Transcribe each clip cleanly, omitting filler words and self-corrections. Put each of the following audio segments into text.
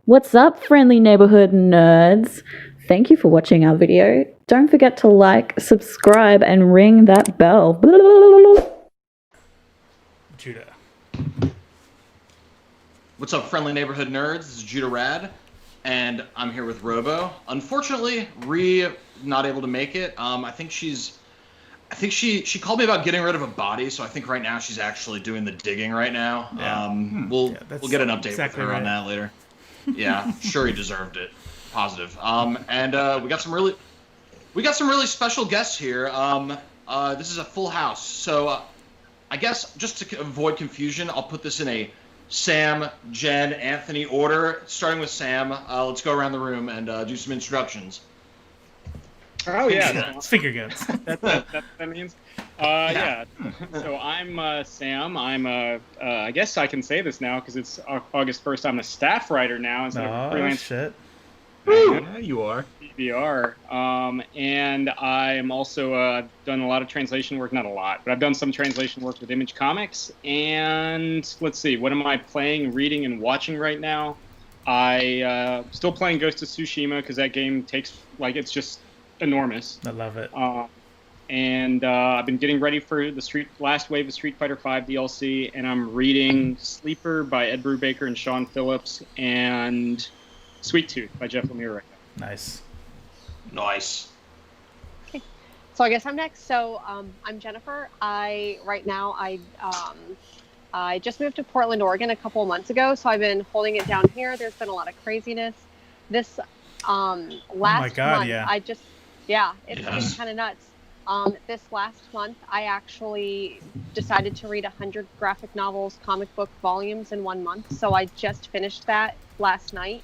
What's up, friendly neighborhood nerds? Thank you for watching our video. Don't forget to like, subscribe, and ring that bell. Judah. What's up, friendly neighborhood nerds? This is Judah Rad, and I'm here with Robo. Unfortunately, not able to make it. I think she called me about getting rid of a body, so I think right now she's actually doing the digging right now. Yeah. We'll get an update exactly with her right. on that later. Yeah, sure he deserved it. Positive. We got some really special guests here. This is a full house, so I guess just to avoid confusion, I'll put this in a Sam, Jen, Anthony order. Starting with Sam, let's go around the room and do some introductions. Oh yeah, Finger guns. that's what that means. Yeah. So I'm Sam. I'm I guess I can say this now because it's August 1st. I'm a staff writer now instead of freelance. Shit. Yeah, you are. PBR. And I'm also done a lot of translation work. Not a lot, but I've done some translation work with Image Comics. And let's see, what am I playing, reading, and watching right now? I still playing Ghost of Tsushima because that game takes it's just enormous. I love it. And I've been getting ready for the last wave of Street Fighter V DLC, and I'm reading Sleeper by Ed Brubaker and Sean Phillips, and Sweet Tooth by Jeff Lemire right now. Nice. Okay. So I guess I'm next. So I'm Jennifer. Right now I just moved to Portland, Oregon a couple of months ago, so I've been holding it down here. There's been a lot of craziness. This last month, it's kind of nuts. This last month, I actually decided to read 100 graphic novels, comic book volumes in 1 month. So I just finished that last night.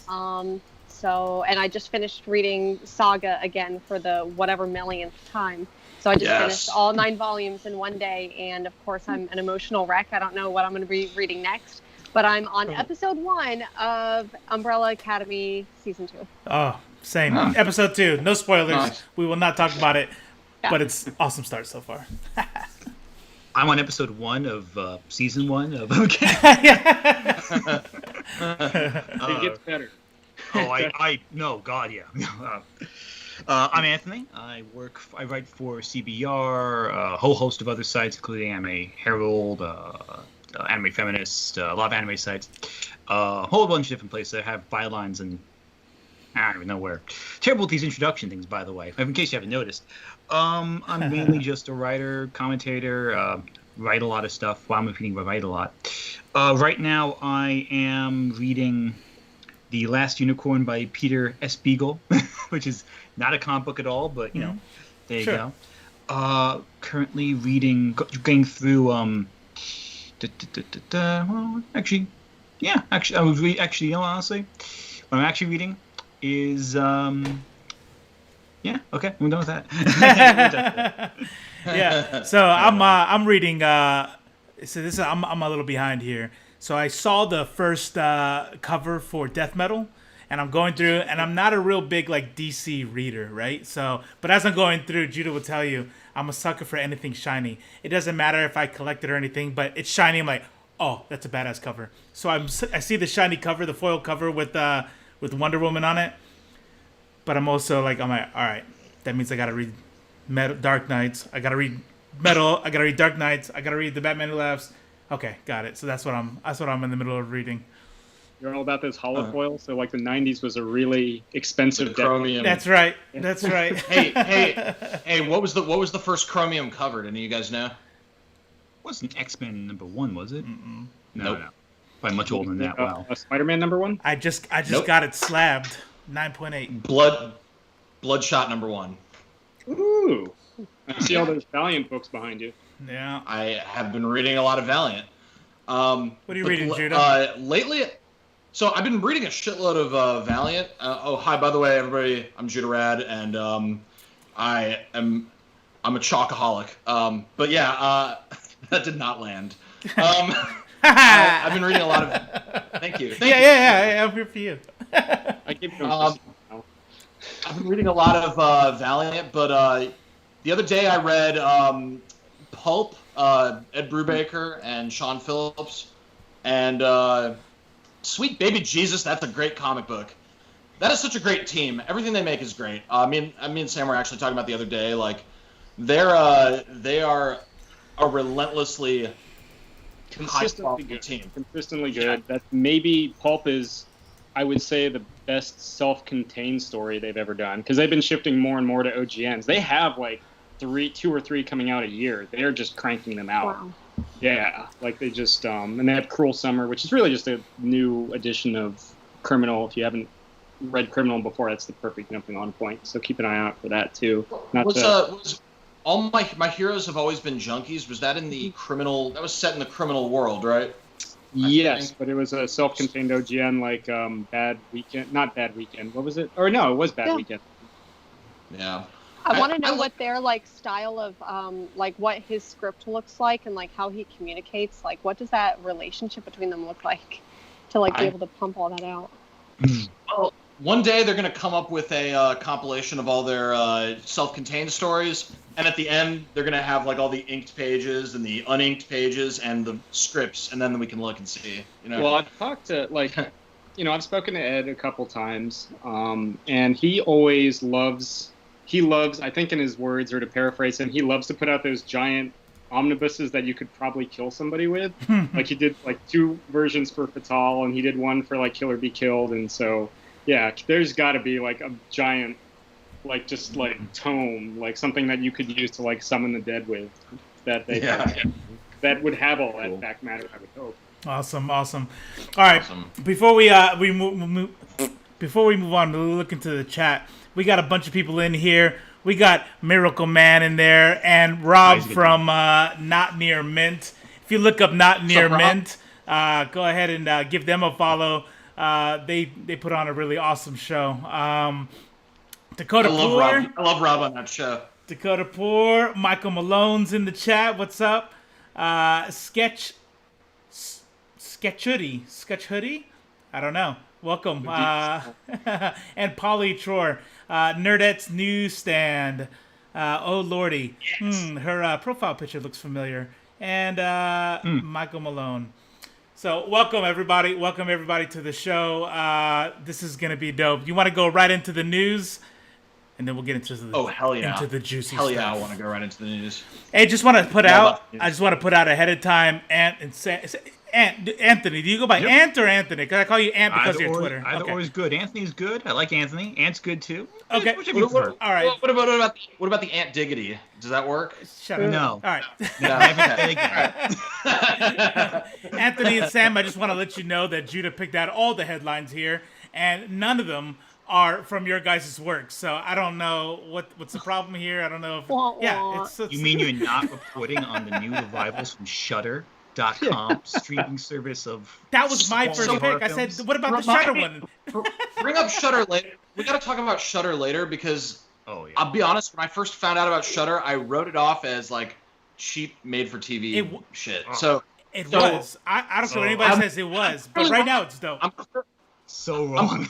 And I just finished reading Saga again for the whatever millionth time. So I just finished all 9 volumes in 1 day. And of course, I'm an emotional wreck. I don't know what I'm going to be reading next. But I'm on episode 1 of Umbrella Academy season 2. Oh, same. Episode 2. No spoilers. Nice. We will not talk about it. Yeah. But it's awesome start so far. I'm on episode 1 of season 1 of It gets better. No, God, yeah. I'm Anthony. I write for CBR, a whole host of other sites, including Anime Herald, Anime Feminist, a lot of anime sites, a whole bunch of different places that have bylines and I don't even know where. Terrible with these introduction things, by the way, in case you haven't noticed. I'm mainly just a writer, commentator, write a lot of stuff. While I'm reading, I write a lot. Right now, I am reading The Last Unicorn by Peter S. Beagle, which is not a comic book at all, but, you know, there you go. Currently going through, well, honestly, what I'm actually reading is, okay, we're done with that. Yeah, so I'm reading, I'm a little behind here. So I saw the first cover for Death Metal, and I'm going through, and I'm not a real big DC reader, right? So, but as I'm going through, Judah will tell you, I'm a sucker for anything shiny. It doesn't matter if I collect it or anything, but it's shiny. I'm like, oh, that's a badass cover. So I see the shiny cover, the foil cover with Wonder Woman on it. But I'm also like, all right, that means I gotta read Dark Knights. I gotta read Metal. I gotta read Dark Knights. I gotta read The Batman Who Laughs. Okay, got it. So that's what I'm in the middle of reading. You're all about this holofoil. So the 90s was a really expensive chromium. That's right. That's right. Hey, what was the first chromium covered? Any of you guys know? Wasn't XMen #1, was it? Nope. No. Probably much older than that. Wow. Spider-Man #1? I just Nope. got it slabbed. 9.8. Bloodshot #1. Ooh. I see all those Valiant books behind you. Yeah. I have been reading a lot of Valiant. What are you reading, Judah? Lately, so I've been reading a shitload of Valiant. Hi, by the way, everybody. I'm Judah Rad, and I'm a chalkaholic. But yeah, that did not land. I've been reading a lot of. Thank you. Yeah. I'm here for you. I keep going. I've been reading a lot of Valiant, but the other day I read Pulp, Ed Brubaker and Sean Phillips, and Sweet Baby Jesus, that's a great comic book. That is such a great team. Everything they make is great. Me and Sam were actually talking about the other day. Like, they are a relentlessly Consistently good. Team. Consistently good. That maybe Pulp is, I would say, the best self-contained story they've ever done, because they've been shifting more and more to OGNs. They have like 2 or 3 coming out a year. They're just cranking them out. Wow. Yeah, like they just and they have Cruel Summer, which is really just a new edition of Criminal. If you haven't read Criminal before, that's the perfect jumping on point. So keep an eye out for that too. Was all my heroes have always been junkies? Was that in the criminal? That was set in the criminal world, right? Yes, but it was a self-contained OGN, like Bad Weekend. Not Bad Weekend. What was it? Or no, it was Bad Weekend. Yeah. I want to know what their like style of like what his script looks like and like how he communicates. Like, what does that relationship between them look like to like be able to pump all that out? Well, one day they're going to come up with a compilation of all their self-contained stories, and at the end they're going to have like all the inked pages and the uninked pages and the scripts, and then we can look and see. You know. Well, I've talked to like, I've spoken to Ed a couple times, and he always loves. He loves, I think in his words, or to paraphrase him, he loves to put out those giant omnibuses that you could probably kill somebody with. Like he did like 2 versions for Fatal, and he did one for like Kill or Be Killed. And so, yeah, there's got to be like a giant, like just like tome, like something that you could use to like summon the dead with. That that would have all that back matter, I would hope. Awesome. All right, before we move on, we'll look into the chat. We got a bunch of people in here. We got Miracle Man in there and Rob from Not Near Mint. If you look up Not Near Mint, go ahead and give them a follow. They put on a really awesome show. Dakota Poor. I love Rob on that show. Dakota Poor. Michael Malone's in the chat. What's up? Sketch Hoodie. I don't know. Welcome. And Polly Tror. Nerdette's Newsstand. Oh lordy. Yes. Her profile picture looks familiar. And Michael Malone. So welcome everybody to the show. This is gonna be dope. You want to go right into the news, and then we'll get into the into the juicy stuff. I want to go right into the news. Hey, I just want to put out ahead of time, Anthony. Do you go by Ant or Anthony? Because I call you Ant because of your Twitter. Either or is good. Anthony's good. I like Anthony. Ant's good too. Okay. All right. What about the Ant Diggity? Does that work? Shut up. No. All right. No, I haven't said again. Anthony and Sam, I just want to let you know that Judah picked out all the headlines here, and none of them are from your guys' work. So I don't know what's the problem here. I don't know if it's You mean you're not reporting on the new revivals from Shudder.com streaming service of that was my first pick. I said, what about the Shudder one? Bring up Shudder later. We got to talk about Shudder later because I'll be honest. When I first found out about Shudder, I wrote it off as like cheap, made-for-TV shit. So it was. I don't care what anybody says it was, but right now it's dope. So wrong.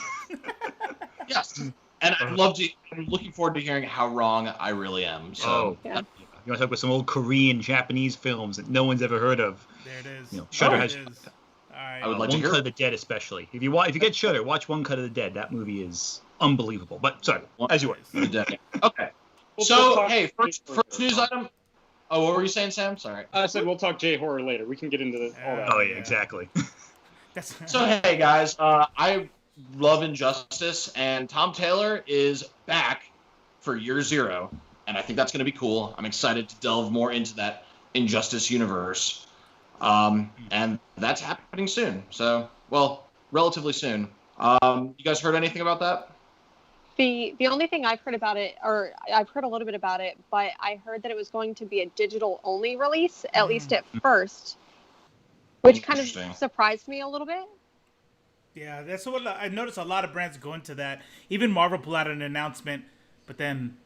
Yes, and I'm looking forward to hearing how wrong I really am. So. You want to talk about some old Korean, Japanese films that no one's ever heard of? There it is. Shudder has. All right. I would like to One hear Cut of the Dead, especially. If you get Shudder, watch One Cut of the Dead. That movie is unbelievable. But sorry, as you were. Okay. So hey, first news item. Oh, what were you saying, Sam? Sorry. I said we'll talk J-horror later. We can get into all that. Oh yeah, exactly. So hey guys, I love Injustice, and Tom Taylor is back for Year Zero, and I think that's going to be cool. I'm excited to delve more into that Injustice universe, and that's happening soon. So, well, relatively soon. You guys heard anything about that? The only thing I've heard about it, or I've heard a little bit about it, but I heard that it was going to be a digital-only release, at least at first, which kind of surprised me a little bit. Yeah, that's what I noticed. A lot of brands go into that. Even Marvel put out an announcement, but then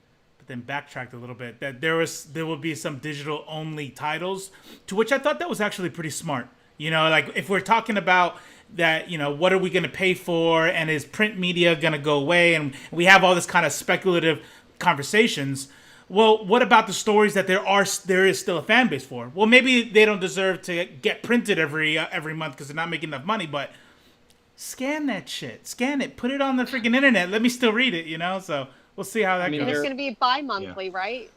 backtracked a little bit that there will be some digital only titles. To which I thought that was actually pretty smart. Like if we're talking about that, what are we going to pay for, and is print media going to go away, and we have all this kind of speculative conversations. Well, what about the stories that there is still a fan base for? Well, maybe they don't deserve to get printed every month because they're not making enough money, but scan that shit. Scan it. Put it on the freaking internet. Let me still read it, you know? So we'll see how that I mean, And goes. it's going to be bi-monthly, right?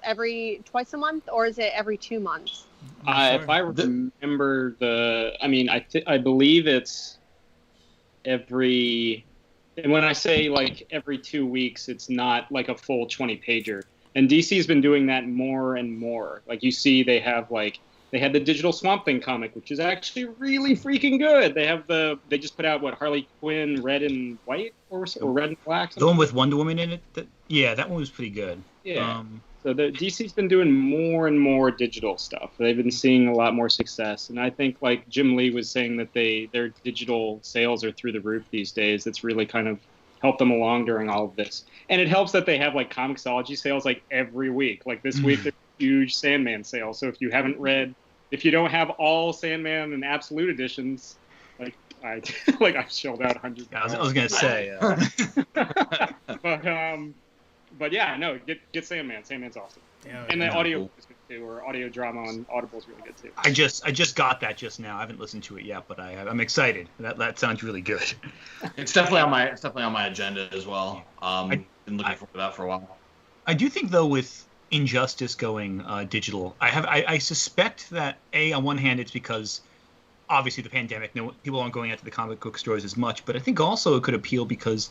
Twice a month, or is it every 2 months? If I remember I believe it's every. And when I say like every 2 weeks, it's not like a full 20-pager. And DC's been doing that more and more. Like you see, they had the Digital Swamp Thing comic, which is actually really freaking good. They just put out Harley Quinn Red and White or Red and Black. The one with Wonder Woman in it. That one was pretty good. Yeah. So the DC's been doing more and more digital stuff. They've been seeing a lot more success, and I think like Jim Lee was saying that their digital sales are through the roof these days. That's really kind of helped them along during all of this, and it helps that they have like Comixology sales like every week. Like this week, there's a huge Sandman sale. So if you don't have all Sandman and Absolute editions, like I shelled out $100. I was gonna say. But yeah, no, get Sandman. Sandman's awesome. Yeah, And the yeah. audio is good too, or audio drama on Audible is really good too. I just got that just now. I haven't listened to it yet, but I'm excited. That sounds really good. It's definitely on my agenda as well. Been looking forward to that for a while. I do think though with Injustice going digital, I suspect that on one hand it's because obviously the pandemic, people aren't going out to the comic book stores as much, but I think also it could appeal because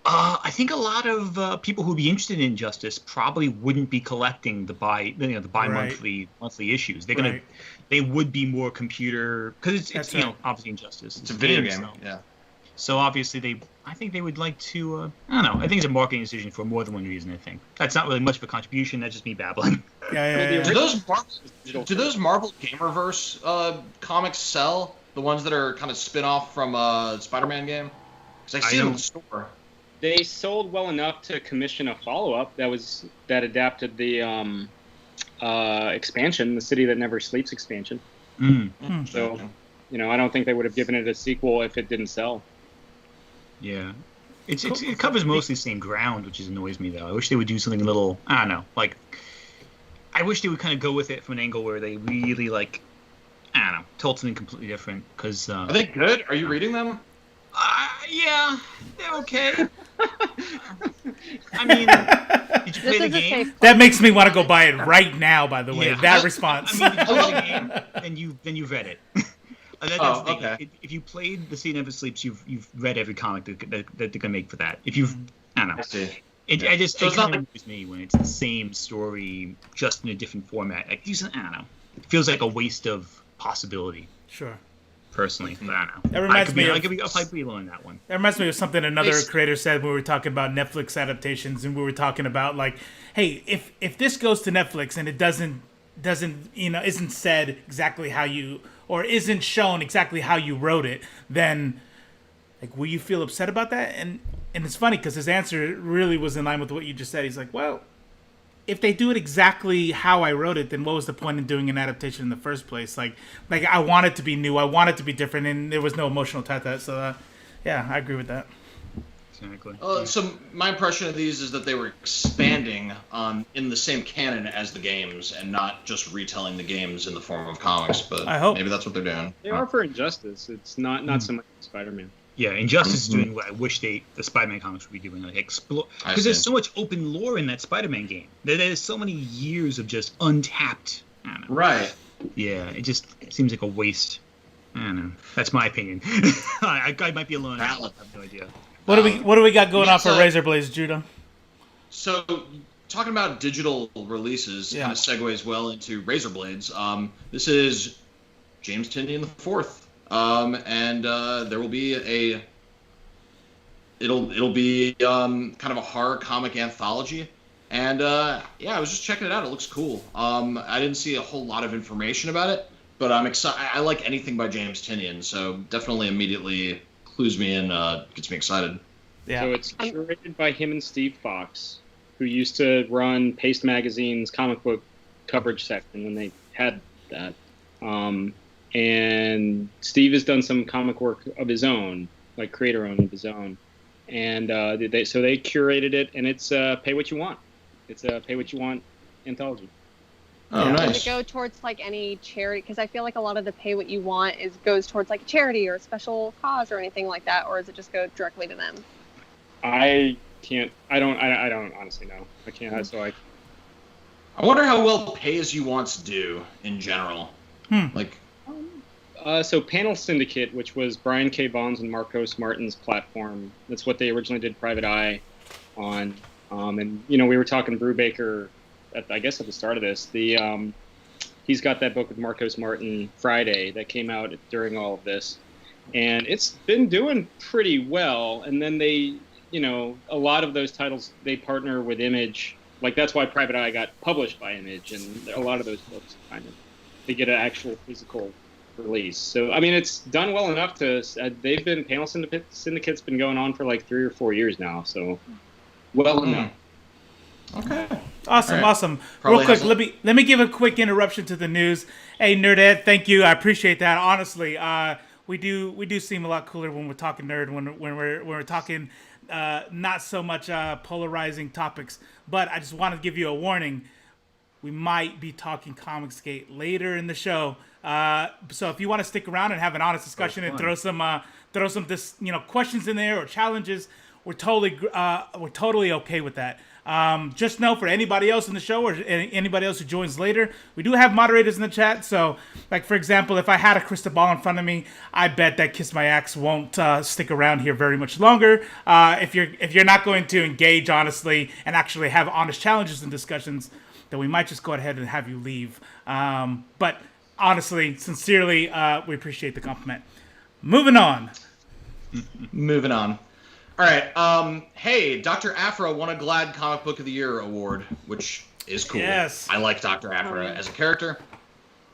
I think a lot of people who'd be interested in Injustice probably wouldn't be collecting the bi-monthly issues. They would be more computer because it's obviously Injustice. It's a video game. Yeah. So obviously I think they would like to. I don't know. I think it's a marketing decision for more than one reason. I think that's not really much of a contribution. That's just me babbling. Yeah. Do those Marvel Gamerverse comics sell? The ones that are kind of spin-off from Spider-Man game? Because I see them in the store. They sold well enough to commission a follow-up that adapted the expansion, the City That Never Sleeps expansion. So, I don't think they would have given it a sequel if it didn't sell. Yeah. It covers mostly the same ground, which annoys me, though. I wish they would do something a little, I don't know, like, I wish they would kind of go with it from an angle where they really, like, I don't know, told something completely different, because... Are they good? Are you reading them? Yeah, they're okay. I mean, did you play the game? That makes me want to go buy it right now, by the way. Yeah. That response. I mean, did you play the game? Then you've read it. That's the thing. Okay. If you played The City Never Sleeps, you've read every comic that they're gonna make for that. If you've, I don't know. I see. It kind of annoys me when it's the same story just in a different format. Like, I don't know. It feels like a waste of possibility. Sure. Personally, but I don't know. That reminds me. I'll probably be alone in that one. That reminds me of something another creator said when we were talking about Netflix adaptations, and we were talking about like, hey, if this goes to Netflix and it doesn't isn't said exactly how you, or isn't shown exactly how you wrote it, then like, will you feel upset about that? And it's funny because his answer really was in line with what you just said. He's like, well, if they do it exactly how I wrote it, then what was the point in doing an adaptation in the first place? Like I want it to be new, I want it to be different, and there was no emotional tie to that. So, yeah, I agree with that. Exactly. So my impression of these is that they were expanding in the same canon as the games, and not just retelling the games in the form of comics. But I hope maybe that's what they're doing. They are for Injustice. It's not so much Spider-Man. Yeah, Injustice is doing what I wish the Spider-Man comics would be doing, like explore, because there's so much open lore in that Spider-Man game. There's so many years of just untapped. I don't know. Right. Yeah, it just seems like a waste. I don't know. That's my opinion. I might be alone. I have no idea. What do we got going on for Razorblades, Judah? So, talking about digital releases kind of segues well into Razorblades. This is James Tynion IV. And there will be it'll be kind of a horror comic anthology, and I was just checking it out. It looks cool. I didn't see a whole lot of information about it, but I'm excited. I like anything by James Tynion, so definitely immediately clues me in, gets me excited. Yeah. So it's curated by him and Steve Fox, who used to run Paste Magazine's comic book coverage section when they had that. And Steve has done some comic work of his own, like creator-owned of his own. And they curated it, and it's pay what you want. It's a pay what you want anthology. Oh, Yeah. Does nice. it go towards like any charity? Because I feel like a lot of the pay what you want goes towards like a charity or a special cause or anything like that, or does it just go directly to them? I can't. I don't honestly know. I can't. So I. I wonder how well pay-as-you-wants do in general. Like, So Panel Syndicate, which was Brian K. Vaughn's and Marcos Martin's platform, that's what they originally did Private Eye on. And we were talking Brubaker, I guess at the start of this. He's got that book with Marcos Martin, Friday, that came out during all of this, and it's been doing pretty well. And then they, a lot of those titles they partner with Image. Like that's why Private Eye got published by Image, and a lot of those books they get an actual physical release. So I mean, it's done well enough to. They've been Panel Syndicate's been going on for like 3 or 4 years now, so well enough. okay. Awesome, All right. awesome. Probably Real quick, has let me give a quick interruption to the news. Hey, Nerdette, thank you. I appreciate that. Honestly, we do seem a lot cooler when we're talking nerd, when we're talking not so much polarizing topics. But I just want to give you a warning. We might be talking Comicsgate later in the show. So if you want to stick around and have an honest discussion and throw some questions in there or challenges, we're totally okay with that. Just know for anybody else in the show or anybody else who joins later, we do have moderators in the chat. So, like for example, if I had a crystal ball in front of me, I bet that Kiss My Axe won't stick around here very much longer. If you're not going to engage honestly and actually have honest challenges and discussions, then we might just go ahead and have you leave. But honestly, sincerely, we appreciate the compliment. Moving on. Moving on. All right. Hey, Dr. Aphra won a GLAAD Comic Book of the Year award, which is cool. Yes. I like Dr. Aphra as a character,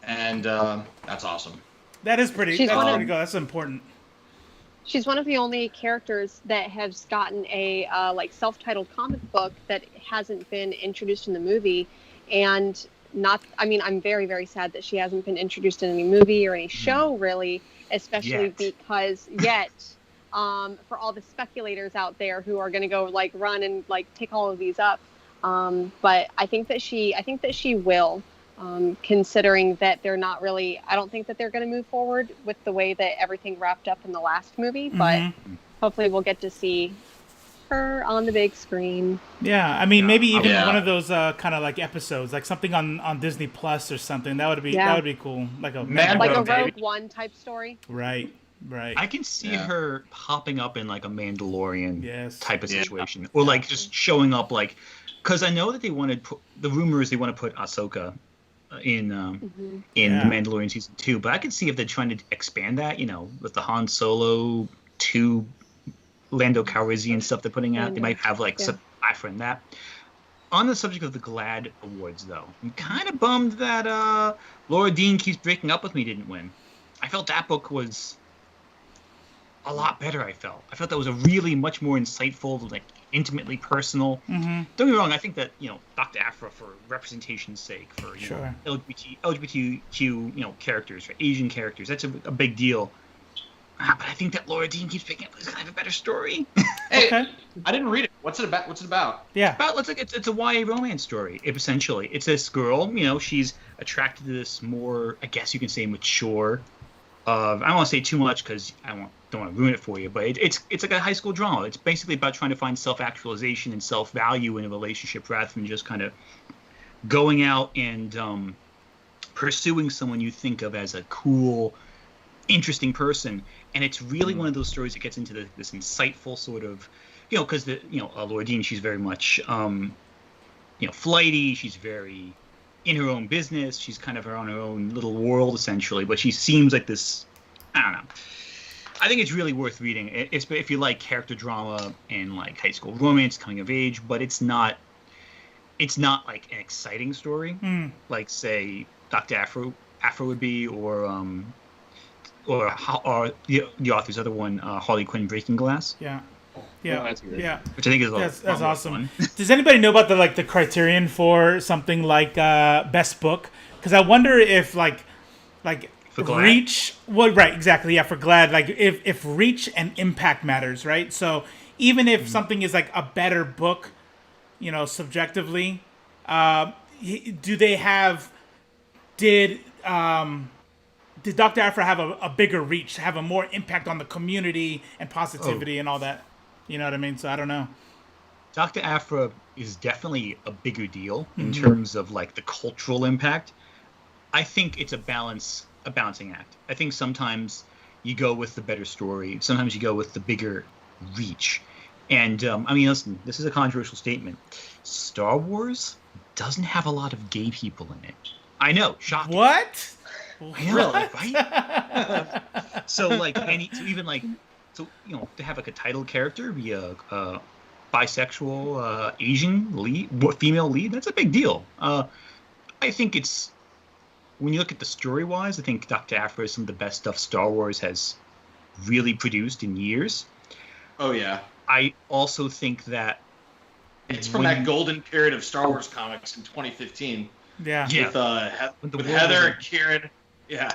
and that's awesome. That is pretty. She's That's one of- pretty good. That's important. She's one of the only characters that has gotten a self-titled comic book that hasn't been introduced in the movie, and I'm very, very sad that she hasn't been introduced in any movie or any show, really, especially because for all the speculators out there who are going to go run and pick all of these up, but I think that she will. Considering that they're not really, I don't think that they're going to move forward with the way that everything wrapped up in the last movie, but hopefully we'll get to see her on the big screen. Yeah, I mean, maybe even Yeah. one of those kind of episodes, like something on Disney Plus or something. That would be cool. Like a Mando, Like a baby. Rogue One type story. Right. I can see her popping up in a Mandalorian Yes. type of situation, or just showing up because I know that they wanted the rumor is they want to put Ahsoka in The Mandalorian season 2, but I can see if they're trying to expand that, with the Han Solo 2 Lando Calrissian stuff they're putting out, they might have some Aphra in that. On the subject of the GLAAD awards, though, I'm kind of bummed that Laura Dean Keeps Breaking Up With Me didn't win. I felt that book was a lot better. I felt that was a really much more insightful, intimately personal. Don't get me wrong. I think that Dr. Aphra, for representation's sake, for LGBTQ characters, for Asian characters, that's a big deal. But I think that Laura Dean Keeps Picking Up is kind of a better story. Hey, Okay. I didn't read it. What's it about? Yeah. It's a YA romance story. Essentially, it's this girl. She's attracted to this more, I guess you can say, mature. I don't want to say too much because I don't want to ruin it for you. But it's like a high school drama. It's basically about trying to find self-actualization and self-value in a relationship rather than just kind of going out and pursuing someone you think of as a cool, interesting person. And it's really one of those stories that gets into this insightful sort of, because Laura Dean, she's very much, flighty. She's very in her own business. She's kind of on her own little world, essentially. But she seems like this, I don't know. I think it's really worth reading. It's if you like character drama and high school romance, coming of age, but it's not like an exciting story, like say Dr. Aphra would be, or the author's other one, Harley Quinn Breaking Glass. Yeah. Oh, Yeah. that's good. Yeah. Which I think is That's awesome. fun. Does anybody know about the criterion for something like best book? Because I wonder if For GLAAD? reach. Well, right, exactly. Yeah, for GLAAD, if reach and impact matters, right? So even if something is a better book, subjectively, do they have did Dr. Aphra have a bigger reach, have a more impact on the community and positivity and all that? You know what I mean? So I don't know. Dr. Aphra is definitely a bigger deal in terms of like the cultural impact. I think it's a balancing act. I think sometimes you go with the better story. Sometimes you go with the bigger reach. And I mean, listen, this is a controversial statement. Star Wars doesn't have a lot of gay people in it. I know, shocking. What? I know, right? So like, to have like a title character be a bisexual Asian lead, female lead, that's a big deal. I think it's, when you look at the story-wise, I think Dr. Aphra is some of the best stuff Star Wars has really produced in years. Oh yeah. I also think that it's from that golden period of Star Wars comics in 2015. Yeah. With Heather and Kieran. Yeah.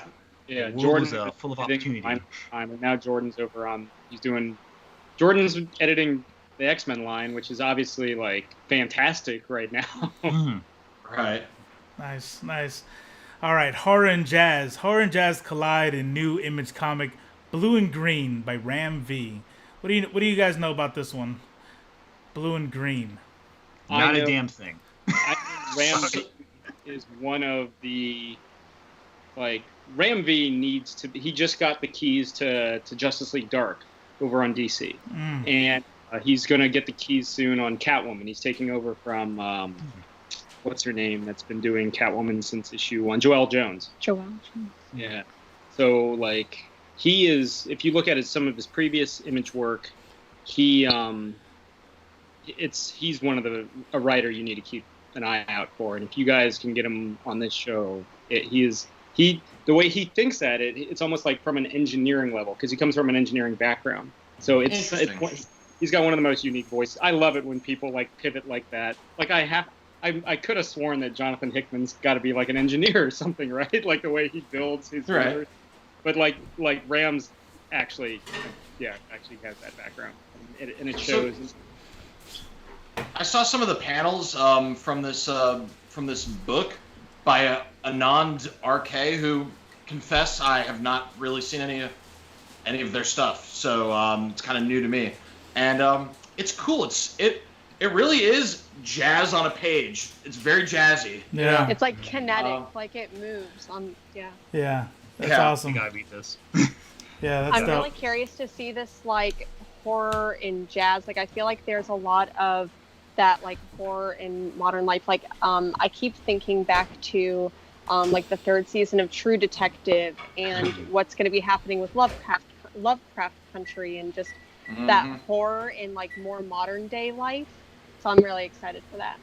Yeah, Jordan's Jordan full of opportunity. And now Jordan's over on. Jordan's editing the X-Men line, which is obviously like fantastic right now. Right. Nice. All right, horror and jazz. Horror and jazz collide in new Image comic, Blue and Green by Ram V. What do you guys know about this one? Blue and Green. Not a damn thing. I think Ram V is one of the, like, Ram V needs to be, he just got the keys to Justice League Dark over on DC. And he's going to get the keys soon on Catwoman. He's taking over from, what's her name, that's been doing Catwoman since issue 1, Joelle Jones. Yeah. So, like, he is, if you look at some of his previous Image work, he's one of a writer you need to keep an eye out for. And if you guys can get him on this show, the way he thinks at it, it's almost like from an engineering level, because he comes from an engineering background. So he's got one of the most unique voices. I love it when people like pivot like that. Like I could have sworn that Jonathan Hickman's got to be like an engineer or something, right? Like the way he builds his universe. But like Ram's actually has that background, and it shows. I saw some of the panels from this book by Anand RK, who confess I have not really seen any of their stuff, so it's kind of new to me, and it's cool. It really is jazz on a page. It's very jazzy. Yeah. It's like kinetic, like it moves on. Yeah. That's awesome. You gotta read this. Yeah, that's I'm dope. really curious to see this like horror in jazz. Like I feel like there's a lot of that like horror in modern life. Like I keep thinking back to like the 3rd season of True Detective and what's going to be happening with Lovecraft Country and just that horror in like more modern day life. So I'm really excited for that.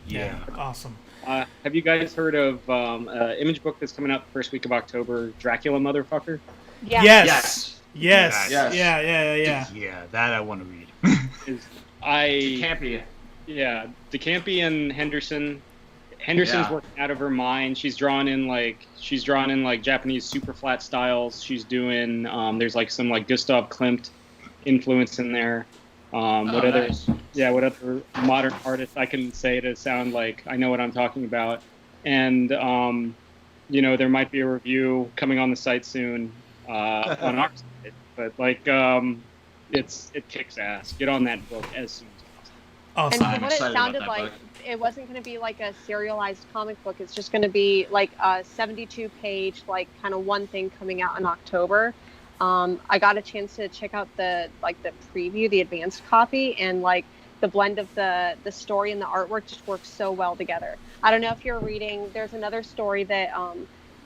Yeah, awesome. Have you guys heard of Image book that's coming out the first week of October, Dracula Motherfucker? Yeah. Yes. Yes. Yeah, that I want to read. Campy. Yeah, DeCampi and Henderson. Henderson's working out of her mind. She's drawn in like Japanese super flat styles. She's doing there's like some like Gustav Klimt influence in there. What other modern artists I can say to sound like I know what I'm talking about. And there might be a review coming on the site soon on our site. But like it kicks ass. Get on that book as soon as possible. Awesome. And what it sounded like, it wasn't going to be like a serialized comic book. It's just going to be like a 72-page, like kind of one thing coming out in October. I got a chance to check out the preview, the advanced copy, and like the blend of the story and the artwork just works so well together. I don't know if you're reading. There's another story that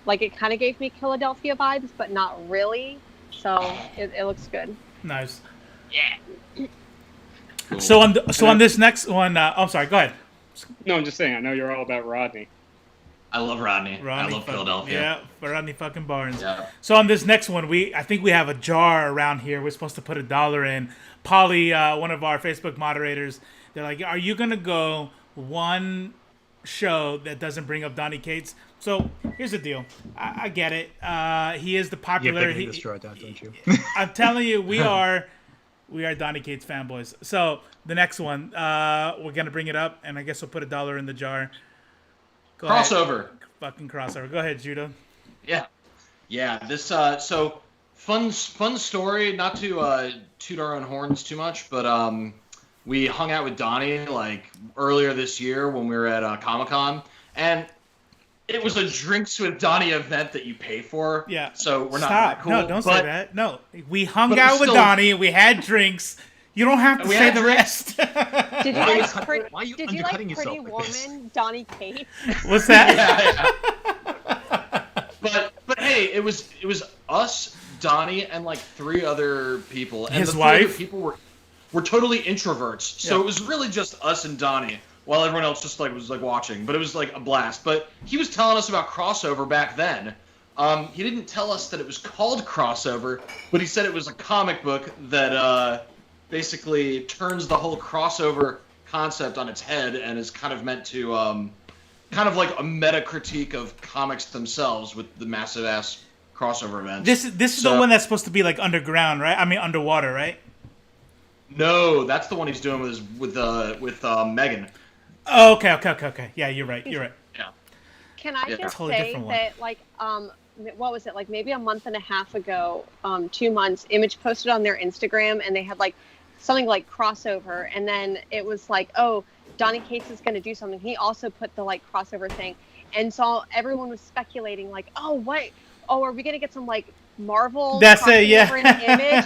like it kind of gave me Philadelphia vibes, but not really. So it looks good. Nice. Yeah. Cool. So on this next one, I'm sorry. Go ahead. No, I'm just saying. I know you're all about Rodney. I love Rodney. I love Philadelphia. Yeah, Rodney fucking Barnes. Yeah. So on this next one, I think we have a jar around here. We're supposed to put $1 in. Polly, one of our Facebook moderators, they're like, "Are you gonna go one show that doesn't bring up Donny Cates?" So here's the deal. I get it. He is the popular. You have to down, don't you? I'm telling you, we are Donny Cates fanboys. So the next one, we're gonna bring it up, and I guess we'll put $1 in the jar. Crossover. Fucking crossover. Go ahead, Judo. Yeah. This so fun story. Not to toot our own horns too much, but we hung out with Donnie like earlier this year when we were at Comic-Con, and it was a drinks with Donnie event that you pay for. Yeah. So we're not Stop. that cool. No, don't say that. No, we hung but out with still- Donnie. We had drinks. You don't have to We say had the drinks. rest. Did you Why are you like, cut- Pretty, why are you did you like undercutting Pretty yourself like this? Woman, Donnie Cates? What's that? Yeah. But hey, it was us, Donnie, and like 3 other people. And His the 3 other wife? people were totally introverts. So Yeah. it was really just us and Donnie, while everyone else just like was like watching. But it was like a blast. But he was telling us about Crossover back then. He didn't tell us that it was called Crossover, but he said it was a comic book that basically turns the whole crossover concept on its head and is kind of meant to kind of like a meta critique of comics themselves with the massive ass crossover events. This is the one that's supposed to be like underground, right? I mean underwater, right? No, that's the one he's doing with Megan. Oh, okay. Yeah, you're right. Yeah. Can I Yeah. just Totally say different one. that, like, what was it, like maybe a month and a half ago, 2 months, Image posted on their Instagram, and they had like something like crossover, and then it was like, oh, Donnie Cates is going to do something. He also put the like crossover thing, and so everyone was speculating like, oh, what? Oh, are we going to get some like Marvel? That's it, yeah. crossover in Image?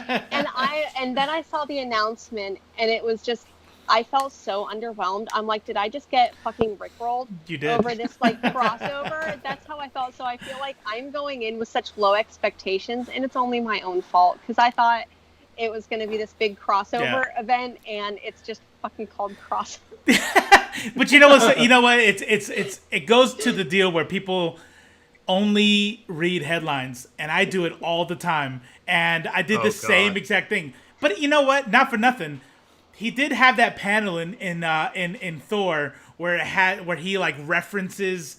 and then I saw the announcement, and it was just. I felt so underwhelmed. I'm like, did I just get fucking rickrolled You did. over this like crossover? That's how I felt. So I feel like I'm going in with such low expectations, and it's only my own fault because I thought it was going to be this big crossover event, and it's just fucking called crossover. But you know what? It goes to the deal where people only read headlines, and I do it all the time, and I did the same exact thing. But you know what? Not for nothing. He did have that panel in Thor where he like references,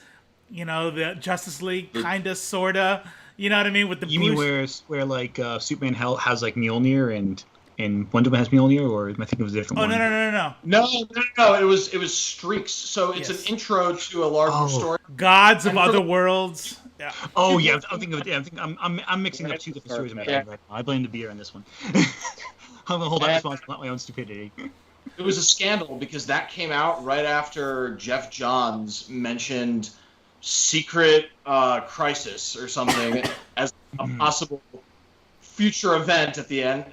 the Justice League kinda sorta. You know what I mean? With the You mean where like Superman has like Mjolnir and Wonder Woman has Mjolnir, or I think it was a different one? No. It was Streaks. So it's an intro to a larger story. Gods of Other Worlds. Yeah. Oh yeah, I'm thinking of it. Yeah, I'm mixing up 2 different stories in my head right now. I blame the beer on this one. I'm gonna hold that responsible, not my own stupidity. It was a scandal because that came out right after Jeff Johns mentioned Secret Crisis or something as a possible future event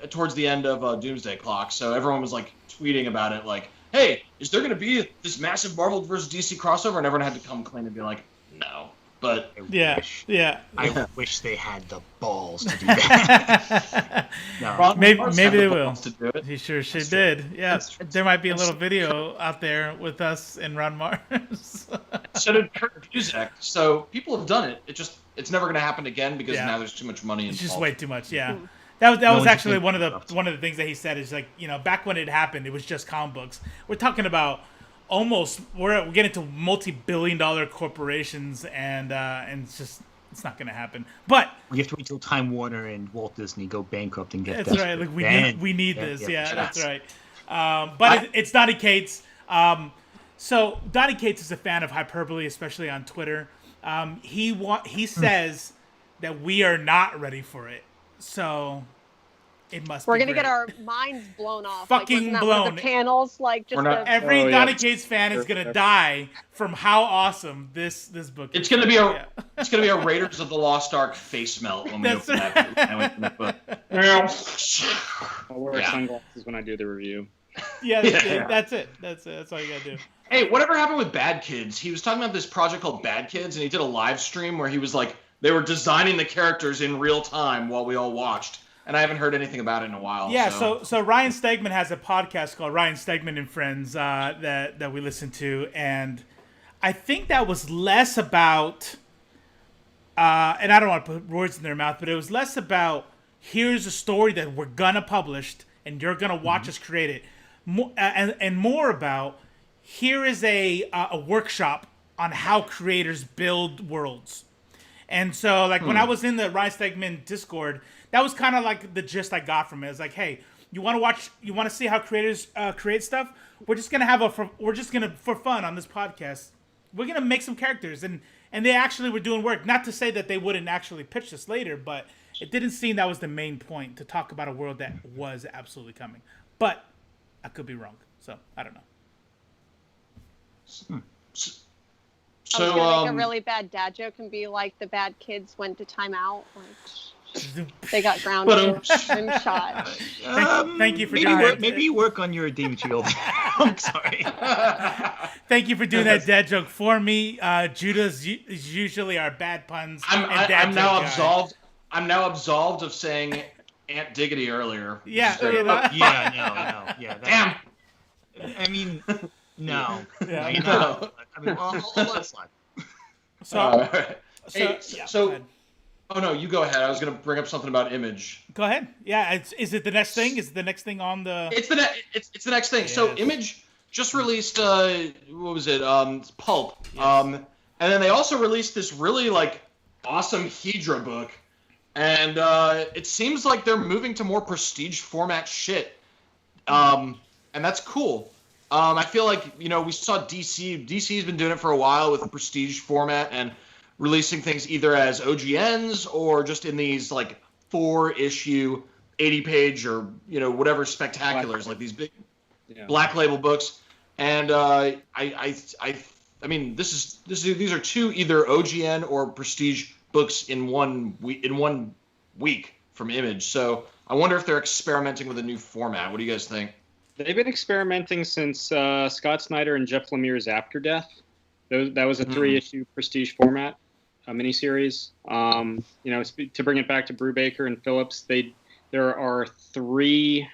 towards the end of Doomsday Clock. So everyone was like tweeting about it, like, "Hey, is there gonna be this massive Marvel vs. DC crossover?" And everyone had to come clean and be like, "No." But I wish they had the balls to do that. No. Maybe they will. To do it. He sure did. Yeah, there might be a little video out there with us and Ron Mars. So did Kurt Busiek. So people have done it. It's never going to happen again because now there's too much money involved. It's just way too much. Yeah, that was actually one of the things that he said is like, back when it happened, it was just comic books. We're talking about we're getting to multi-billion-dollar corporations, and it's not going to happen. But we have to wait till Time Warner and Walt Disney go bankrupt and get that's right. Like we need this. Yeah, that's right. But it's Donnie Cates. So Donnie Cates is a fan of hyperbole, especially on Twitter. He says that we are not ready for it. So it must. We're be gonna great. get our minds blown off. Fucking like, blown. The panels, like just every Donnie Cates fan is gonna die from how awesome this book is. It's gonna be a Raiders of the Lost Ark face melt when we open that book. I'll wear sunglasses when I do the review. That's it. That's all you gotta do. Hey, whatever happened with Bad Kids? He was talking about this project called Bad Kids, and he did a live stream where he was like, they were designing the characters in real time while we all watched. And I haven't heard anything about it in a while. Yeah, so Ryan Stegman has a podcast called Ryan Stegman and Friends that we listen to, and I think that was less about, and I don't want to put words in their mouth, but it was less about here's a story that we're gonna publish and you're gonna watch us create it, and more about here is a workshop on how creators build worlds. And so, like, when I was in the Ryan Stegman Discord, that was kind of like the gist I got from it. It's like, hey, you want to see how creators create stuff? We're just gonna for fun on this podcast, we're gonna make some characters, and they actually were doing work. Not to say that they wouldn't actually pitch this later, but it didn't seem that was the main point, to talk about a world that was absolutely coming. But I could be wrong, so I don't know. I was gonna make a really bad dad joke and be like, the bad kids went to timeout. Like, they got grounded and shot. Thank you for maybe doing that. Maybe work on your day material. I'm sorry. Thank you for doing that dad joke for me. Judah's is usually our bad puns. I'm now absolved. I'm now absolved of saying Aunt Diggity earlier. Yeah. Yeah. Damn. I mean, no. Yeah. No. I mean, well, I'll let it slide. So, oh no, you go ahead. I was gonna bring up something about Image. Go ahead. Yeah, is it the next thing? Is it the next thing on the? It's the next thing. Yes. So Image just released what was it? Pulp. Yes. And then they also released this really like awesome Hydra book, and it seems like they're moving to more prestige format shit. And that's cool. I feel like, we saw DC. DC's been doing it for a while with the prestige format and releasing things either as OGNs or just in these like 4-issue, 80-page or whatever spectaculars, like these big Black Label books. And I mean, these are two either OGN or prestige books in one week from Image. So I wonder if they're experimenting with a new format. What do you guys think? They've been experimenting since Scott Snyder and Jeff Lemire's After Death. That was a 3-issue prestige format, a miniseries. To bring it back to Brubaker and Phillips, there are 3,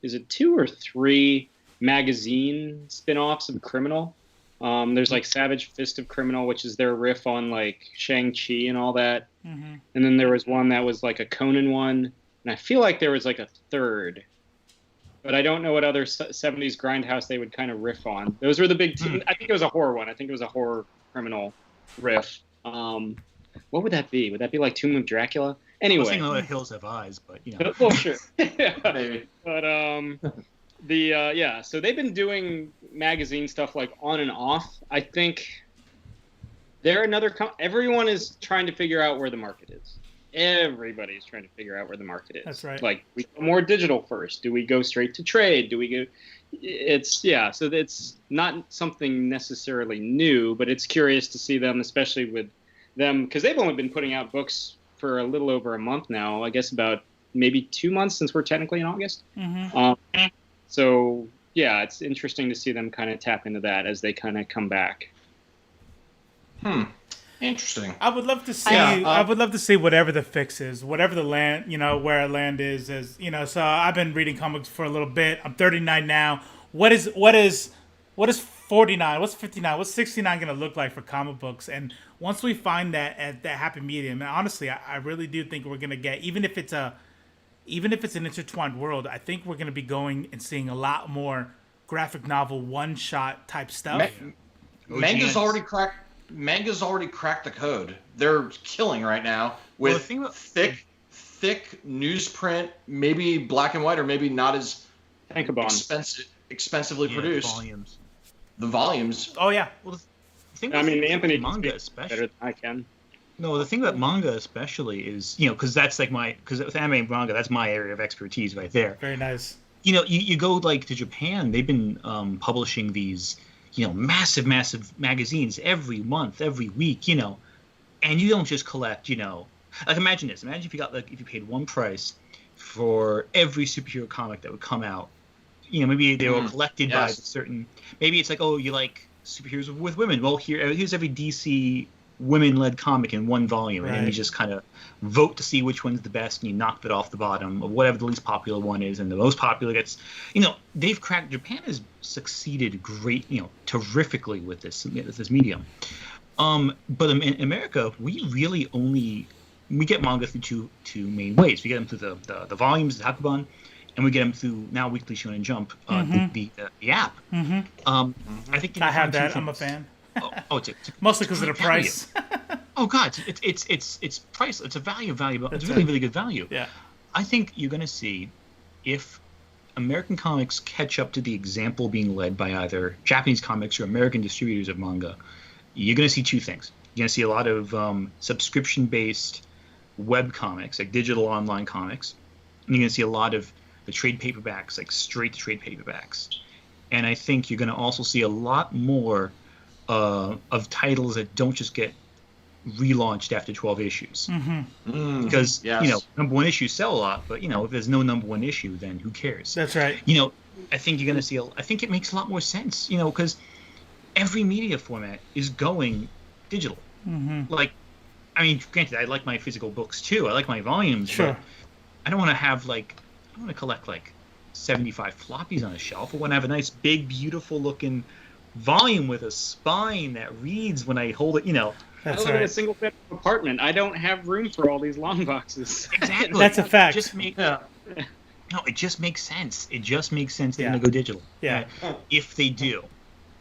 is it 2 or 3 magazine spin-offs of Criminal. There's like Savage Fist of Criminal, which is their riff on like Shang-Chi and all that. Mm-hmm. And then there was one that was like a Conan one, and I feel like there was like a third. But I don't know what other 70s grindhouse they would kind of riff on. Those were the big two. I think it was a horror one. I think it was a horror criminal riff. What would that be? Would that be like Tomb of Dracula? Anyway. I was thinking of Hills Have Eyes, but Well, sure. Maybe. But so they've been doing magazine stuff like on and off. I think they're everyone is trying to figure out where the market is. Everybody's trying to figure out where the market is. That's right. Like, we go more digital first. Do we go straight to trade? Do we go? So it's not something necessarily new, but it's curious to see them, especially with them, because they've only been putting out books for a little over a month now. I guess about maybe 2 months since we're technically in August. Mm-hmm. So yeah, it's interesting to see them kind of tap into that as they kind of come back. Interesting. I would love to see. I would love to see whatever the fix is, whatever the land, where our land is. So I've been reading comics for a little bit. I'm 39 now. What is 49? What's 59? What's 69 going to look like for comic books? And once we find that happy medium, and honestly, I really do think we're going to get, even if it's an intertwined world, I think we're going to be going and seeing a lot more graphic novel one-shot type stuff. Manga's already cracked the code. They're killing right now with thick newsprint, maybe black and white, or maybe not as expensively produced. The volumes. Oh yeah. Well, Anthony manga especially. Better than I can. No, the thing about manga especially is, because that's like because with anime and manga, that's my area of expertise right there. Very nice. You go like to Japan, they've been publishing these massive magazines every month, every week, and you don't just collect, like imagine this. Imagine if you paid one price for every superhero comic that would come out. Maybe they were collected by a certain, maybe it's like, oh, you like superheroes with women. Well, here's every DC women-led comic in one volume, and then you just kind of vote to see which one's the best, and you knock it off the bottom of whatever the least popular one is, and the most popular gets. They've cracked. Japan has succeeded terrifically with this medium. But in America, we really we get manga through two main ways. We get them through the volumes, the Hakuban, and we get them through now Weekly Shonen Jump, the app. Mm-hmm. I think I have that. I'm a fan. Mostly because of the price. Oh God, it's price. It's a value. It's really, really good value. Yeah. I think you're going to see if American comics catch up to the example being led by either Japanese comics or American distributors of manga. you're going to see two things. You're going to see a lot of subscription-based web comics, like digital online comics. And you're going to see a lot of the trade paperbacks, like straight-to-trade paperbacks. And I think you're going to also see a lot more of titles that don't just get relaunched after 12 issues. Because, number one issues sell a lot, but, if there's no number one issue, then who cares? That's right. I think you're going to see, I think it makes a lot more sense, because every media format is going digital. Like, I mean, granted, I like my physical books too. I like my volumes. Sure. But I don't want to have, I want to collect, 75 floppies on a shelf. I want to have a nice, big, beautiful-looking volume with a spine that reads when I hold it, I live in a single-family apartment. I don't have room for all these long boxes. Exactly. That's a fact. No, it just makes sense. It just makes sense they're going to go digital. Yeah. If they do.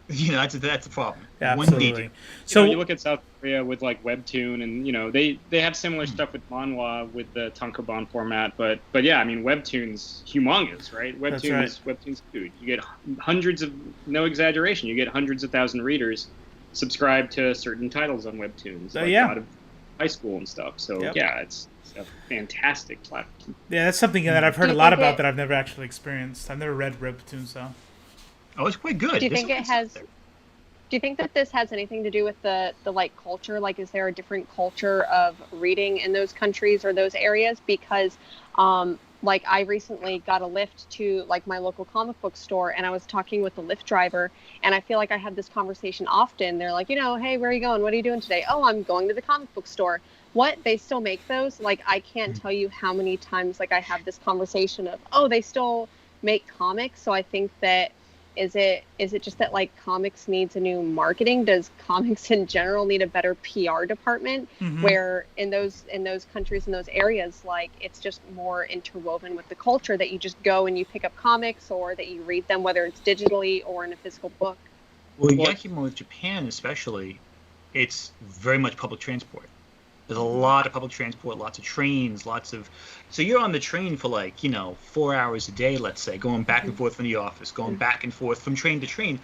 That's the problem. Yeah, when absolutely. they do. So you look at South Korea with Webtoon, and they have similar stuff with manhwa with the tankobon format, but yeah, I mean Webtoon's humongous, right? Webtoon's huge. You get hundreds of, no exaggeration, you get hundreds of thousand readers subscribe to certain titles on Webtoons, out of high school and stuff. So it's a fantastic platform. Yeah, that's something that I've heard a lot about that I've never actually experienced. I've never read Webtoons, though. Oh, it's quite good. Do you think it has? Do you think that this has anything to do with the culture? Is there a different culture of reading in those countries or those areas? Because, I recently got a lift to my local comic book store, and I was talking with the Lyft driver, and I feel like I have this conversation often. They're like, hey, where are you going? What are you doing today? Oh, I'm going to the comic book store. What? They still make those? I can't tell you how many times I have this conversation of, oh, they still make comics. So I think that. Is it just that comics needs a new marketing? Does comics in general need a better PR department where in those countries, in those areas, it's just more interwoven with the culture that you just go and you pick up comics or that you read them, whether it's digitally or in a physical book? Well, Yakima with Japan especially, it's very much public transport. There's a lot of public transport, lots of trains, so you're on the train for 4 hours a day, let's say, going back and forth from the office, going back and forth from train to train.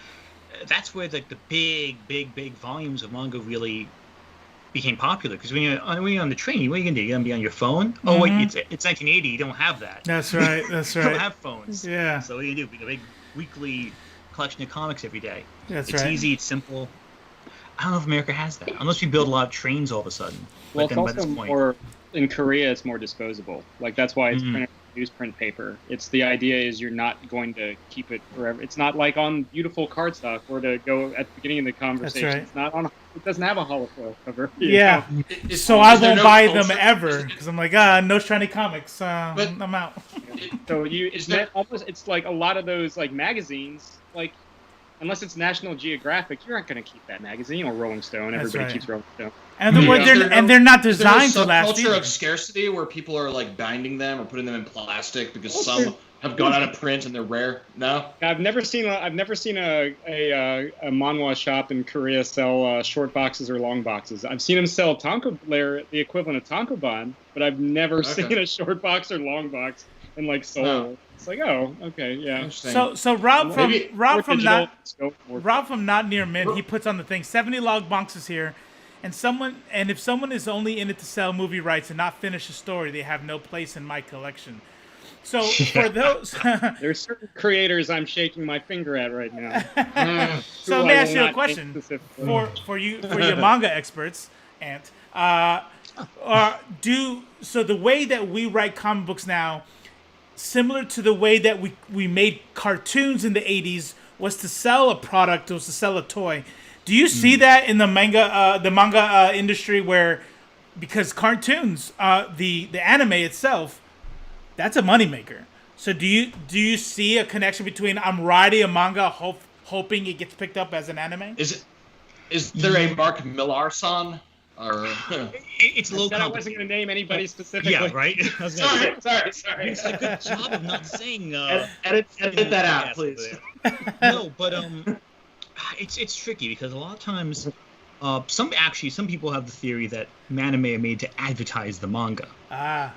That's where the big volumes of manga really became popular. Because when you're on the train, what are you going to do? You're going to be on your phone? Oh, wait, it's 1980, you don't have that. That's right, that's right. You don't have phones. Yeah. So what do you do? A big weekly collection of comics every day. It's right. It's easy, it's simple. I don't know if America has that, unless we build a lot of trains all of a sudden. Well, it's also more, in Korea, it's more disposable. That's why it's printed newsprint paper. It's the idea is you're not going to keep it forever. It's not like on beautiful cardstock, or to go at the beginning of the conversation. That's right. It's not on. It doesn't have a holofoil cover. Yeah. So I won't buy them ever because I'm like, no shiny comics. I'm out. So it's like a lot of those magazines, unless it's National Geographic, you're not going to keep that magazine, or Rolling Stone. Everybody keeps Rolling Stone. And they're not designed to last. Culture of scarcity where people are binding them or putting them in plastic because some have gone out of print and they're rare. No, I've never seen a manhwa shop in Korea sell short boxes or long boxes. I've seen them sell the equivalent of tankobon, but I've never seen a short box or long box in Seoul. No. It's oh, okay, yeah. So Rob from Not Near Mint, he puts on the thing 70 log boxes here, and if someone is only in it to sell movie rights and not finish a story, they have no place in my collection. So for those, there's certain creators I'm shaking my finger at right now. So let me ask you a question for you manga experts, Ant. So the way that we write comic books now, similar to the way that we made cartoons in the 80s, was to sell a product, was to sell a toy. Do you see that in the manga industry, where, because cartoons, the anime itself, that's a moneymaker. So do you see a connection between I'm writing a manga hoping it gets picked up as an anime? Is there a Mark Millar-san? Or it's low. I wasn't going to name anybody specifically. Yeah, right. Sorry. You did a good job of not saying. Edit that out, please. No, but it's tricky because a lot of times, some people have the theory that anime are made to advertise the manga.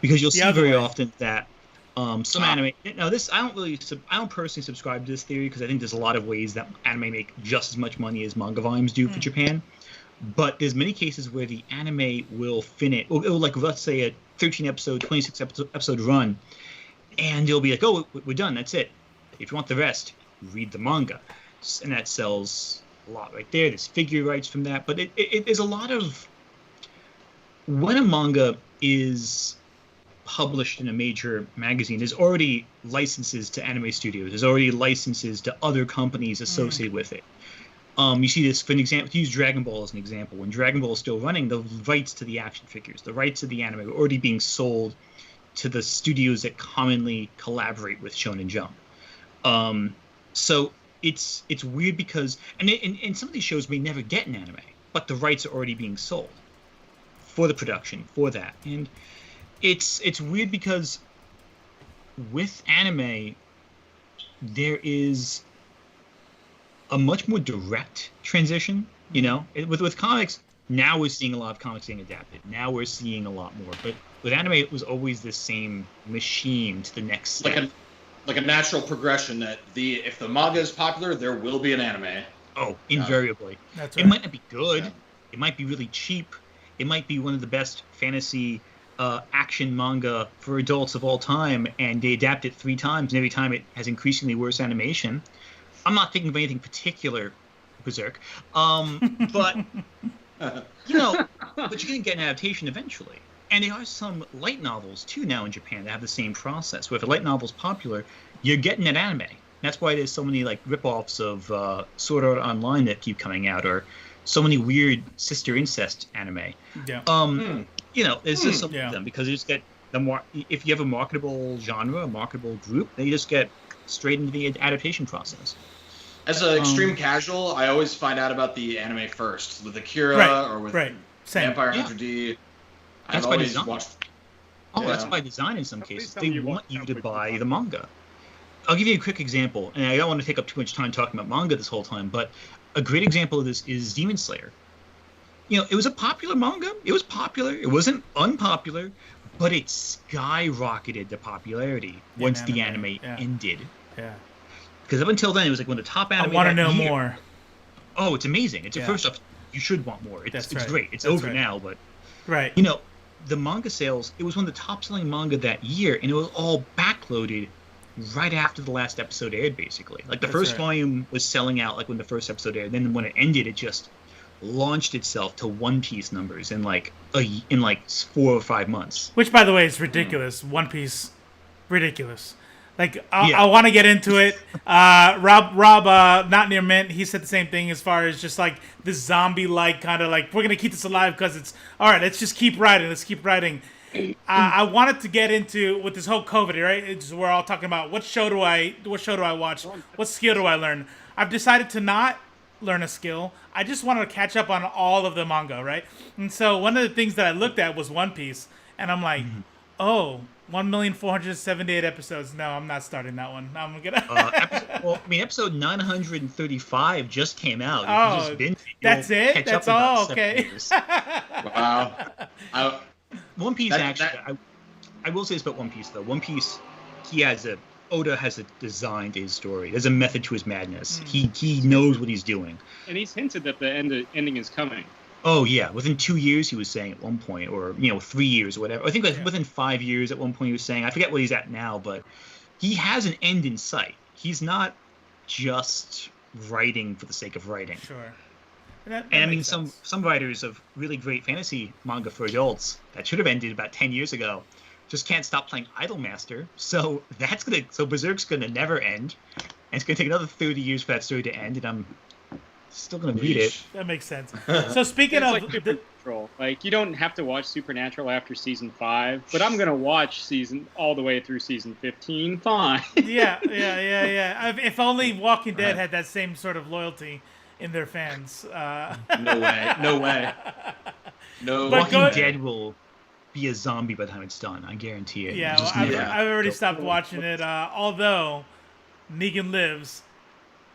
Because you'll see very often that some anime. Now, I don't personally subscribe to this theory because I think there's a lot of ways that anime make just as much money as manga volumes do for Japan. But there's many cases where the anime will finish, or like let's say a 13 episode, 26 episode run, and they'll be like, oh, we're done, that's it. If you want the rest, read the manga. And that sells a lot right there. There's figure rights from that. But there's a lot of... When a manga is published in a major magazine, there's already licenses to anime studios. There's already licenses to other companies associated with it. You see this, for an example, to use Dragon Ball as an example. When Dragon Ball is still running, the rights to the action figures, the rights to the anime are already being sold to the studios that commonly collaborate with Shonen Jump. So it's weird because, and some of these shows may never get an anime, but the rights are already being sold for the production, for that. And it's weird because with anime, there is a much more direct transition, you know? With comics, now we're seeing a lot of comics being adapted. Now we're seeing a lot more. But with anime, it was always the same machine to the next step. Like a natural progression that if the manga is popular, there will be an anime. Oh, invariably. That's right. It might not be good. Yeah. It might be really cheap. It might be one of the best fantasy action manga for adults of all time, and they adapt it 3 times, and every time it has increasingly worse animation. I'm not thinking of anything particular, Berserk, but you know, but you're gonna get an adaptation eventually. And there are some light novels too now in Japan that have the same process. Where if a light novel's popular, you're getting an anime. That's why there's so many like rip-offs of Sword Art Online that keep coming out, or so many weird sister incest anime. Yeah. You know, there's just some of them because you just get the more. If you have a marketable genre, a marketable group, then you just get straight into the adaptation process. As an extreme casual, I always find out about the anime first with Akira or with Vampire Hunter D. That's I've by always design. watched. That's by design in some cases. They want you to buy the manga. I'll give you a quick example, and I don't want to take up too much time talking about manga this whole time, but a great example of this is Demon Slayer. You know, it was a popular manga. It was popular. It wasn't unpopular, but it skyrocketed to popularity once the anime ended. Yeah. Because up until then, it was like one of the top anime. I want to know more. Oh, it's amazing. It's first off, you should want more. It's great. It's over now, but you know, the manga sales. It was one of the top-selling manga that year, and it was all backloaded right after the last episode aired. Basically, like the first volume was selling out like when the first episode aired. Then when it ended, it just launched itself to One Piece numbers in like 4 or 5 months. Which, by the way, is ridiculous. One Piece, ridiculous. Like, I want to get into it. Rob, not near Mint, he said the same thing as far as just like this zombie-like kind of like, we're going to keep this alive because it's, all right, let's just keep writing. Let's keep writing. I wanted to get into, with this whole COVID, right? We're all talking about what show do I watch? What skill do I learn? I've decided to not learn a skill. I just wanted to catch up on all of the manga, right? And so one of the things that I looked at was One Piece, and I'm like, 1,478 episodes. No, I'm not starting that one. I'm gonna. Episode 935 just came out. That's it. That's all. Okay. Wow. One Piece I will say this about One Piece though. One Piece, Oda has designed his story. There's a method to his madness. He knows what he's doing. And he's hinted that the ending is coming. Oh yeah, within 2 years he was saying at one point, or 3 years or whatever. I think within 5 years at one point he was saying. I forget what he's at now, but he has an end in sight. He's not just writing for the sake of writing. Sure. And I mean, some writers of really great fantasy manga for adults that should have ended about 10 years ago just can't stop playing Idolmaster. So Berserk's gonna never end, and it's gonna take another 30 years for that story to end, and I'm still gonna read it. That makes sense. So speaking of like Supernatural, like you don't have to watch Supernatural after season 5, but I'm gonna watch all the way through season 15. Fine. Yeah. If only Walking Dead had that same sort of loyalty in their fans. No way. Walking Dead will be a zombie by the time it's done. I guarantee it. Yeah, I've already stopped watching it. Although Negan Lives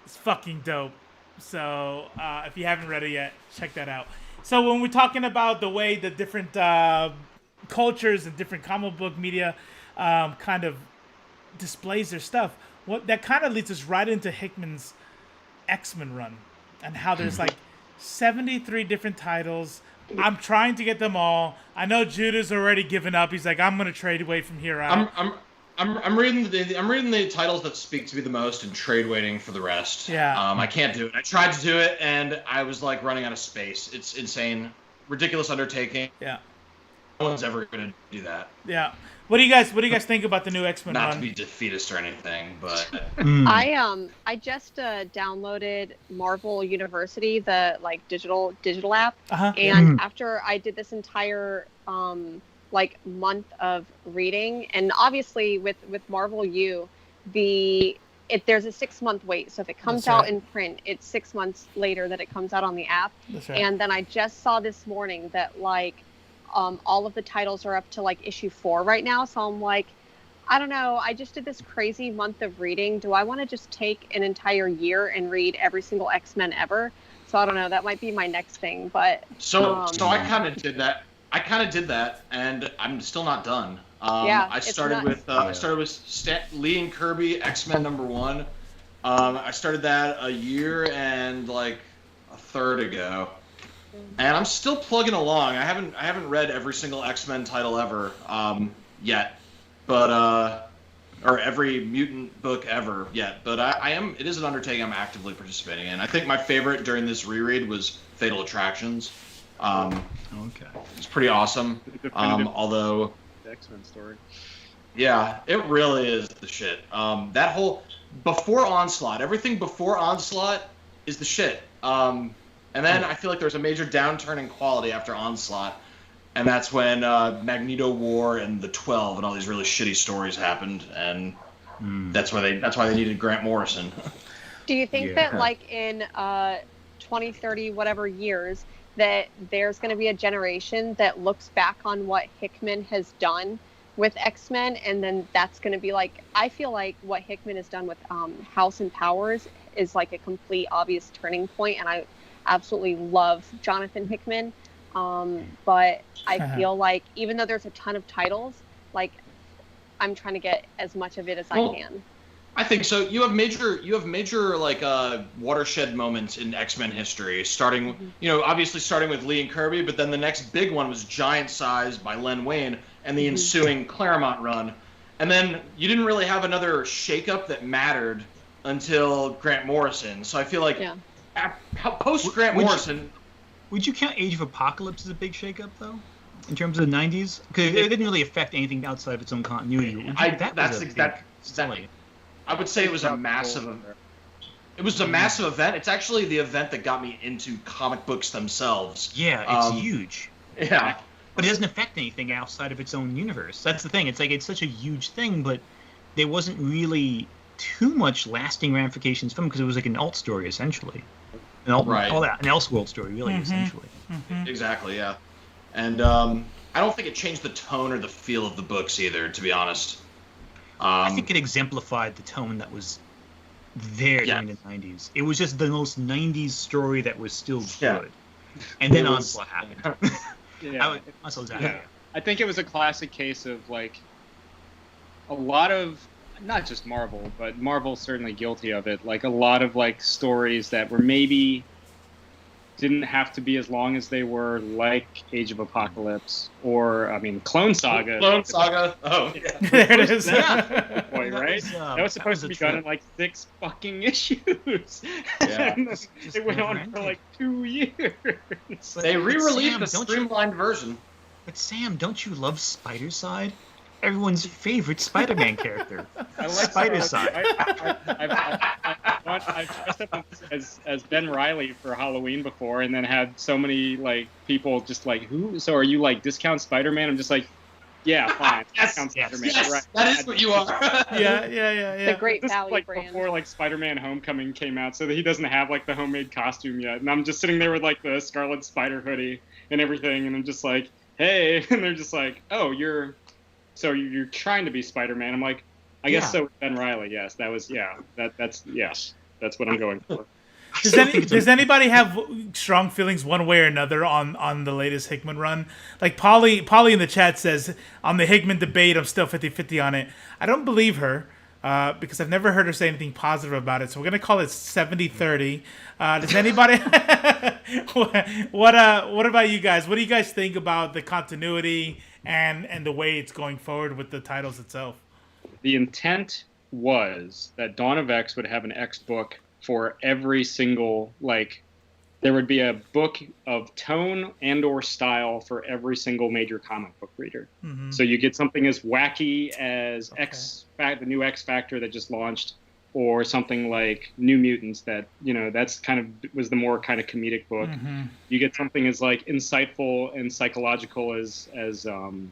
is fucking dope. So if you haven't read it yet, check that out. So when we're talking about the way the different cultures and different comic book media kind of displays their stuff, that kind of leads us right into Hickman's X-Men run, and how there's like 73 different titles. I'm trying to get them all. I know Judah's already given up. He's like, I'm gonna trade away from here out. I'm reading the titles that speak to me the most and trade waiting for the rest. Yeah. I can't do it. I tried to do it and I was like running out of space. It's insane, ridiculous undertaking. Yeah. No one's ever gonna do that. Yeah. What do you guys think about the new X-Men Not run? to be defeatist or anything, but I just downloaded Marvel University, the like digital app, and after I did this entire like month of reading, and obviously with Marvel U, there's a 6-month wait. So if it comes out in print, it's 6 months later that it comes out on the app. That's right. And then I just saw this morning that like all of the titles are up to like issue 4 right now. So I'm like, I don't know. I just did this crazy month of reading. Do I want to just take an entire year and read every single X-Men ever? So I don't know. That might be my next thing. But so I kind of did that. And I'm still not done. I started with Lee and Kirby X-Men #1. I started that a year and like a third ago. And I'm still plugging along. I haven't read every single X-Men title ever yet, but or every mutant book ever yet. But I am. It is an undertaking I'm actively participating in. I think my favorite during this reread was Fatal Attractions. Okay. It's pretty awesome. Although the X-Men story. Yeah, it really is the shit. That whole before Onslaught, everything before Onslaught is the shit. And then I feel like there's a major downturn in quality after Onslaught, and that's when Magneto War and the 12 and all these really shitty stories happened, and that's why they needed Grant Morrison. do you think that like in 20, 30, whatever years, that there's going to be a generation that looks back on what Hickman has done with X-Men, and then that's going to be like, I feel like what Hickman has done with House and Powers is like a complete obvious turning point, and I absolutely love Jonathan Hickman, but I feel like even though there's a ton of titles, like I'm trying to get as much of it as I can. I think so. You have major like watershed moments in X-Men history, starting obviously starting with Lee and Kirby, but then the next big one was Giant Size by Len Wein and the ensuing Claremont run, and then you didn't really have another shakeup that mattered until Grant Morrison. So I feel like. Yeah. Post Grant Morrison, would you count Age of Apocalypse as a big shakeup though, in terms of the '90s? Because it didn't really affect anything outside of its own continuity. I would say it was a massive. It was a massive event. It's actually the event that got me into comic books themselves. Yeah, it's huge. Yeah, but it doesn't affect anything outside of its own universe. That's the thing. It's like it's such a huge thing, but there wasn't really too much lasting ramifications from it because it was like an alt story essentially. An Elseworld story, really, essentially. Exactly, yeah. And I don't think it changed the tone or the feel of the books either, to be honest. I think it exemplified the tone that was there during the 90s. It was just the most 90s story that was still good. And then Onslaught happened. I think it was a classic case of, like, a lot of, not just Marvel, but Marvel's certainly guilty of it. Like a lot of like stories that were maybe didn't have to be as long as they were, like Age of Apocalypse or Clone Saga. Clone Saga. Oh, yeah. There it is. Boy, right? That was supposed to be done in like 6 fucking issues. Yeah. It went on for like 2 years. They re-released the streamlined version. But Sam, don't you love Spider-Side? Everyone's favorite Spider-Man character. I like Spider-Side. I've dressed up as Ben Reilly for Halloween before, and then had so many like people just like, who? So are you like discount Spider-Man? I'm just like, yeah, fine. Discount Spider-Man. Yes, right. that is what you are. Yeah. The Great Value like brand. Before like Spider-Man Homecoming came out, so that he doesn't have like the homemade costume yet, and I'm just sitting there with like the Scarlet Spider hoodie and everything, and I'm just like, hey, and they're just like, oh, you're trying to be Spider-Man. I'm like, I guess so with Ben Reilly, yes. That's what I'm going for. Does anybody have strong feelings one way or another on the latest Hickman run? Like Polly in the chat says, on the Hickman debate, I'm still 50-50 on it. I don't believe her. because I've never heard her say anything positive about it. So we're gonna call it 70-30. Does anybody? What about you guys? What do you guys think about the continuity and the way it's going forward with the titles itself? The intent was that Dawn of X would have an X book for every single, like, there would be a book of tone and or style for every single major comic book reader. Mm-hmm. So you get something as wacky as the new X Factor that just launched, or something like New Mutants that, you know, that's kind of was the more kind of comedic book. Mm-hmm. You get something as like insightful and psychological as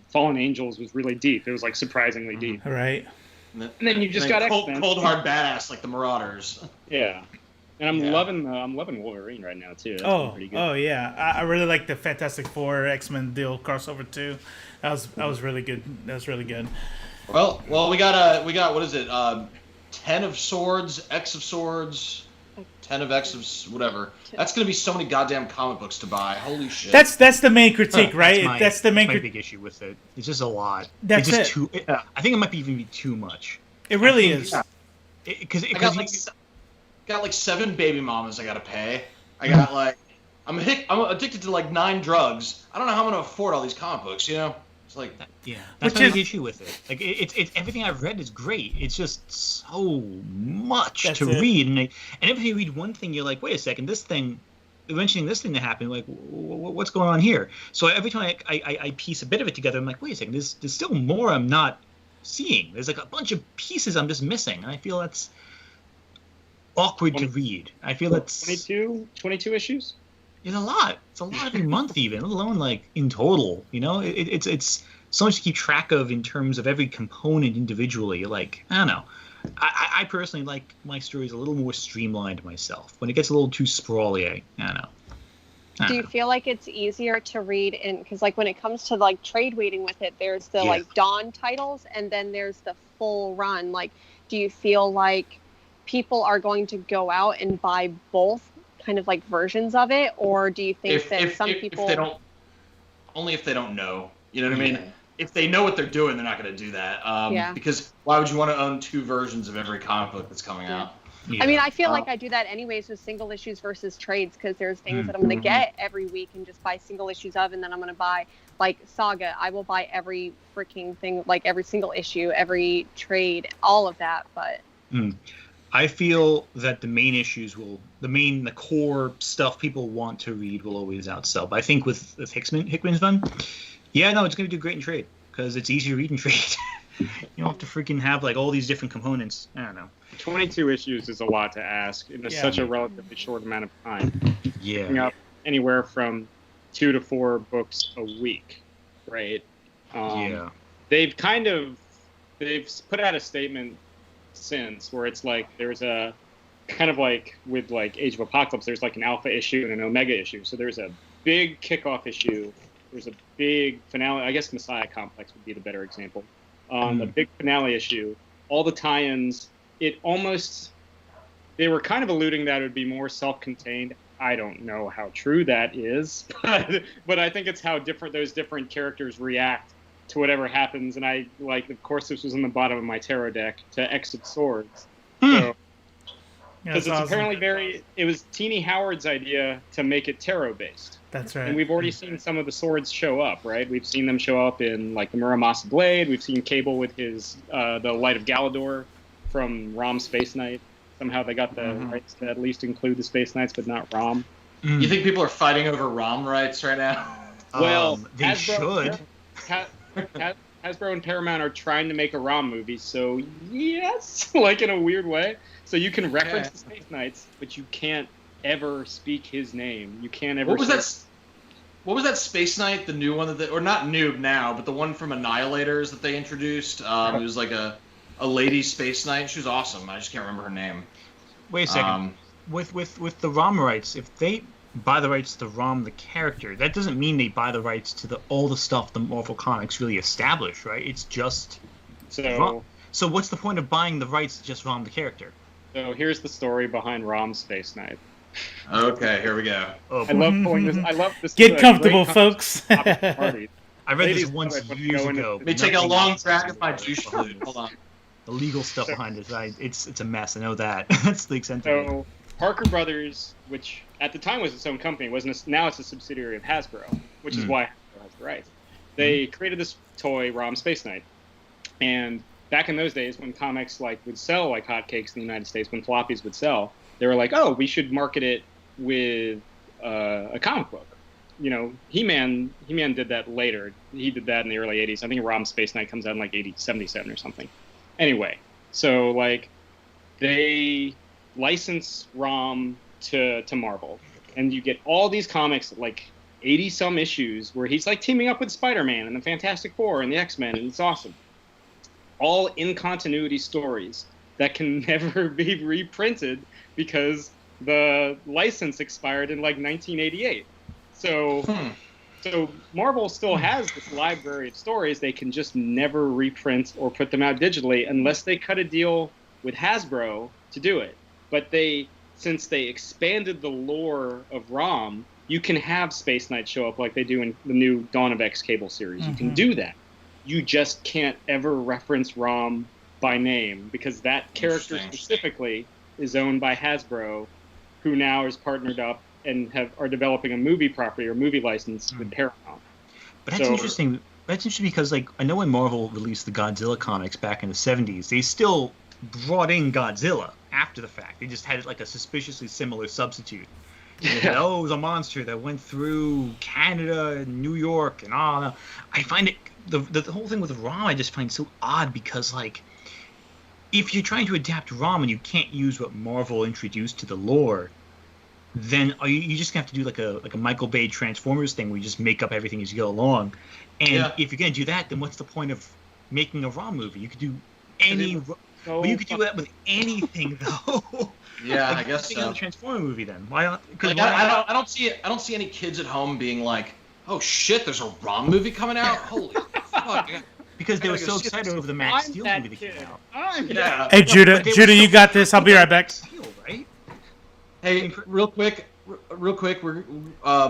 Fallen Angels was really deep. It was like surprisingly deep. Right. And then you just got X-Men. cold hard badass like the Marauders. Yeah. And I'm loving Wolverine right now too. That's been pretty good. Oh yeah, I really like the Fantastic Four XMen deal crossover too. That was really good. That was really good. Well, we got what is it? 10 of Swords, X of Swords, 10 of X of whatever. That's gonna be so many goddamn comic books to buy. Holy shit. That's the main critique, right? That's the main my big issue with it. It's just a lot. That's it's just it. too. I think it might even be too much. It really is. Because got like 7 baby mamas I gotta pay. I got like I'm addicted to like 9 drugs. I don't know how I'm gonna afford all these comic books. You know, it's like that's my big issue with it. Like it's everything I've read is great. It's just so much to read, and every time you read one thing, you're like, wait a second, this thing. Mentioning this thing that happened, like, what's going on here? So every time I piece a bit of it together, I'm like, wait a second, there's still more I'm not seeing. There's like a bunch of pieces I'm just missing, and I feel that's awkward to read. I feel that's 22 issues. It's a lot. It's a lot every month, even, let alone like in total. You know, it's so much to keep track of in terms of every component individually. Like, I don't know. I personally like my stories a little more streamlined myself. When it gets a little too sprawly, I don't know. Do you feel like it's easier to read in, because like when it comes to like trade waiting with it, there's the like Dawn titles and then there's the full run. Like, do you feel like people are going to go out and buy both kind of like versions of it, or do you think some people if they don't, only if they don't know, you know what I mean? If they know what they're doing, they're not going to do that. Because why would you want to own 2 versions of every comic book that's coming out? Yeah. I mean, I feel like I do that anyways with single issues versus trades, because there's things that I'm going to get every week and just buy single issues of, and then I'm going to buy, like Saga, I will buy every freaking thing, like every single issue, every trade, all of that, but... I feel that the main issues the core stuff people want to read will always outsell. But I think with Hickman's done, it's going to do great in trade, because it's easy to read in trade. You don't have to freaking have like all these different components. I don't know. 22 issues is a lot to ask in such a relatively short amount of time. Yeah. Picking up anywhere from 2 to 4 books a week, right? They've put out a statement since where it's like there's a kind of like with like Age of Apocalypse, there's like an alpha issue and an omega issue. So there's a big kickoff issue. There's a big finale. I guess Messiah Complex would be the better example. The big finale issue, all the tie-ins, they were kind of alluding that it would be more self-contained. I don't know how true that is, but I think it's how those different characters react to whatever happens. And I like, of course, this was in the bottom of my tarot deck to X of Swords. So, because it's apparently it was Teenie Howard's idea to make it tarot-based. That's right. And we've already seen some of the swords show up, right? We've seen them show up in like the Muramasa Blade. We've seen Cable with his the Light of Galador from Rom Space Knight. Somehow they got the rights to at least include the Space Knights, but not Rom. You think people are fighting over Rom rights right now? Well, they should. Hasbro and Paramount are trying to make a Rom movie, so yes, like in a weird way. So you can reference the Space Knights, but you can't ever speak his name. You can't ever. What was that Space Knight, the new one or not new now, but the one from Annihilators that they introduced? It was like a lady Space Knight. She was awesome. I just can't remember her name. Wait a second. With the ROM rights, if they buy the rights to ROM the character, that doesn't mean they buy the rights to all the stuff the Marvel Comics really established, right? It's just ROM. So what's the point of buying the rights to just ROM the character? So here's the story behind Rom Space Knight. Okay, here we go. I love pulling this. I love this. Get comfortable, folks. I read this once years ago. Let me take a long drag of my juice flute. Hold on. the legal stuff behind it. It's a mess. I know that. That's the extent of it. So Parker Brothers, which at the time was its own company, now it's a subsidiary of Hasbro, which is why Hasbro has the rights. They created this toy, ROM Space Knight, and back in those days when comics would sell like hotcakes in the United States, when floppies would sell, they were like, oh, we should market it with a comic book. You know, He-Man did that later. He did that in the early 80s. I think ROM Space Knight comes out in like 77 or something. Anyway, so like they license ROM to Marvel, and you get all these comics, like 80-some issues, where he's like teaming up with Spider-Man and the Fantastic Four and the X-Men, and it's awesome. All in continuity stories that can never be reprinted because the license expired in like 1988. So Marvel still has this library of stories. They can just never reprint or put them out digitally unless they cut a deal with Hasbro to do it. But since they expanded the lore of ROM, you can have Space Knight show up like they do in the new Dawn of X cable series. You can do that. You just can't ever reference ROM by name because that character specifically is owned by Hasbro, who now is partnered up and are developing a movie property or movie license with Paramount. But that's interesting. That's interesting because, like, I know when Marvel released the Godzilla comics back in the 70s, they still brought in Godzilla after the fact. They just had like a suspiciously similar substitute. It was a monster that went through Canada and New York and all that. I find it the whole thing with ROM I just find so odd because, like, if you're trying to adapt ROM and you can't use what Marvel introduced to the lore, then you just have to do like a Michael Bay Transformers thing where you just make up everything as you go along. And if you're gonna do that, then what's the point of making a ROM movie? You could do you could do that with anything though. Yeah, like, I guess so. A Transformer movie then. Why not? Like, I don't see any kids at home being like, "Oh shit, there's a ROM movie coming out! Holy fuck!" Because they were so excited over the Max Steel movie that came out. Hey, Judah, you got this. I'll be right back. Steel, right? Hey, real quick, we're I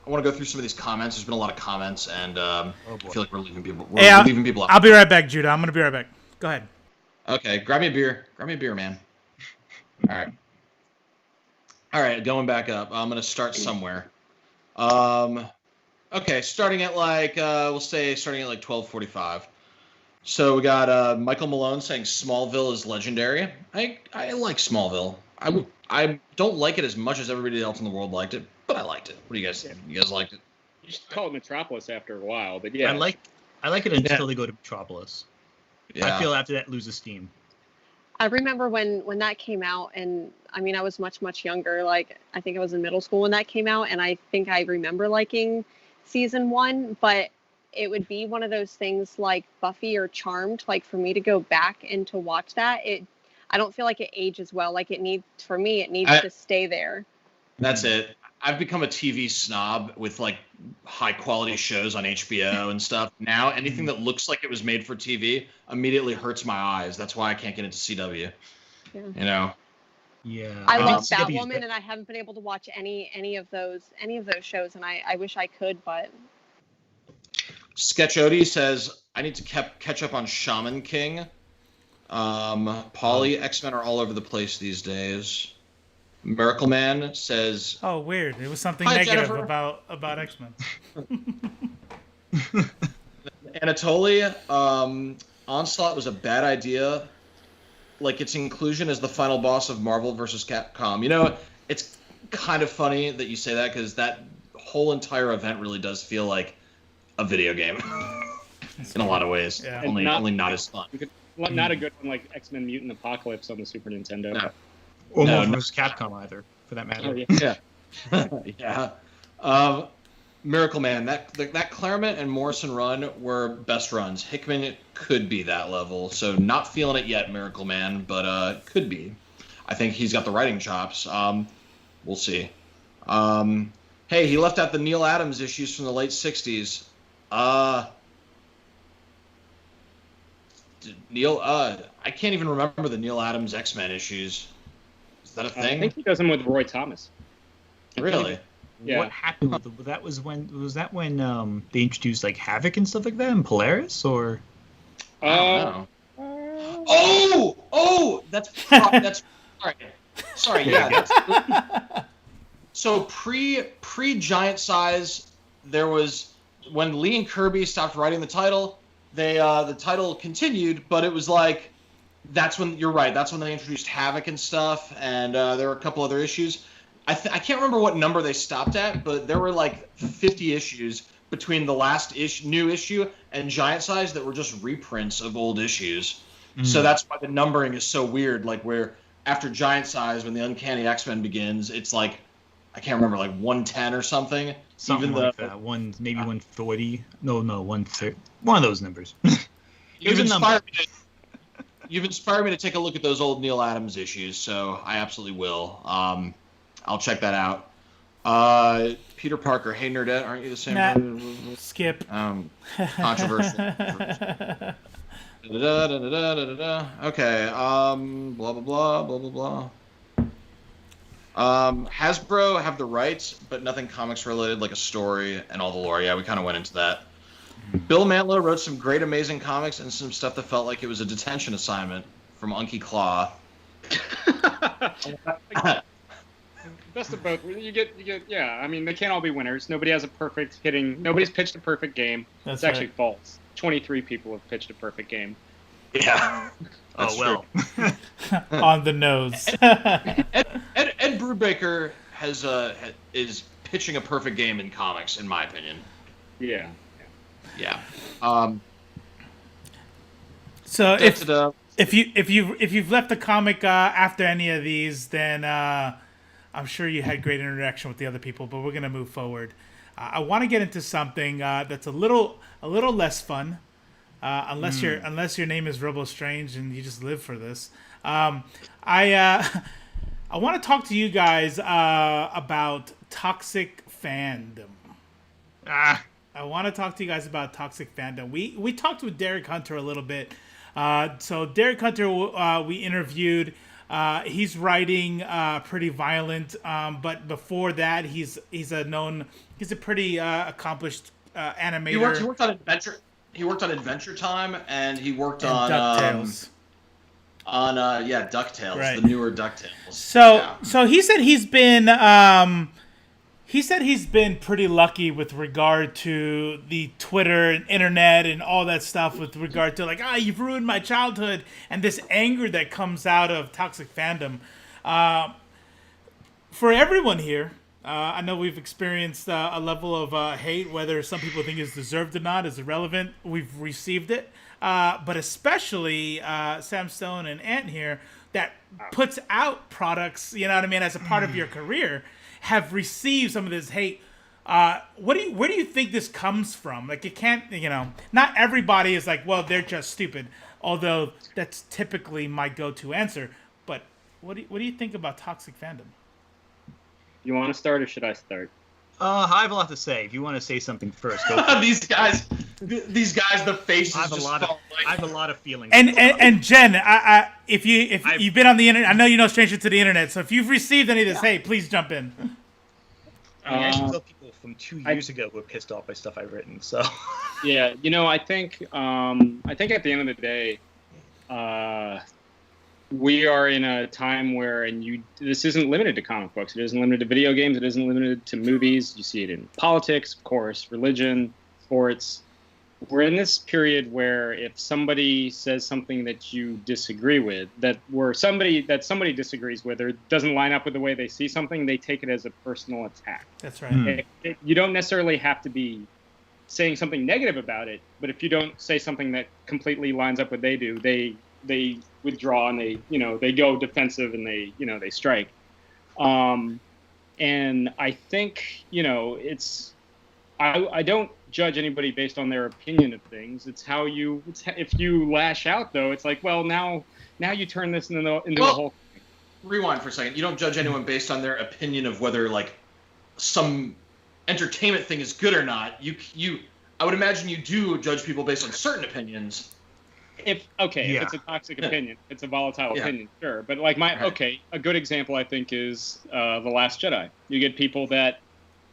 want to go through some of these comments. There's been a lot of comments, and I feel like we're leaving people. Leaving people out. I'll be right back, Judah. I'm gonna be right back. Go ahead. Okay, grab me a beer. Man. All right, going back up. I'm gonna start somewhere. Okay, starting at like we'll say starting at like 12:45. So we got Michael Malone saying Smallville is legendary. I like Smallville. I don't like it as much as everybody else in the world liked it, but I liked it. What do you guys think? You guys liked it? You should call it Metropolis after a while, but yeah. I like it until they go to Metropolis. Yeah. I feel after that loses steam. I remember when that came out, and I mean I was much younger. Like I think I was in middle school when that came out, and I think I remember liking season 1, but it would be one of those things like Buffy or Charmed. Like for me to go back and to watch that, I don't feel like it ages well. Like it needs to stay there. That's it. I've become a TV snob with like high quality shows on HBO and stuff. Now anything that looks like it was made for TV immediately hurts my eyes. That's why I can't get into CW. Yeah. You know. Yeah. I love Batwoman, and I haven't been able to watch any of those shows, and I wish I could, but. Sketch Odie says I need to catch up on Shaman King. Polly, X-Men are all over the place these days. Miracle Man says, "Oh, weird! It was something Hi, negative Jennifer. about X-Men." Anatoly, Onslaught was a bad idea. Like its inclusion as the final boss of Marvel vs. Capcom. You know, it's kind of funny that you say that because that whole entire event really does feel like a video game in a lot of ways. Yeah. Only not as fun. Not a good one like X-Men Mutant Apocalypse on the Super Nintendo. No. Or Marvel vs. Capcom either, for that matter. Oh, yeah. Miracle Man, that Claremont and Morrison run were best runs. Hickman could be that level, so not feeling it yet, Miracle Man, but could be. I think he's got the writing chops. We'll see. Hey, he left out the Neil Adams issues from the late 60s. Neil, I can't even remember the Neil Adams X-Men issues. Is that a thing? I think he does them with Roy Thomas. Really? Yeah. What happened with that? Was when they introduced like Havoc and stuff like that in Polaris, or? I don't know. That's sorry. Yeah. So pre Giant Size, there was when Lee and Kirby stopped writing the title. The title continued, but it was like that's when you're right. That's when they introduced Havoc and stuff, and there were a couple other issues. I can't remember what number they stopped at, but there were like 50 issues between the last new issue and Giant Size that were just reprints of old issues. So that's why the numbering is so weird. Like where after Giant Size, when the Uncanny X-Men begins, it's like I can't remember, like 110 or something. Something like that. Maybe 140. No, 130. One of those numbers. You've inspired me to take a look at those old Neil Adams issues, so I absolutely will. I'll check that out. Peter Parker, hey Nerdette, aren't you the same? Nah, skip. Controversial. Okay. Blah blah blah. Hasbro have the rights, but nothing comics related, like a story and all the lore. Yeah, we kind of went into that. Bill Mantlo wrote some great, amazing comics and some stuff that felt like it was a detention assignment from Unky Claw. Best of both. You get. Yeah, I mean, they can't all be winners. Nobody has a perfect hitting. Nobody's pitched a perfect game. It's actually false. 23 people have pitched a perfect game. Yeah. Oh well. On the nose. Ed Brubaker is pitching a perfect game in comics, in my opinion. Yeah. So if you've left the comic after any of these, then I'm sure you had great interaction with the other people. But we're gonna move forward. I want to get into something that's a little less fun, unless your name is Robo Strange and you just live for this. I want to talk to you guys about toxic fandom. I want to talk to you guys about toxic fandom. We talked with Derek Hunter a little bit. So Derek Hunter, we interviewed. He's writing pretty violent, but before that, he's a pretty accomplised animator. He worked on Adventure. He worked on Adventure Time, and he worked on DuckTales. DuckTales, right. The newer DuckTales. So he said he's been pretty lucky with regard to the Twitter and internet and all that stuff with regard to like, you've ruined my childhood, and this anger that comes out of toxic fandom. For everyone here, I know we've experienced a level of hate, whether some people think it's deserved or not, is irrelevant. We've received it. But especially Sam Stone and Ant here, that puts out products, you know what I mean, as a part of your career, have received some of this hate. Where do you think this comes from? Like, it can't, not everybody is like, well, they're just stupid, although that's typically my go-to answer. But what do you think about toxic fandom? You want to start or should I start? I have a lot to say. If you want to say something first, go for it. These guys, the faces. I have a lot of feelings. And Jen, if you've been on the internet, I know you're no stranger to the internet. So if you've received any of this hate, please jump in. I actually know people from 2 years ago who were pissed off by stuff I've written. So yeah, I think at the end of the day, we are in a time where, this isn't limited to comic books. It isn't limited to video games. It isn't limited to movies. You see it in politics, of course, religion, sports. We're in this period where if somebody says something that you disagree with, that somebody disagrees with, or doesn't line up with the way they see something, they take it as a personal attack. That's right. You don't necessarily have to be saying something negative about it, but if you don't say something that completely lines up with what they do, they withdraw and they go defensive and they strike. And I think, I don't judge anybody based on their opinion of things. It's how if you lash out though, it's like, well, now you turn this into the whole thing. Rewind for a second. You don't judge anyone based on their opinion of whether like some entertainment thing is good or not. I would imagine you do judge people based on certain opinions. If it's a toxic opinion, it's a volatile opinion, sure. But like a good example I think is The Last Jedi. You get people that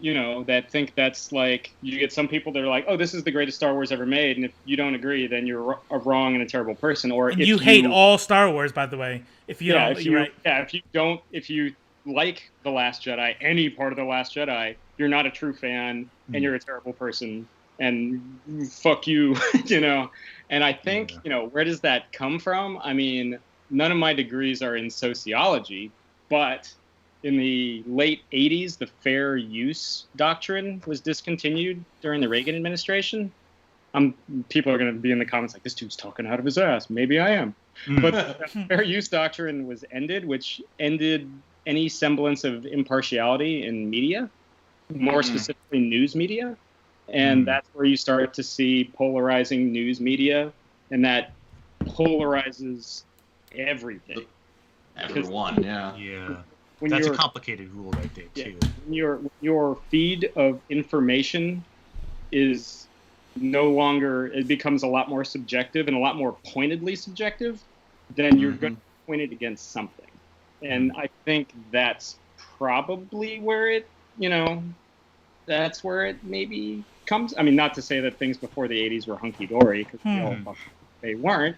that think that's like, you get some people that are like, oh, this is the greatest Star Wars ever made, and if you don't agree, then you're a wrong and a terrible person. Or And if you hate all Star Wars, by the way. If you don't, you're right. if you like The Last Jedi, any part of The Last Jedi, you're not a true fan, and you're a terrible person, and fuck you, And I think, where does that come from? I mean, none of my degrees are in sociology, but in the late 80s, the fair use doctrine was discontinued during the Reagan administration. People are going to be in the comments like, this dude's talking out of his ass. Maybe I am. But the fair use doctrine was ended, which ended any semblance of impartiality in media, more specifically news media. And that's where you start to see polarizing news media, and that polarizes everything. Everyone, yeah. Yeah. That's a complicated rule right there, too. Your feed of information is no longer, it becomes a lot more subjective and a lot more pointedly subjective, then you're going to point it against something. And I think that's probably where it, that's where it maybe comes. I mean, not to say that things before the 80s were hunky-dory, because they weren't.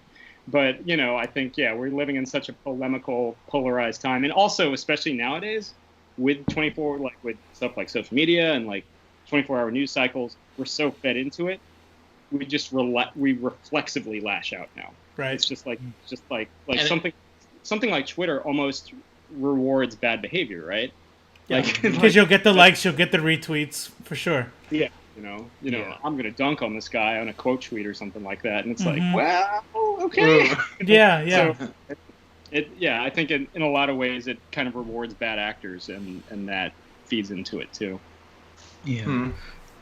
But, I think, we're living in such a polemical, polarized time. And also, especially nowadays, with with stuff like social media and like 24-hour news cycles, we're so fed into it. We just we reflexively lash out now. Right. It's just like something like Twitter almost rewards bad behavior, right? Yeah. Because you'll get the likes, you'll get the retweets, for sure. Yeah. I'm going to dunk on this guy on a quote tweet or something like that. And it's like, well, okay. Yeah. So I think in a lot of ways it kind of rewards bad actors, and that feeds into it too. Yeah.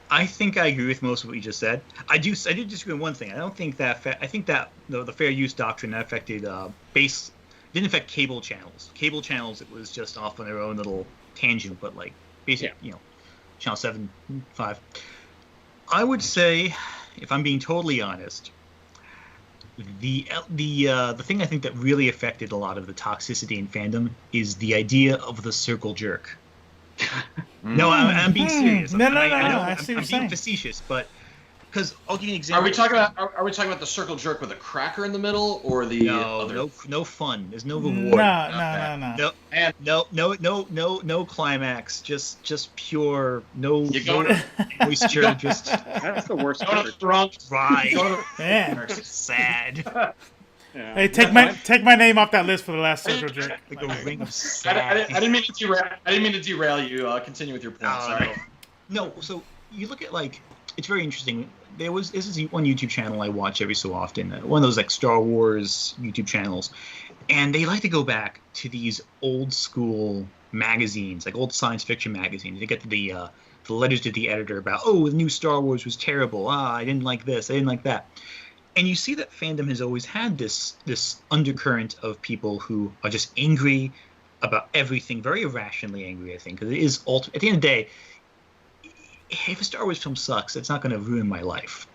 I think I agree with most of what you just said. I do disagree on one thing. I don't think that, I think that the fair use doctrine that affected didn't affect cable channels. Cable channels, it was just off on their own little tangent, but like basically, Channel 7, 5. I would say, if I'm being totally honest, the thing I think that really affected a lot of the toxicity in fandom is the idea of the circle jerk. No, I'm being serious. No. I'm being facetious, but because I'll give you an example. Are we talking about the circle jerk with a cracker in the middle, or the other? No fun. There's no reward. No climax. Just pure no moisture. Just that's the worst. Dry. Man, sad. Yeah. Hey, take my name off that list for the last circle jerk. Like a ring of sad. I didn't mean to derail you. Continue with your point. Sorry. No, so you look at it's very interesting. This is one YouTube channel I watch every so often. One of those like Star Wars YouTube channels, and they like to go back to these old school magazines, like old science fiction magazines. They get to the letters to the editor about, the new Star Wars was terrible. I didn't like this. I didn't like that. And you see that fandom has always had this undercurrent of people who are just angry about everything, very irrationally angry, I think. Because it is, at the end of the day, if a Star Wars film sucks, it's not going to ruin my life.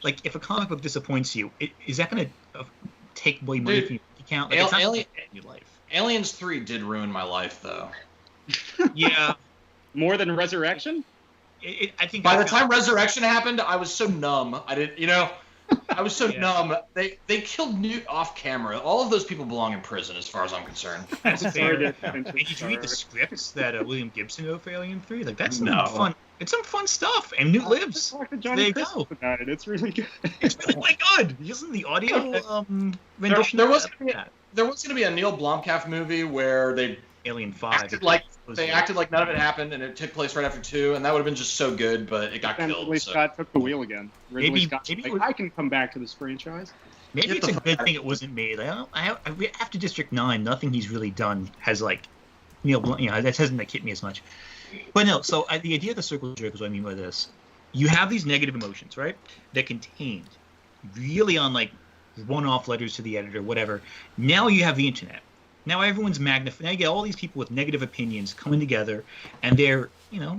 Like if a comic book disappoints you, is that going to take away money from your account? Like, it's not gonna affect your life. Aliens 3 did ruin my life, though. Yeah. More than Resurrection? I think by the time Resurrection happened, I was so numb. I was so numb. They killed Newt off camera. All of those people belong in prison, as far as I'm concerned. That's fair. And did you read the scripts that William Gibson wrote for Alien 3? Like that's fun. It's some fun stuff. And Newt lives. There you go. About it. It's really good. It's really quite good. Isn't the audio rendition? There was going to be a Neil Blomkamp movie where they Alien 5 acted like none of it happened, and it took place right after 2, and that would have been just so good, but it got killed. Ridley Scott took the wheel again. Maybe I can come back to this franchise. Maybe it's a good thing it wasn't made. After District 9, nothing he's really done has Neil Blomkamp. That hasn't hit me as much. But no, so the idea of the circle jerk is what I mean by this. You have these negative emotions, right? They're contained, really on one-off letters to the editor, whatever. Now you have the internet. Now everyone's magnified. Now you get all these people with negative opinions coming together, and they're, they're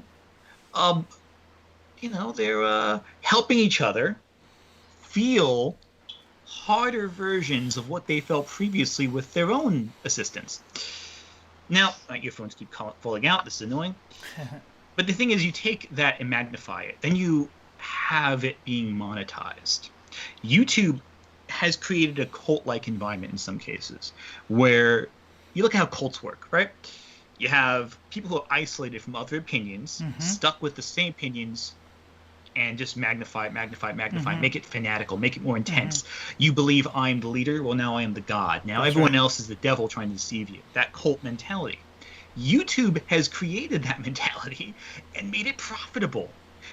helping each other feel harder versions of what they felt previously with their own assistance. Now, your phones keep falling out. This is annoying. But the thing is, you take that and magnify it. Then you have it being monetized. YouTube has created a cult-like environment in some cases, where you look at how cults work, right? You have people who are isolated from other opinions, stuck with the same opinions, and just magnify, make it fanatical, make it more intense. You believe I'm the leader, well, now I am the god. Now everyone else is the devil trying to deceive you. That cult mentality. YouTube has created that mentality and made it profitable.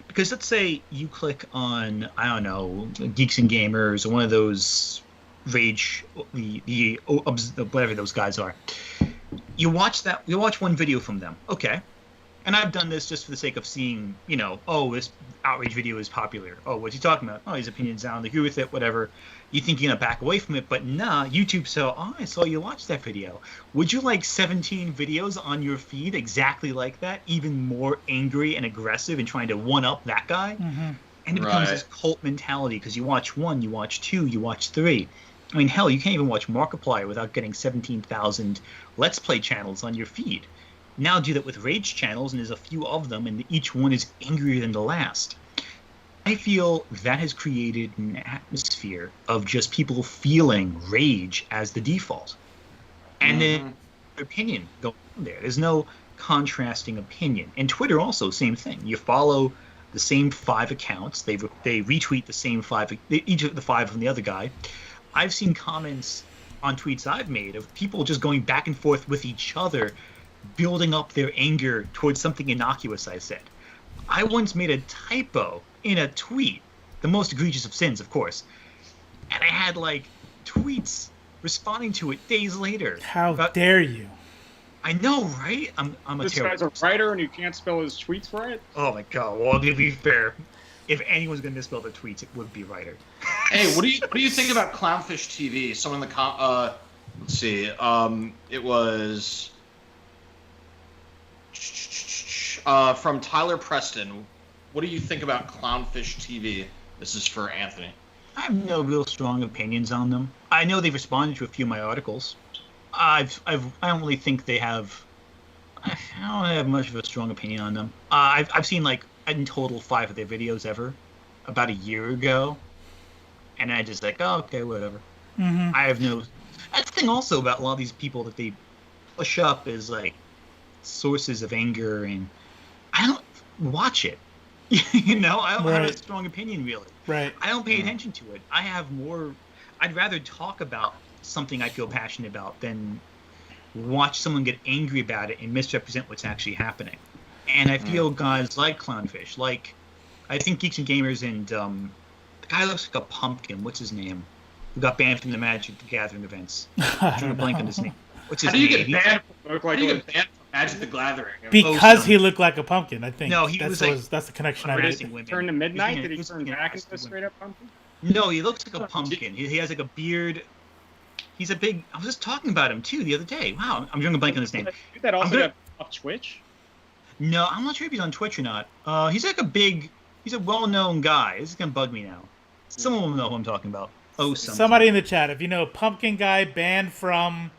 Because let's say you click on, I don't know, Geeks and Gamers, or one of those Rage, whatever those guys are. You watch one video from them. Okay. And I've done this just for the sake of seeing, oh, this outrage video is popular. Oh, what's he talking about? Oh, his opinion's sound. Agree with it, whatever. You think you're going to back away from it, but nah, YouTube said, oh, I saw you watch that video. Would you like 17 videos on your feed exactly like that, even more angry and aggressive and trying to one-up that guy? And it becomes this cult mentality because you watch 1, you watch 2, you watch 3. I mean, hell, you can't even watch Markiplier without getting 17,000 Let's Play channels on your feed. Now do that with Rage channels, and there's a few of them, and each one is angrier than the last. I feel that has created an atmosphere of just people feeling rage as the default. And then their opinion going on there. There's no contrasting opinion. And Twitter also, same thing. You follow the same 5 accounts. They retweet the same 5, each of the 5 from the other guy. I've seen comments on tweets I've made of people just going back and forth with each other, building up their anger towards something innocuous I said. I once made a typo in a tweet, the most egregious of sins, of course, and I had tweets responding to it days later. How dare you? I know, right? I'm a terrible. This guy's a writer and you can't spell his tweets right? Oh my god! Well, to be fair, if anyone's gonna misspell their tweets, it would be writer. Hey, what do you think about Clownfish TV? Someone in the let's see, it was from Tyler Preston. What do you think about Clownfish TV? This is for Anthony. I have no real strong opinions on them. I know they've responded to a few of my articles. I don't really think they have. I don't have much of a strong opinion on them. I've seen in total 5 of their videos ever, about a year ago, and I just oh, okay, whatever. I have no. That's the thing also about a lot of these people that they push up as sources of anger, and I don't watch it. I don't have a strong opinion really. Right. I don't pay attention to it. I'd rather talk about something I feel passionate about than watch someone get angry about it and misrepresent what's actually happening. And I feel guys like Clownfish, I think Geeks and Gamers, and the guy looks like a pumpkin. What's his name? Who got banned from the Magic the Gathering events? I'm trying to blank on his name. What's his name? How do you get banned from Magic the Gathering? Because he looked like a pumpkin, I think. No, that's the connection I made. Turn to midnight? Did he turn back into a straight up pumpkin? No, he looks like a pumpkin. He has a beard. He's a big. I was just talking about him too the other day. Wow, I'm drawing a blank on his name. Dude, that also got off Twitch? No, I'm not sure if he's on Twitch or not. He's he's a well-known guy. This is gonna bug me now. Someone will know who I'm talking about. Oh, somebody in the chat, if you know, pumpkin guy banned from.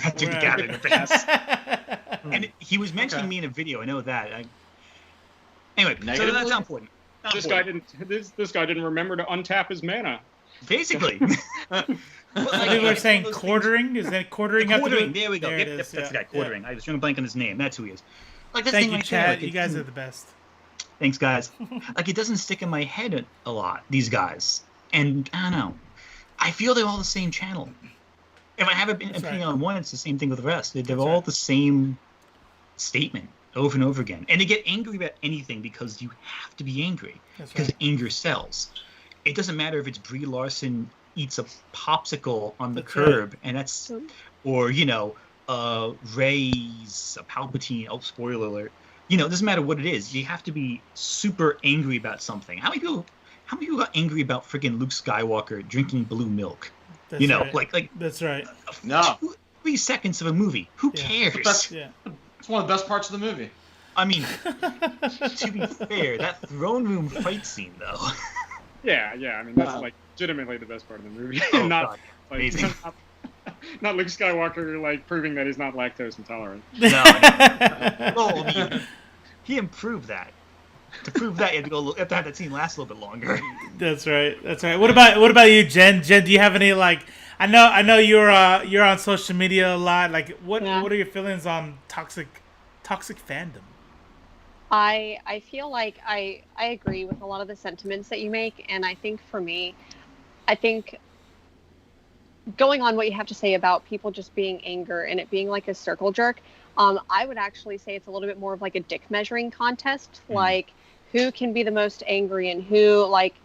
Magic the Gathering events. And he was mentioning me in a video. I know that. Anyway, so that's not important. This guy didn't remember to untap his mana. Basically. People are saying quartering. Is that quartering? Quartering. There we go. Yep, that's the guy. Quartering. I was trying to blank on his name. That's who he is. Thank you, Chad. You guys are the best. Thanks, guys. It doesn't stick in my head a lot. These guys, and I don't know. I feel they're all the same channel. If I have an opinion on one, it's the same thing with the rest. They're all the same statement over and over again. And they get angry about anything because you have to be angry. Because anger sells. It doesn't matter if it's Brie Larson eats a popsicle on the curb, and that's, or Rey's a Palpatine. Oh, spoiler alert! It doesn't matter what it is. You have to be super angry about something. How many people got angry about freaking Luke Skywalker drinking blue milk? That's right. That's right. No. 3 seconds of a movie. Who cares? It's one of the best parts of the movie. I mean, to be fair, that throne room fight scene though. Yeah. I mean, that's legitimately the best part of the movie. Oh, not amazing. Not Luke Skywalker proving that he's not lactose intolerant. No. he improved that. To prove that, you have to have that scene last a little bit longer. That's right. That's right. What about you, Jen? Jen, do you have any like? I know you're on social media a lot. Like, what are your feelings on toxic fandom? I feel like I agree with a lot of the sentiments that you make, and I think for me, I think going on what you have to say about people just being anger and it being like a circle jerk, I would actually say it's a little bit more of like a dick measuring contest, like who can be the most angry and who like,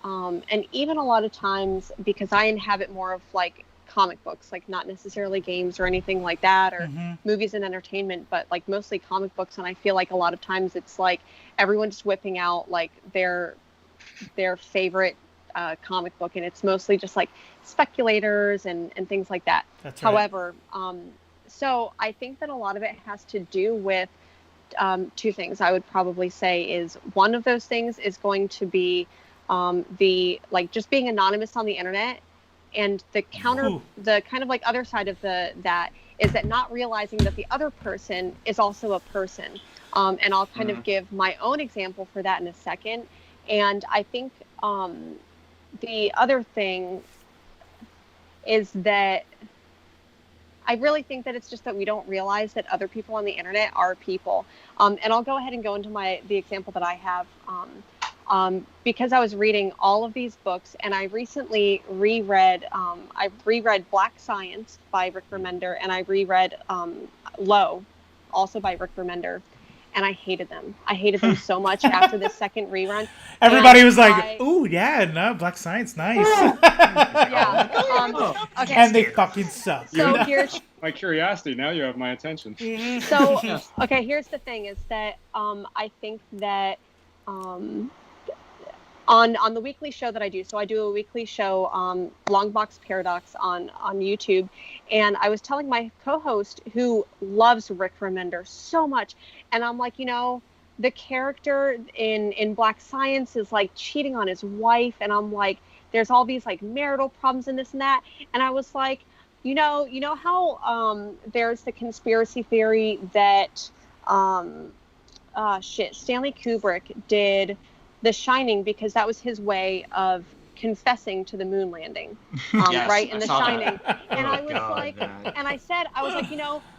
and even a lot of times, because I inhabit more of like comic books, like not necessarily games or anything like that, or movies and entertainment, but like mostly comic books. And I feel like a lot of times it's like everyone's just whipping out like their favorite comic book, and it's mostly just like speculators and things like that. That's right. However, so I think that a lot of it has to do with two things. I would probably say is one of those things is going to be the like just being anonymous on the internet, and the the kind of like other side of that is that not realizing that the other person is also a person. And I'll kind of give my own example for that in a second. And I think the other thing is that I really think that it's just that we don't realize that other people on the internet are people. And I'll go ahead and go into the example that I have. Because I was reading all of these books, and I recently reread Black Science by Rick Remender, and I reread Low, also by Rick Remender, and I hated them. I hated them so much after the second rerun. Everybody was like, "Ooh, yeah, no, Black Science, nice." Yeah. Okay. And they fucking suck. So here's my curiosity. Now you have my attention. So okay, here's the thing: is that I think that on the weekly show that I do. So I do a weekly show, Longbox Paradox on YouTube. And I was telling my co-host, who loves Rick Remender so much, and I'm like, the character in Black Science is like cheating on his wife, and I'm like, there's all these like marital problems and this and that. And I was like, you know how there's the conspiracy theory that Stanley Kubrick did The Shining because that was his way of confessing to the moon landing, yes, right? In The Shining. And I was God, I was like,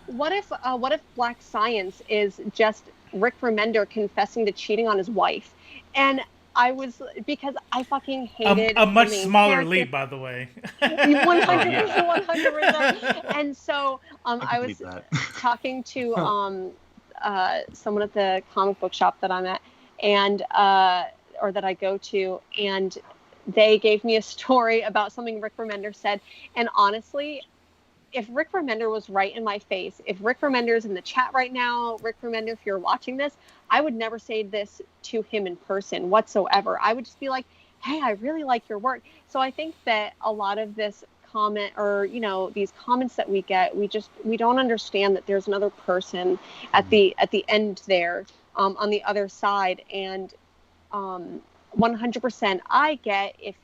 what if Black Science is just Rick Remender confessing to cheating on his wife? And because I fucking hated a much smaller leap, by the way. 100%. And so I was talking to someone at the comic book shop that I'm at, and or that I go to, and they gave me a story about something Rick Remender said. And honestly, if Rick Remender was right in my face, if Rick Remender is in the chat right now, Rick Remender, if you're watching this, I would never say this to him in person whatsoever. I would just be like, hey, I really like your work. So I think that a lot of this comment, or these comments that we get, we don't understand that there's another person at the end there, on the other side. And 100% I get if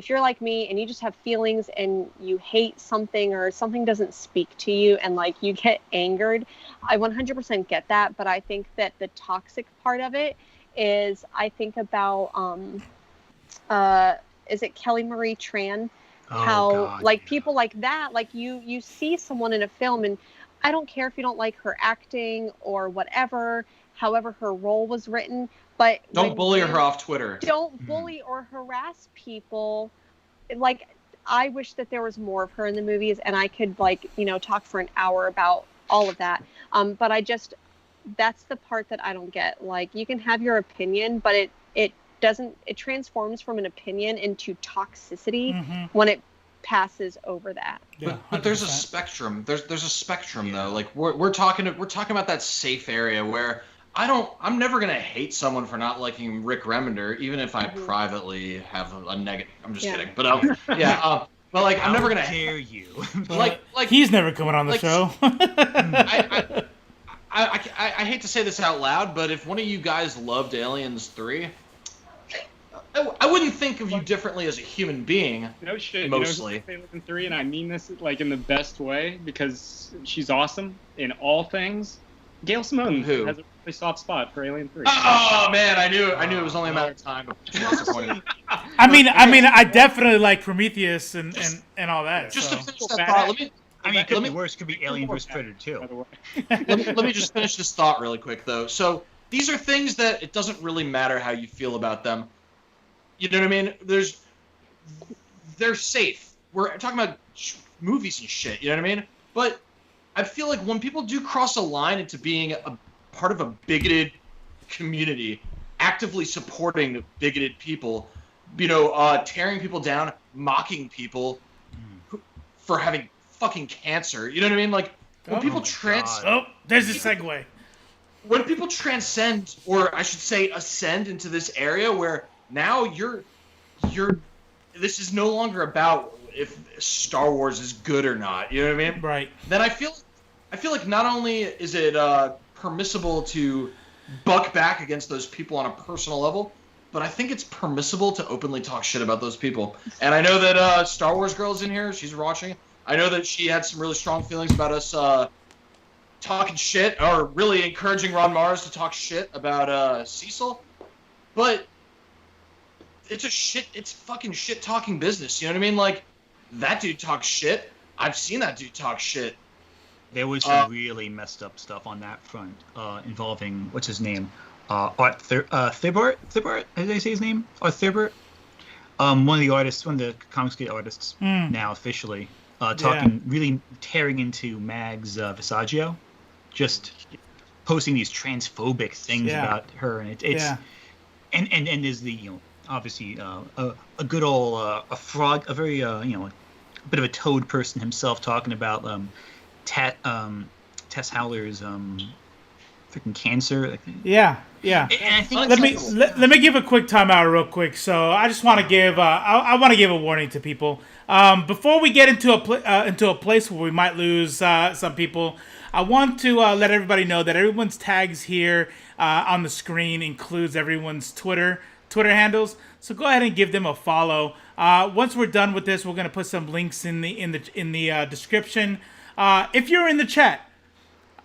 you're like me and you just have feelings and you hate something or something doesn't speak to you and like you get angered. I 100% get that. But I think that the toxic part of it is, I think about is it Kelly Marie Tran? People like that, like you see someone in a film, and I don't care if you don't like her acting or whatever, however her role was written, but don't bully her off Twitter. Don't bully or harass people. Like, I wish that there was more of her in the movies, and I could talk for an hour about all of that. But that's the part that I don't get. Like, you can have your opinion, but it transforms from an opinion into toxicity when it passes over that. Yeah, but there's a spectrum. There's a spectrum though. Like we're talking about that safe area where I'm never gonna hate someone for not liking Rick Remender, even if I privately have a negative. I'm just kidding. But but like I'm never gonna hear you. like he's never coming on the show. I hate to say this out loud, but if one of you guys loved Aliens 3, I wouldn't think of you differently as a human being. No shit. Mostly. Alien 3, and I mean this like in the best way, because she's awesome in all things. Gail Simone Who? has a really soft spot for Alien 3. Oh man, I knew it was only a matter of time. Disappointed. I mean, I definitely like Prometheus and all that. Just so. to finish that thought, I mean, it could be worse. It could be Alien vs. Predator too. By the way. let me just finish this thought really quick though. So these are things that it doesn't really matter how you feel about them. You know what I mean? They're safe. We're talking about movies and shit. You know what I mean? But I feel like when people do cross a line into being a part of a bigoted community, actively supporting bigoted people, tearing people down, mocking people for having fucking cancer. You know what I mean? Like when people there's a segue. When people transcend, or I should say ascend into this area where now this is no longer about if Star Wars is good or not. You know what I mean? Right. Then I feel like not only is it permissible to buck back against those people on a personal level, but I think it's permissible to openly talk shit about those people. And I know that Star Wars Girl's in here. She's watching. I know that she had some really strong feelings about us talking shit, or really encouraging Ron Mars to talk shit about Cecil. But it's fucking shit talking business. You know what I mean? Like, that dude talks shit. I've seen that dude talk shit. There was some really messed up stuff on that front involving, what's his name? Art Thibault? How did I say his name? Art Thibault? One of the Comicsgate artists now officially, really tearing into Mag's Visaggio, just posting these transphobic things about her, and and there's the obviously a good old a frog, a very a bit of a toad person himself talking about Tess Howler's freaking cancer. Yeah. And I think let me give a quick timeout real quick. So I just want to give I want to give a warning to people before we get into a place where we might lose some people. I want to let everybody know that everyone's tags here on the screen includes everyone's Twitter handles. So go ahead and give them a follow. Once we're done with this, we're going to put some links in the description. If you're in the chat,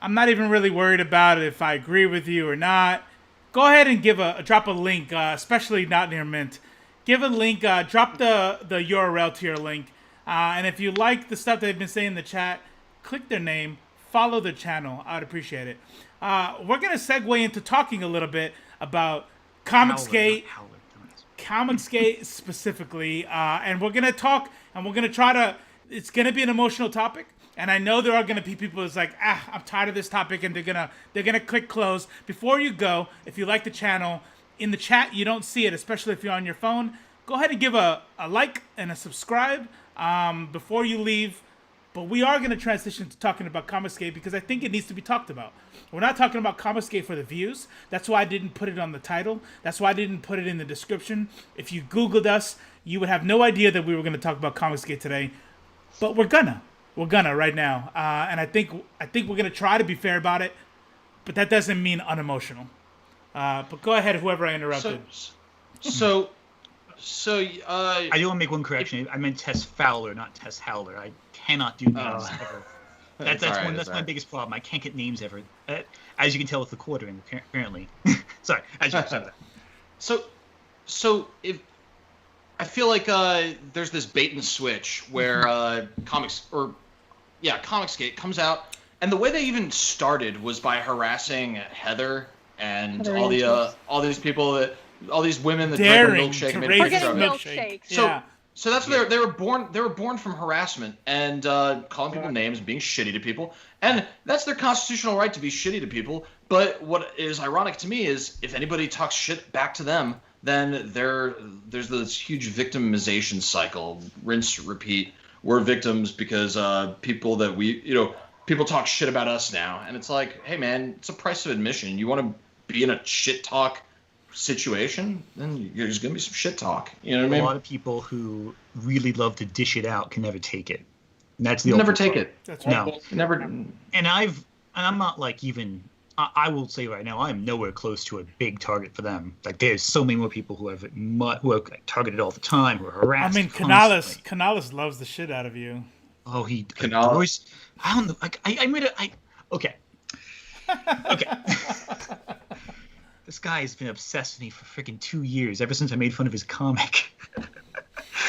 I'm not even really worried about it if I agree with you or not. Go ahead and drop a link, especially not near Mint. Give a link, drop the URL to your link. And if you like the stuff they've been saying in the chat, click their name, follow the channel. I'd appreciate it. We're going to segue into talking a little bit about Comicsgate specifically. And we're going to talk, and we're going to try to, it's going to be an emotional topic. And I know there are going to be people who's like, I'm tired of this topic, and they're gonna click close. Before you go, if you like the channel, in the chat you don't see it, especially if you're on your phone. Go ahead and give a like and a subscribe before you leave. But we are going to transition to talking about Comicsgate because I think it needs to be talked about. We're not talking about Comicsgate for the views. That's why I didn't put it on the title. That's why I didn't put it in the description. If you Googled us, you would have no idea that we were going to talk about Comicsgate today. But we're gonna right now, and I think we're gonna try to be fair about it, but that doesn't mean unemotional. But go ahead, whoever I interrupted. So I do want to make one correction. I meant Tess Fowler, not Tess Howler. I cannot do names ever. That's my biggest problem. I can't get names ever. As you can tell with the quartering, apparently. Sorry, as you said that. So if I feel like there's this bait and switch where Comicsgate comes out, and the way they even started was by harassing Heather and all these people all these women that drank a milkshake and made pictures of it. So that's where they were born. They were born from harassment and calling people names, being shitty to people, and that's their constitutional right to be shitty to people. But what is ironic to me is if anybody talks shit back to them, then there's this huge victimization cycle, rinse, repeat. We're victims because people talk shit about us now, and it's like, hey man, it's a price of admission. You want to be in a shit talk situation, then there's gonna be some shit talk. You know what I mean? A lot of people who really love to dish it out can never take it. And that's the never take it. That's right. No, never. And I'm not like even. I will say right now, I am nowhere close to a big target for them. Like, there's so many more people who are like, targeted all the time, who are harassed. I mean, Canales loves the shit out of you. Oh, he Canales. I don't know. Okay. Okay. This guy has been obsessed with me for freaking 2 years, ever since I made fun of his comic.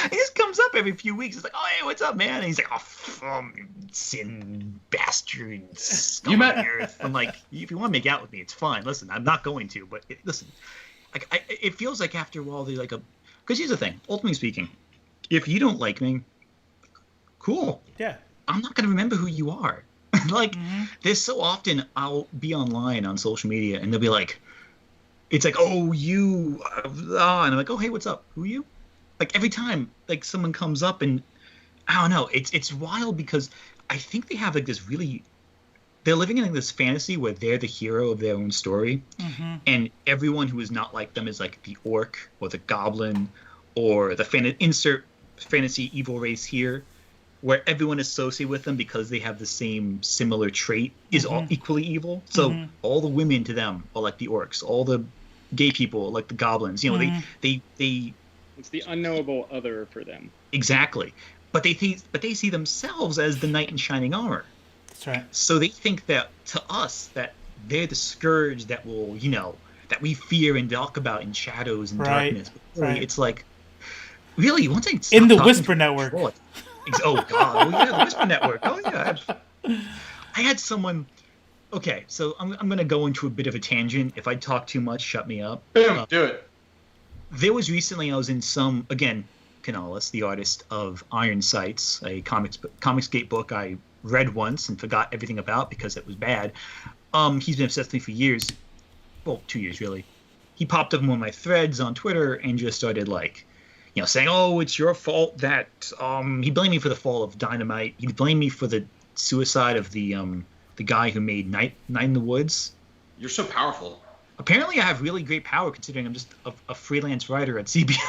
He just comes up every few weeks. It's like, oh, hey, what's up, man? And he's like, oh, sin bastard, scum of the earth. I'm like, if you want to make out with me, it's fine. Listen, I'm not going to, but listen, it feels like after a while, they're like because here's the thing, ultimately speaking, if you don't like me, cool. Yeah. I'm not going to remember who you are. Like, there's so often I'll be online on social media, and they'll be like, it's like, oh, you, and I'm like, oh, hey, what's up? Who are you? Like, every time, like, someone comes up, and I don't know, it's wild because I think they have, like, this really, they're living in, like, this fantasy where they're the hero of their own story, and everyone who is not like them is, like, the orc, or the goblin, or the insert fantasy evil race here, where everyone associated with them because they have the same similar trait is all equally evil. So all the women to them are like the orcs, all the gay people are like the goblins. You know, they it's the unknowable other for them. Exactly. But they see themselves as the knight in shining armor. That's right. So they think that to us that they're the scourge that will, you know, that we fear and talk about in shadows and darkness. But really, it's like, really, once I in the Whisper Network. Oh God! Oh yeah, the Whisper Network. Oh yeah. I had someone. Okay, so I'm gonna go into a bit of a tangent. If I talk too much, shut me up. Boom, do it. There was recently I was in some Canales, the artist of Iron Sights, a Comicsgate book I read once and forgot everything about because it was bad. He's been obsessed with me for years. Well, 2 years really. He popped up in one of my threads on Twitter and just started like, you know, saying, "Oh, it's your fault that." He blamed me for the fall of Dynamite. He blamed me for the suicide of the guy who made Night in the Woods. You're so powerful. Apparently, I have really great power considering I'm just a freelance writer at CBR.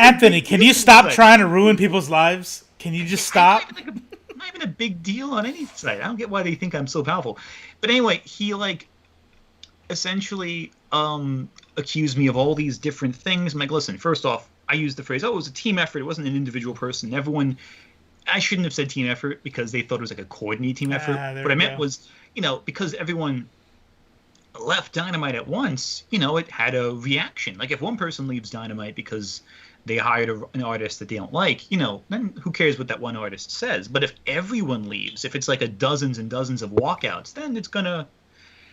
Anthony, can you stop trying to ruin people's lives? Can you just stop? I'm not even a big deal on any site. I don't get why they think I'm so powerful. But anyway, he like essentially accused me of all these different things. I'm like, listen, first off, I used the phrase, oh, it was a team effort. It wasn't an individual person. Everyone, I shouldn't have said team effort because they thought it was like a coordinated team effort. What I meant was, you know, because everyone left Dynamite at once, you know, it had a reaction. Like if one person leaves Dynamite because they hired an artist that they don't like, you know, then who cares what that one artist says? But if everyone leaves, if it's like a dozens and dozens of walkouts, then it's going to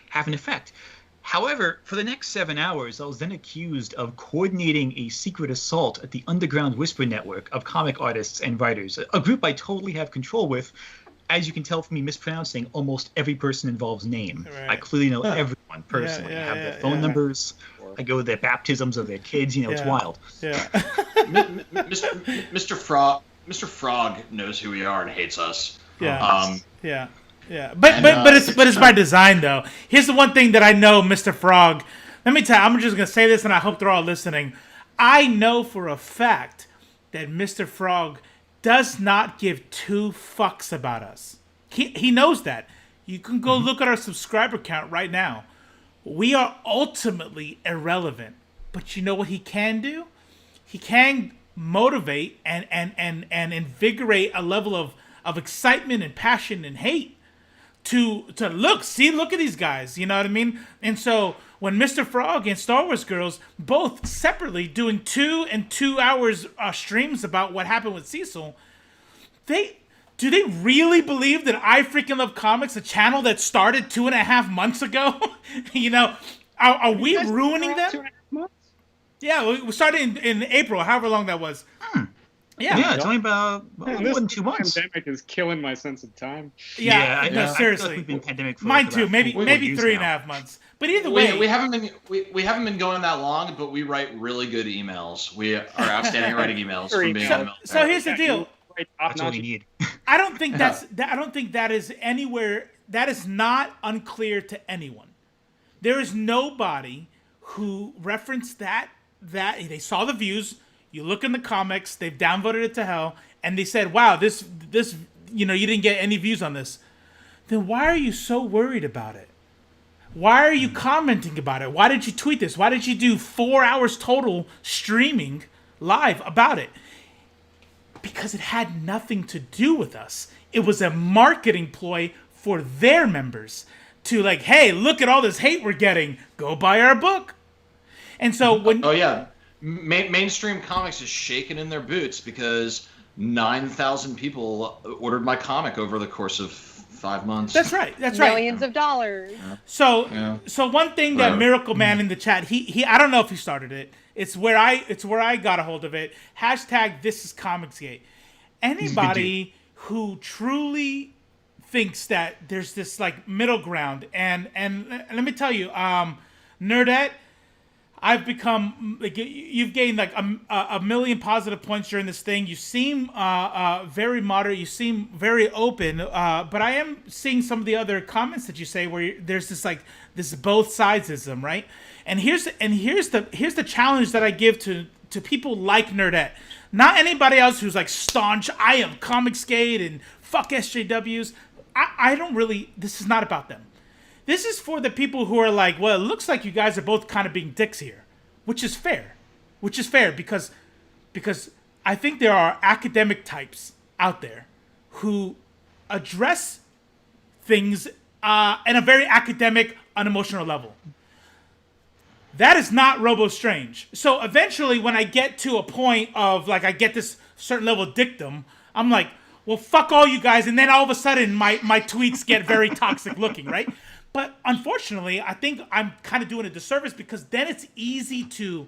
have an effect. However, for the next 7 hours, I was then accused of coordinating a secret assault at the underground Whisper Network of comic artists and writers, a group I totally have control with. As you can tell from me mispronouncing almost every person involved's name. Right. I clearly know everyone personally. I have their phone numbers. I go to their baptisms of their kids. You know, it's wild. Yeah. Mr. Frog knows who we are and hates us. Yeah. Yeah. But it's by design though. Here's the one thing that I know, Mr. Frog. Let me tell you, I'm just gonna say this, and I hope they're all listening. I know for a fact that Mr. Frog does not give two fucks about us. He knows that. You can go look at our subscriber count right now. We are ultimately irrelevant. But you know what he can do? He can motivate and invigorate a level of excitement and passion and hate to look at these guys, you know what I mean? And so when Mr. Frog and Star Wars Girls both separately doing 2 and 2 hours streams about what happened with Cecil, do they really believe that I Freaking Love Comics, a channel that started 2.5 months ago, you know, are we ruining them? 2.5 months? Yeah, we started in April, however long that was. Yeah, it's only about more than 2 months. Pandemic is killing my sense of time. Yeah, no, seriously. I feel like we've been pandemic for mine too. about Maybe 3.5 now. months. But either way, we haven't been going that long, but we write really good emails. We are outstanding at writing emails from being on the military. So here's the deal. That's all you need. I don't think that is anywhere. That is not unclear to anyone. There is nobody who referenced that they saw the views. You look in the comics, they've downvoted it to hell, and they said, wow, this, you know, you didn't get any views on this. Then why are you so worried about it? Why are you commenting about it? Why did you tweet this? Why did you do 4 hours total streaming live about it? Because it had nothing to do with us. It was a marketing ploy for their members to like, hey, look at all this hate we're getting. Go buy our book. And so when mainstream comics is shaking in their boots because 9,000 people ordered my comic over the course of 5 months. That's right. Millions of dollars. So one thing that Miracle Man in the chat, he I don't know if he started it. It's where I got a hold of it. # This is Comicsgate. Anybody who truly thinks that there's this like middle ground, and let me tell you, Nerdette, I've become like, you've gained like a million positive points during this thing. You seem very moderate. You seem very open. But I am seeing some of the other comments that you say where there's this like this both sidesism, right? And here's the challenge that I give to people like Nerdette, not anybody else who's like staunch. I am Comicsgate and fuck SJWs. I don't really. This is not about them. This is for the people who are like, well, it looks like you guys are both kind of being dicks here, which is fair. Because I think there are academic types out there who address things in a very academic, unemotional level. That is not Robo Strange. So eventually, when I get to a point of like I get this certain level of dictum, I'm like, well, fuck all you guys, and then all of a sudden my tweets get very toxic looking, right? But unfortunately, I think I'm kind of doing a disservice because then it's easy to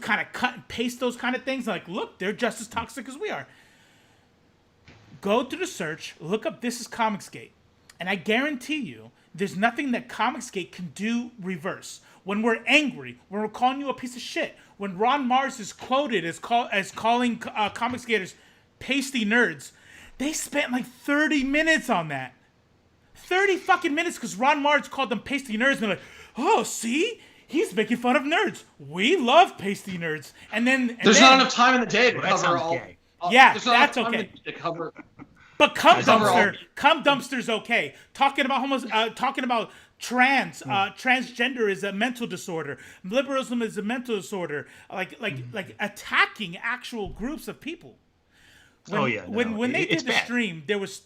kind of cut and paste those kind of things. Like, look, they're just as toxic as we are. Go to the search, look up This is Comicsgate, and I guarantee you there's nothing that Comicsgate can do reverse. When we're angry, when we're calling you a piece of shit, when Ron Mars is quoted as calling Comicsgaters pasty nerds, they spent like 30 minutes on that. 30 fucking minutes because Ron Mars called them pasty nerds and they're like, oh, see? He's making fun of nerds. We love pasty nerds. And then there's not enough time in the day to cover all. Yeah, that's okay. To cover. But Cum Dumpster's okay. Talking about transgender is a mental disorder. Liberalism is a mental disorder. Like attacking actual groups of people. When they did the stream, there was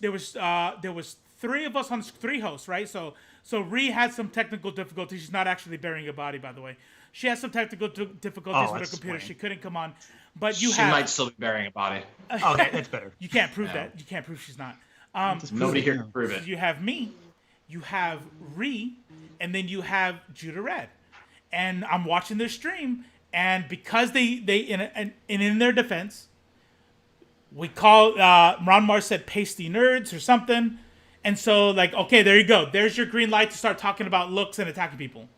3 of us on 3 hosts, right? So Ree had some technical difficulties. She's not actually burying a body, by the way. She has some technical difficulties with her computer. She couldn't come on. But she might still be burying a body. Okay, that's better. You can't prove that. You can't prove she's not. Nobody here can prove it. You have me, you have Ree, and then you have Judah Red. And I'm watching their stream, and because they in their defense, we call Ron Mars said pasty nerds or something. And so, like, okay, there you go. There's your green light to start talking about looks and attacking people.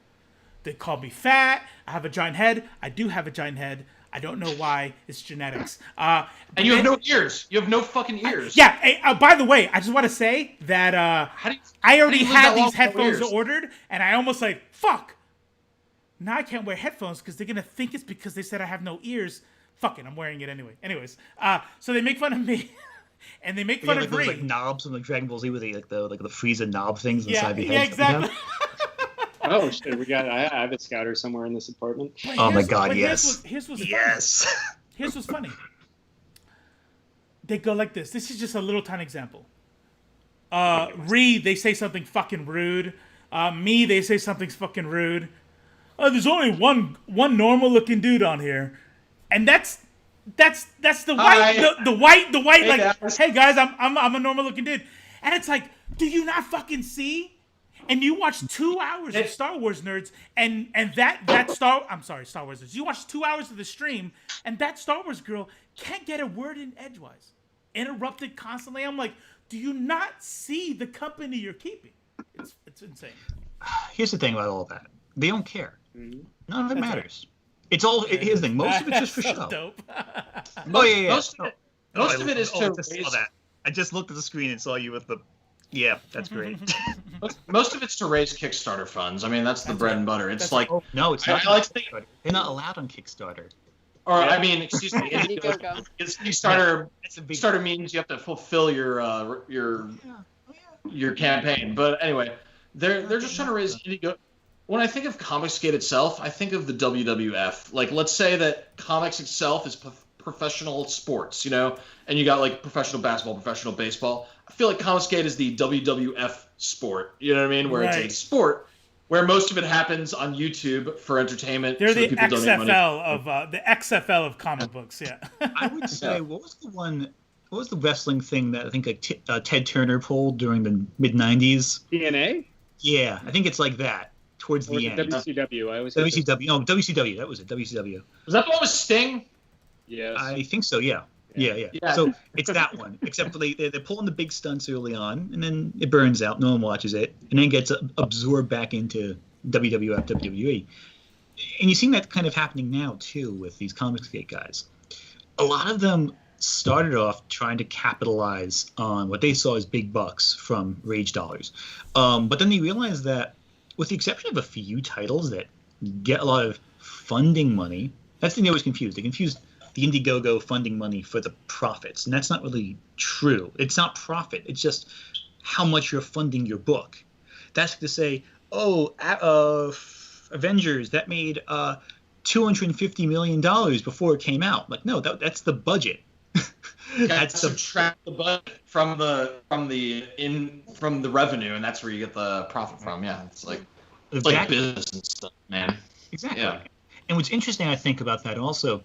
They call me fat. I have a giant head. I do have a giant head. I don't know why. It's genetics. And you have no ears. You have no fucking ears. By the way, I just want to say that I already had these headphones ordered, and I almost like, fuck. Now I can't wear headphones because they're going to think it's because they said I have no ears. Fuck it, I'm wearing it anyway. Anyways, so they make fun of me. And they make fun of Ree. Those, like knobs from like Dragon Ball Z with the Frieza knob things inside the head. Yeah, exactly. Oh shit! I have a scouter somewhere in this apartment. Oh my god, yes. Here's what's yes. Funny. Here's what's funny. They go like this. This is just a little tiny example. Ree, they say something fucking rude. Me, they say something fucking rude. There's only one normal looking dude on here, and that's the white, the white, hey like, guys. Hey guys, I'm a normal looking dude, and it's like, do you not fucking see? And you watch 2 hours of Star Wars nerds, and Star Wars nerds. You watch 2 hours of the stream, and that Star Wars girl can't get a word in edgewise, interrupted constantly. I'm like, do you not see the company you're keeping? It's insane. Here's the thing about all that: they don't care. None of it matters. Right. It's all. Here's the thing: most of it's just for show. Dope. Most of it is to. I just looked at the screen and saw you with the. Yeah, that's great. Most of it's to raise Kickstarter funds. I mean, that's the bread and butter. It's like no, it's not. I like to think they're not allowed on Kickstarter. Or I mean, excuse me, Kickstarter means you have to fulfill your campaign. But anyway, they're just trying to raise Indiegogo. When I think of Comicsgate itself, I think of the WWF. Like, let's say that comics itself is professional sports, and you got like professional basketball, professional baseball. I feel like Comicsgate is the WWF sport. You know what I mean? Where it's a sport where most of it happens on YouTube for entertainment. They're so the people donate money. XFL of comic books. Yeah. I would say, what was the wrestling thing that I think Ted Turner pulled during the mid '90s? TNA. Yeah, I think it's like that towards the end. WCW. I always WCW. No, WCW. That was it. WCW. Was that the one with Sting? Yes. I think so. Yeah. So it's that one, except for they're pulling the big stunts early on, and then it burns out. No one watches it, and then gets absorbed back into WWF, WWE. And you're seeing that kind of happening now too with these Comicsgate guys. A lot of them started off trying to capitalize on what they saw as big bucks from Rage dollars, but then they realized that, with the exception of a few titles that get a lot of funding money, that's the thing they always confused. They confused the Indiegogo funding money for the profits, and that's not really true. It's not profit. It's just how much you're funding your book. That's to say, Avengers, that made $250 million before it came out. Like, no, that's the budget. That's subtract the budget from the revenue, and that's where you get the profit from. Yeah, it's like business and stuff, man. Exactly. Yeah. And what's interesting, I think, about that also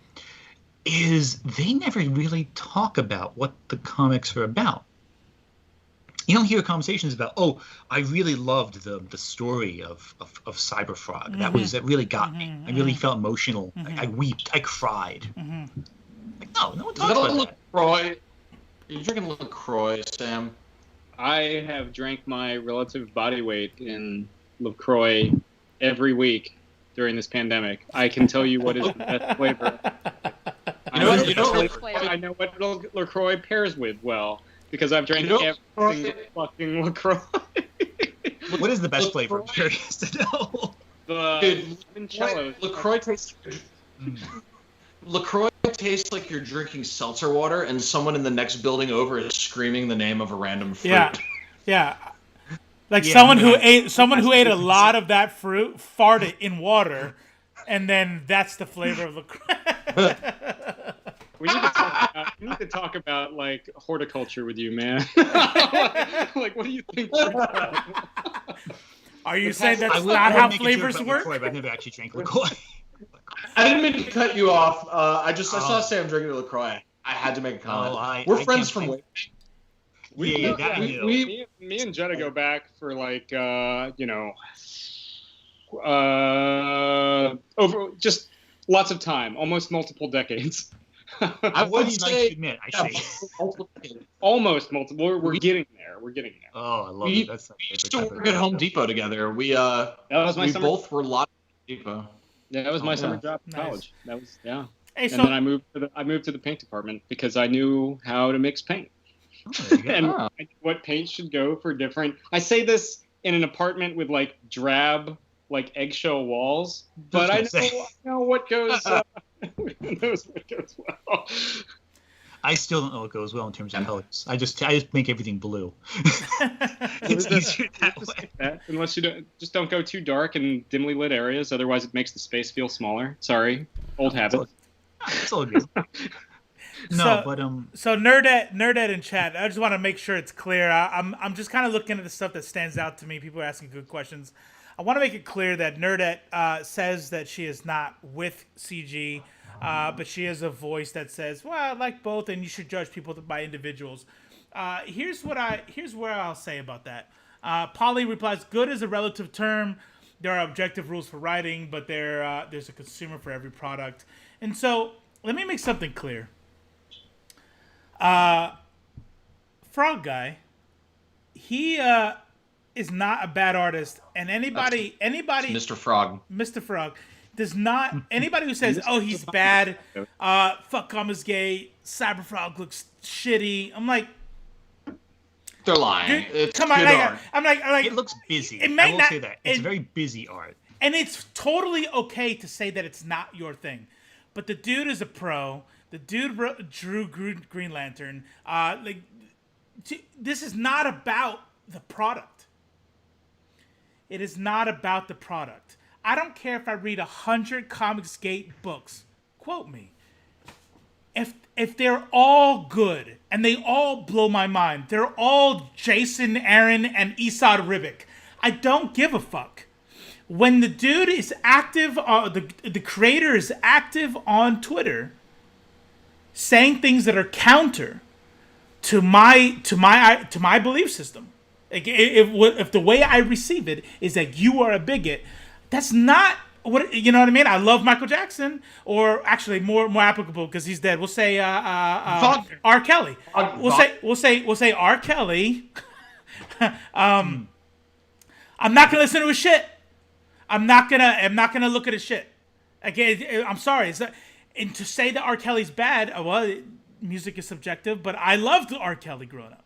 is they never really talk about what the comics are about. You don't hear conversations about, I really loved the story of Cyberfrog. Mm-hmm. That really got me. I really felt emotional. I wept. I cried. Mm-hmm. Like, no one talks about that. LaCroix? Are you drinking LaCroix, Sam? I have drank my relative body weight in LaCroix every week during this pandemic. I can tell you what is the best flavor. I know what LaCroix pairs with well, because I've drank every single fucking LaCroix. What is the best flavor? I'm curious to know. The limoncello. LaCroix tastes like you're drinking seltzer water, and someone in the next building over is screaming the name of a random fruit. Yeah. Like someone who ate a lot of that fruit, farted in water, and then that's the flavor of LaCroix. We need to talk about like horticulture with you, man. Like, what do you think? Are you saying that's not how flavors work? LaCroix, but I've never actually drank LaCroix. I didn't mean to cut you off. I saw Sam drinking LaCroix. I had to make a comment. We're friends from way. Me and Jetta go back for like over just lots of time, almost multiple decades. I would say admit, almost multiple. We're getting there. Oh, I love it. That's we used to work at Home Depot together. We both were a lot at Depot. Yeah, that was my summer job in college. That was Hey, so, and then I moved to the paint department because I knew how to mix paint. And I knew what paint should go for different. I say this in an apartment with like drab, like eggshell walls, but I know what goes. Knows what goes well. I still don't know what goes well in terms of colors. I just make everything blue. It's easier that way. Unless you don't go too dark in dimly lit areas. Otherwise, it makes the space feel smaller. Sorry, old habit. It's all good. So Nerdette in chat. I just want to make sure it's clear. I'm just kind of looking at the stuff that stands out to me. People are asking good questions. I want to make it clear that Nerdette says that she is not with CG, but she has a voice that says, "Well, I like both, and you should judge people by individuals." Here's where I'll say about that. Polly replies, "Good is a relative term. There are objective rules for writing, but there's a consumer for every product." And so let me make something clear. Frog Guy, he is not a bad artist, and anybody, Mr. Frog does not. Anybody who says, "Oh, he's bad," fuck Comicsgate, Cyberfrog looks shitty. I'm like, they're lying. It's come on, good art. I'm like, it looks busy. It might I will say that it's very busy art, and it's totally okay to say that it's not your thing. But the dude is a pro. The dude drew Green Lantern. This is not about the product. It is not about the product. I don't care if I read 100 Comicsgate books. Quote me. If if they're all good and they all blow my mind, they're all Jason Aaron and Esad Ribic, I don't give a fuck. When the dude is active, the creator is active on Twitter, saying things that are counter to my belief system. Like, if the way I receive it is that you are a bigot, that's not what, you know what I mean. I love Michael Jackson, or actually more applicable because he's dead. We'll say R. Kelly. We'll say R. Kelly. I'm not gonna listen to his shit. I'm not gonna look at his shit. Again, I'm sorry. And to say that R. Kelly's bad, well, music is subjective, but I loved R. Kelly growing up.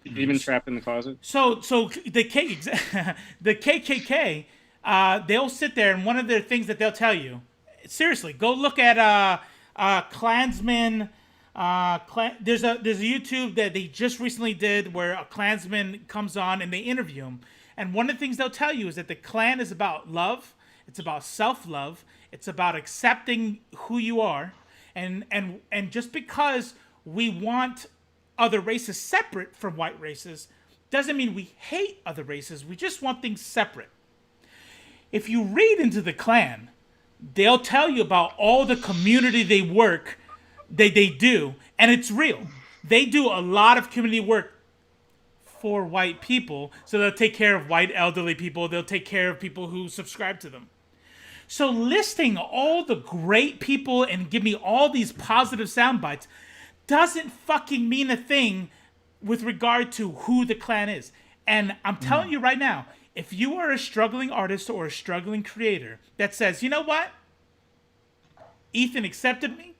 Even trapped in the closet. So the KKK, they'll sit there, and one of the things that they'll tell you, seriously, go look at Klansman. There's a YouTube that they just recently did where a Klansman comes on and they interview him. And one of the things they'll tell you is that the Klan is about love. It's about self-love. It's about accepting who you are. And just because we want other races separate from white races doesn't mean we hate other races. We just want things separate. If you read into the Klan, they'll tell you about all the community they do, and it's real. They do a lot of community work for white people, so they'll take care of white elderly people. They'll take care of people who subscribe to them. So listing all the great people and give me all these positive sound bites doesn't fucking mean a thing with regard to who the Klan is. And I'm telling you right now, if you are a struggling artist or a struggling creator that says, you know what? Ethan accepted me.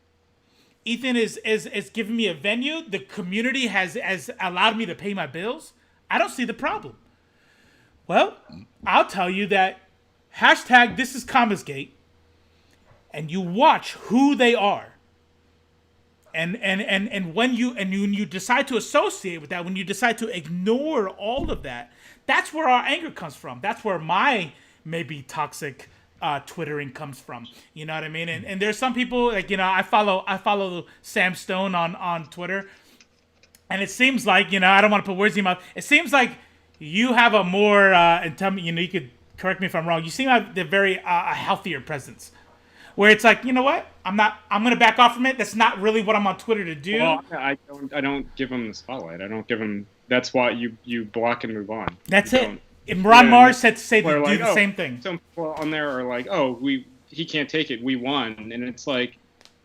Ethan is giving me a venue. The community has allowed me to pay my bills. I don't see the problem. Well, I'll tell you that hashtag this is ComicsGate, and you watch who they are. And when you decide to associate with that, when you decide to ignore all of that, that's where our anger comes from. That's where my maybe toxic Twittering comes from. You know what I mean? And there's some people, like, you know, I follow Sam Stone on Twitter, and it seems like, you know, I don't want to put words in your mouth. It seems like you have a more and tell me, you know, you could correct me if I'm wrong. You seem like a very a healthier presence, where it's like, you know what? I'm gonna back off from it. That's not really what I'm on Twitter to do. Well, I don't give them the spotlight. I don't give them. That's why you block and move on. That's it. And Ron Mars said to say they like, do the same thing. Some people on there are like, oh, he can't take it. We won, and it's like,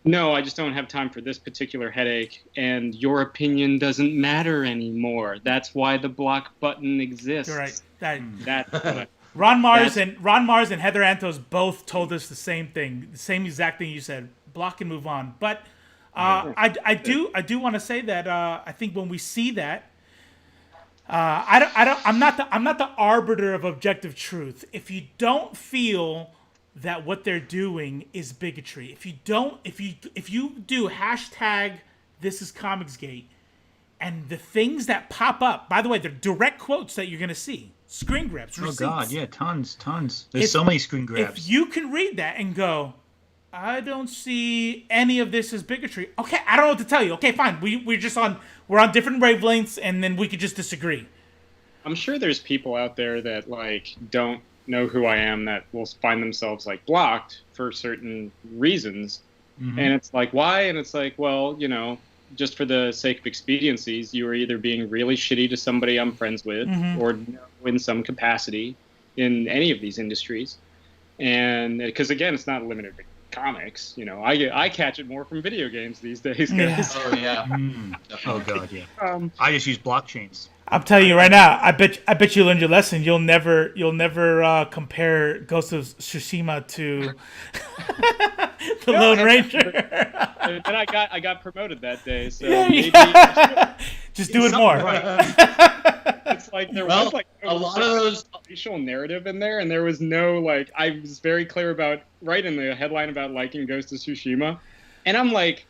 no, I just don't have time for this particular headache, and your opinion doesn't matter anymore. That's why the block button exists. You're right. That's what Ron Mars and Heather Antos both told us the same thing, the same exact thing you said. Block and move on. But I do want to say that I think when we see that, I'm not the arbiter of objective truth. If you don't feel that what they're doing is bigotry, if you do hashtag this is ComicsGate, and the things that pop up, by the way, they're direct quotes that you're gonna see, screen grabs, receipts. Oh God, yeah, tons. There's so many screen grabs. If you can read that and go, I don't see any of this as bigotry. Okay, I don't know what to tell you. Okay, fine. We're on different wavelengths, and then we could just disagree. I'm sure there's people out there that like don't know who I am that will find themselves like blocked for certain reasons, and it's like, why? And it's like, well, you know, just for the sake of expediencies, you are either being really shitty to somebody I'm friends with, or in some capacity in any of these industries, and because again, it's not limited to comics. You know, I catch it more from video games these days. Guys. Oh yeah. Oh God, yeah. I just use blockchains. I'm telling you right now. I bet you learned your lesson. You'll never compare Ghost of Tsushima to the Lone Ranger. And I got promoted that day, so maybe just do it more. It's like there was like a lot of those racial narrative in there, and there was no like. I was very clear about right in the headline about liking Ghost of Tsushima, and I'm like,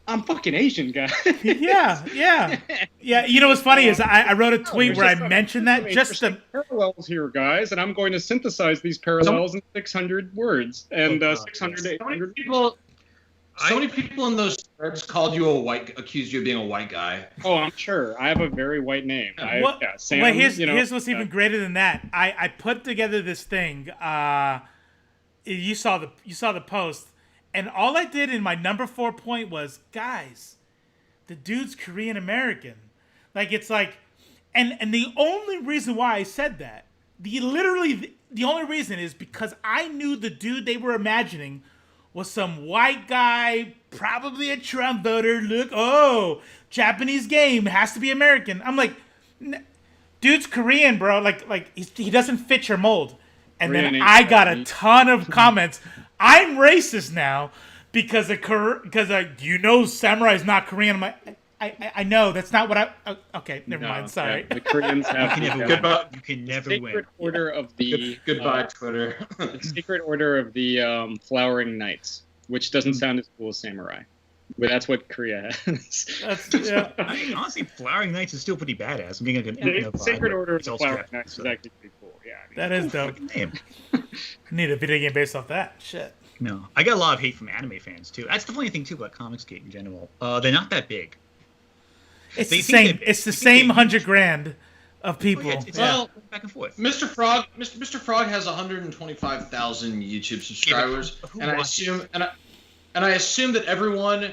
I'm fucking Asian, guy. yeah. You know what's funny is I wrote a tweet where I mentioned that just the parallels here, guys, and I'm going to synthesize these parallels in 600 words and 600 800 people. So many people in those threads accused you of being a white guy. Oh, I'm sure. I have a very white name. Sam. Well, here's what's even greater than that. I put together this thing. You saw the post, and all I did in my number 4 point was, guys, the dude's Korean American. Like, it's like, and the only reason why I said that, the only reason is because I knew the dude they were imagining was some white guy, probably a Trump voter. Look, Japanese game, has to be American. I'm like, dude's Korean, bro. Like he doesn't fit your mold. And then I got a ton of comments. I'm racist now because Samurai's not Korean. I'm like, I know that's not what I. Okay, never mind. Sorry. Yeah, the Koreans have you can never win. Sacred Order of the goodbye, Twitter. The Sacred Order of the Flowering Knights, which doesn't sound as cool as Samurai, but that's what Korea has. I mean, honestly, Flowering Knights is still pretty badass. I'm being the Sacred Order of the Flowering Knights is actually pretty cool. Yeah, that is dope. Name. I need a video game based off that shit. No, I get a lot of hate from anime fans too. That's the funny thing too about ComicsGate in general. They're not that big. It's the same. It's the same $100,000 of people. It's back and forth. Mr. Frog has 125,000 YouTube subscribers, and I assume that everyone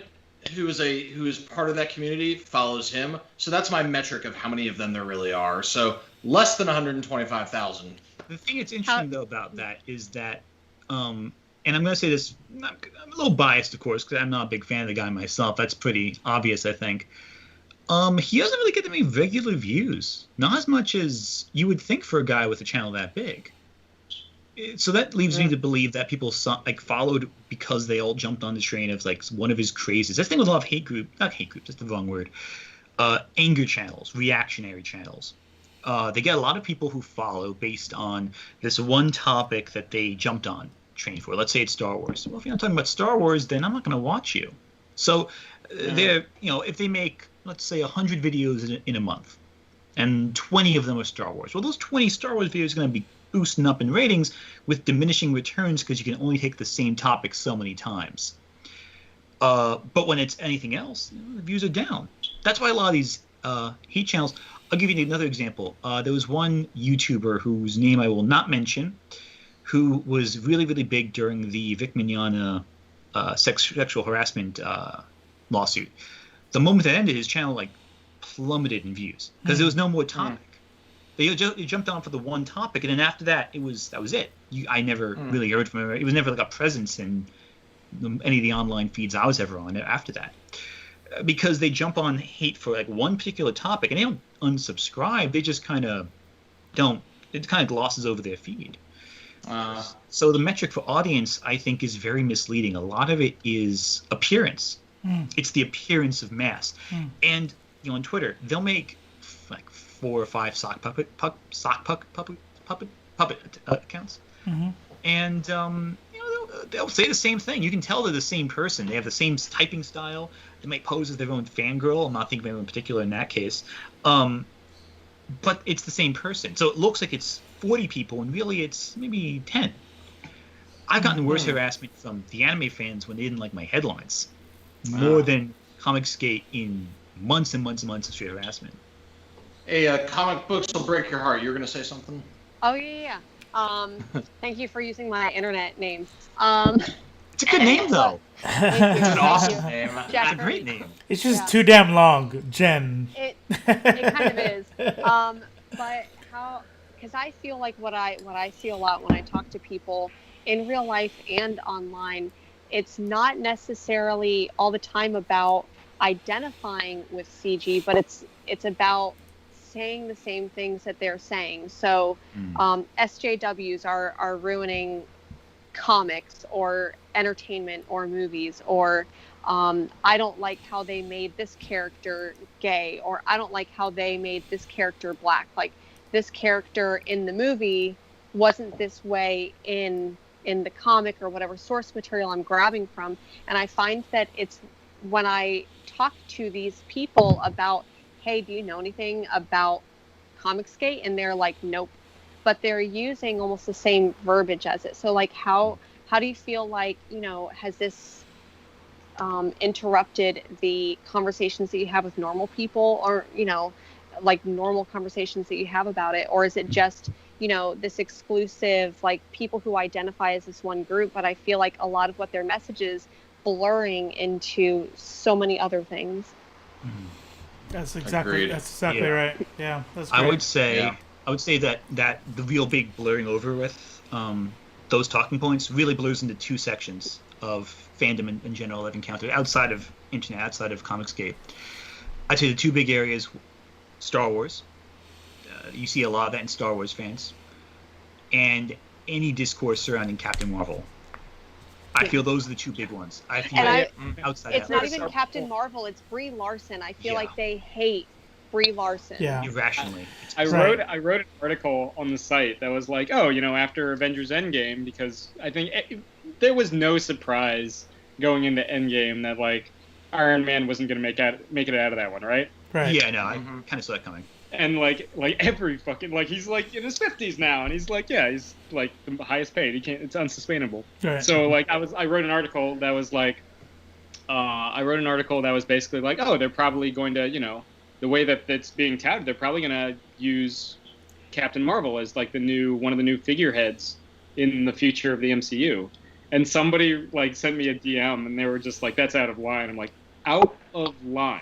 who is part of that community follows him. So that's my metric of how many of them there really are. So less than 125,000. The thing that's interesting though about that is that, and I'm going to say this, I'm a little biased, of course, because I'm not a big fan of the guy myself. That's pretty obvious, I think. He doesn't really get that many regular views. Not as much as you would think for a guy with a channel that big. So that leaves me to believe that people followed because they all jumped on the train of like one of his crazes. That's the thing with a lot of not hate groups, that's the wrong word. Anger channels, reactionary channels. They get a lot of people who follow based on this one topic that they jumped on train for. Let's say it's Star Wars. Well, if you're not talking about Star Wars, then I'm not going to watch you. So they're, if they make, let's say 100 videos in a month, and 20 of them are Star Wars. Well, those 20 Star Wars videos are going to be boosting up in ratings with diminishing returns because you can only take the same topic so many times. But when it's anything else, the views are down. That's why a lot of these hate channels. I'll give you another example. There was one YouTuber whose name I will not mention, who was really, really big during the Vic Mignogna sexual harassment lawsuit. The moment that ended, his channel plummeted in views because there was no more topic. They jumped on for the one topic, and then after that, that was it. I never really heard from him. It was never like a presence in any of the online feeds I was ever on after that, because they jump on hate for one particular topic, and they don't unsubscribe. They just kind of don't. It kind of glosses over their feed. So the metric for audience, I think, is very misleading. A lot of it is appearance. It's the appearance of mass. And on Twitter, they'll make 4 or 5 sock puppet accounts, and they'll say the same thing. You can tell they're the same person. They have the same typing style. They might pose as their own fangirl. I'm not thinking of anyone in particular in that case, but it's the same person. So it looks like it's 40 people, and really it's maybe 10. I've gotten worse harassment from the anime fans when they didn't like my headlines, more than ComicsGate in months and months and months of straight harassment. Hey, comic books will break your heart. You were gonna say something? Oh yeah. Thank you for using my internet name. It's a good name though. It's an awesome name. Jeffrey. It's a great name. It's just too damn long, Jen. It kind of is. But how? Because I feel like what I see a lot when I talk to people in real life and online, it's not necessarily all the time about identifying with CG, but it's about saying the same things that they're saying. So SJWs are ruining comics or entertainment or movies, or I don't like how they made this character gay, or I don't like how they made this character black. Like, this character in the movie wasn't this way in the comic or whatever source material I'm grabbing from. And I find that it's when I talk to these people about, hey, do you know anything about ComicsGate? And they're like, nope. But they're using almost the same verbiage as it. So how do you feel like, has this interrupted the conversations that you have with normal people, or like normal conversations that you have about it, or is it just this exclusive, like, people who identify as this one group? But I feel like a lot of what their message is blurring into so many other things. That's exactly Agreed. right. Yeah, that's great. I would say that the real big blurring over with those talking points really blurs into two sections of fandom in general I've encountered outside of internet, outside of Comicscape. I'd say the two big areas: Star Wars. You see a lot of that in Star Wars fans, and any discourse surrounding Captain Marvel. I feel those are the two big ones. I feel outside. It's not even Captain Marvel; it's Brie Larson. I feel like they hate Brie Larson. Yeah, irrationally. I wrote an article on the site that was like, after Avengers Endgame, because I think there was no surprise going into Endgame that like Iron Man wasn't going to make it out of that one, right? Right. Yeah, no, I kind of saw that coming. And like every fucking, like, he's like in his 50s now, and he's like, he's like the highest paid. He can't. It's unsustainable. Right. So like I wrote an article that was like, basically like, they're probably going to, the way that it's being touted, they're probably going to use Captain Marvel as like one of the new figureheads in the future of the MCU. And somebody like sent me a DM, and they were just like, "That's out of line." I'm like, out of line.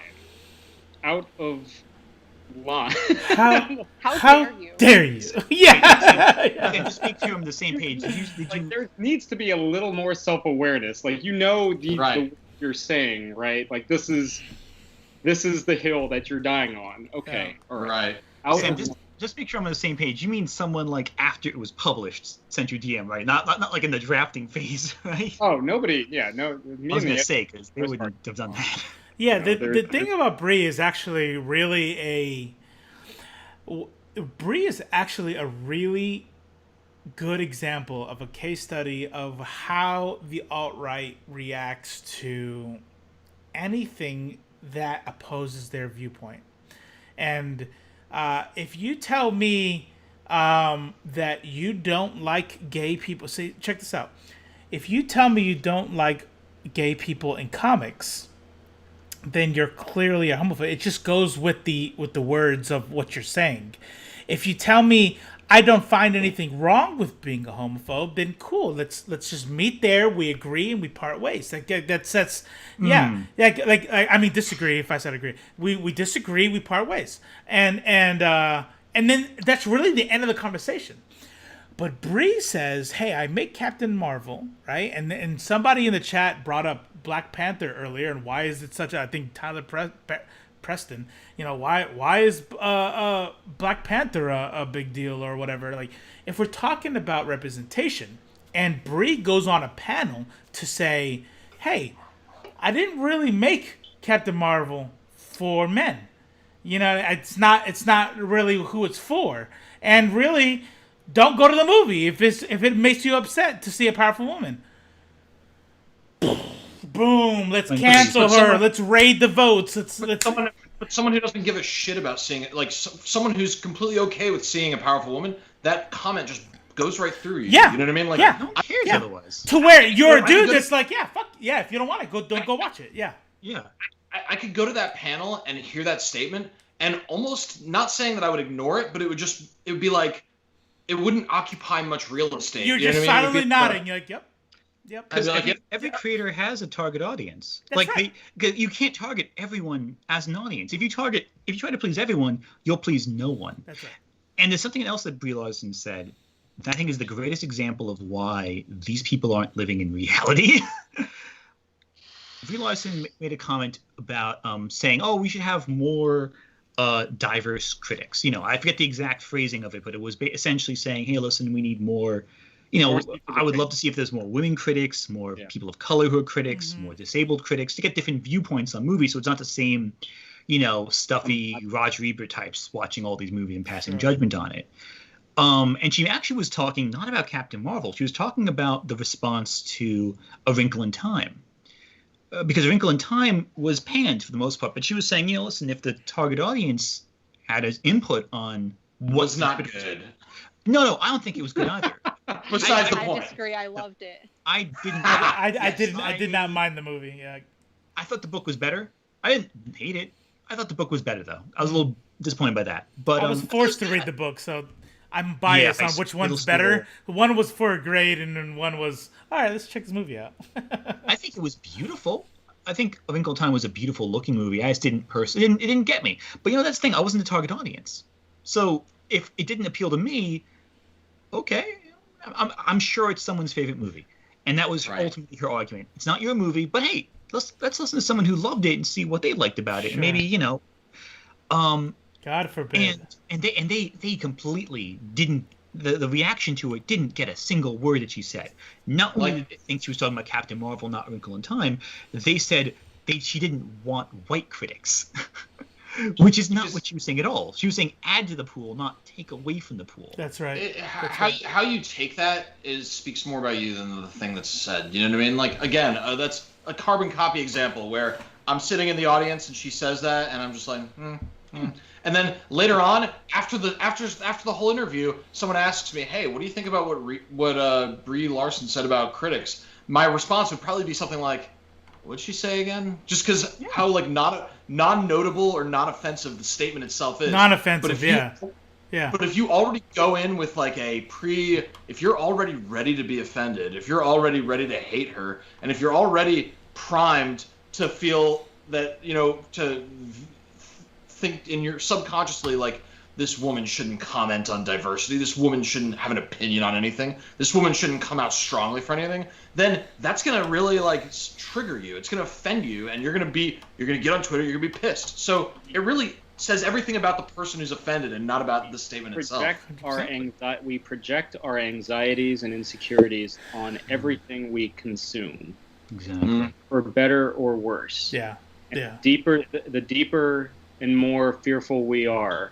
How dare you? Yeah. And to speak to him on the same page, there needs to be a little more self-awareness. Like, the you're saying, right? Like, this is the hill that you're dying on. Okay. Yeah. All right. Sam, just make sure I'm on the same page. You mean someone like after it was published sent you DM, right? Not like in the drafting phase, right? Oh, nobody. Yeah, no. I was gonna say, because they wouldn't have done that. Yeah, the thing about Brie is actually really a really good example of a case study of how the alt-right reacts to anything that opposes their viewpoint. And if you tell me that you don't like gay people, see, check this out. If you tell me you don't like gay people in comics, then you're clearly a homophobe. It just goes with the words of what you're saying. If you tell me I don't find anything wrong with being a homophobe, then cool. Let's just meet there. We agree and we part ways. Like that's yeah. I mean, disagree. If I said agree, we disagree. We part ways. And then that's really the end of the conversation. But Bree says, "Hey, I make Captain Marvel, right?" And somebody in the chat brought up Black Panther earlier, and why is it such a? I think Tyler Preston, why is Black Panther a big deal or whatever? Like, if we're talking about representation, and Bree goes on a panel to say, "Hey, I didn't really make Captain Marvel for men. It's not really who it's for, and really." Don't go to the movie if it makes you upset to see a powerful woman. Boom! Let's cancel her. Let's raid the votes. Let's someone who doesn't give a shit about seeing it, like someone who's completely okay with seeing a powerful woman. That comment just goes right through you. Yeah. You know what I mean? Like, yeah. No one cares otherwise. To where you're a dude that's like, yeah, fuck yeah. If you don't want it, don't go watch it. Yeah. Yeah. I could go to that panel and hear that statement, and almost not saying that I would ignore it, but it would be like. It wouldn't occupy much real estate. You're just silently nodding. You're like, yep. Because every creator has a target audience. That's right. You can't target everyone as an audience. If you try to please everyone, you'll please no one. That's right. And there's something else that Brie Larson said that I think is the greatest example of why these people aren't living in reality. Brie Larson made a comment about saying, "Oh, we should have more." Diverse critics. I forget the exact phrasing of it, but it was essentially saying, "Hey, listen, we need more. I would love to see if there's more women critics, more people of color who are critics, more disabled critics, to get different viewpoints on movies, so it's not the same, stuffy Roger Ebert types watching all these movies and passing judgment on it." And she actually was talking not about Captain Marvel. She was talking about the response to A Wrinkle in Time. Because A Wrinkle in Time was panned for the most part, but she was saying, listen, if the target audience had an input on was not good. No, I don't think it was good either. Besides the point. I disagree. I loved it. I didn't. I did not mind the movie. Yeah. I thought the book was better. I didn't hate it. I thought the book was better, though. I was a little disappointed by that. But I was forced to read the book, so I'm biased on which one's better. One was for a grade, and then one was, all right, let's check this movie out. I think it was beautiful. I think A Wrinkle in Time was a beautiful looking movie. I just didn't it didn't get me. But that's the thing. I wasn't the target audience. So if it didn't appeal to me, okay, I'm sure it's someone's favorite movie. And that was ultimately her argument. It's not your movie, but hey, let's listen to someone who loved it and see what they liked about it. Sure. And maybe, God forbid. And they completely didn't. The reaction to it didn't get a single word that she said. Not only did they think she was talking about Captain Marvel, not A Wrinkle in Time, they said she didn't want white critics, which is not what she was saying at all. She was saying add to the pool, not take away from the pool. That's right. How you take that speaks more about you than the thing that's said. You know what I mean? Like, again, that's a carbon copy example where I'm sitting in the audience and she says that, and I'm just like, And then later on, after the whole interview, someone asks me, "Hey, what do you think about what Brie Larson said about critics?" My response would probably be something like, "What'd she say again?" Just because how like non-notable or non-offensive the statement itself is. Non-offensive, yeah. But if you already go in with like if you're already ready to be offended, if you're already ready to hate her, and if you're already primed to feel that to think in your subconsciously like this woman shouldn't comment on diversity, this woman shouldn't have an opinion on anything, this woman shouldn't come out strongly for anything, then that's gonna really like trigger you. It's gonna offend you, and you're gonna get on Twitter, you're gonna be pissed. So it really says everything about the person who's offended and not about the statement itself. We project our anxieties and insecurities on everything we consume, exactly, for better or worse. Yeah. The deeper and more fearful we are,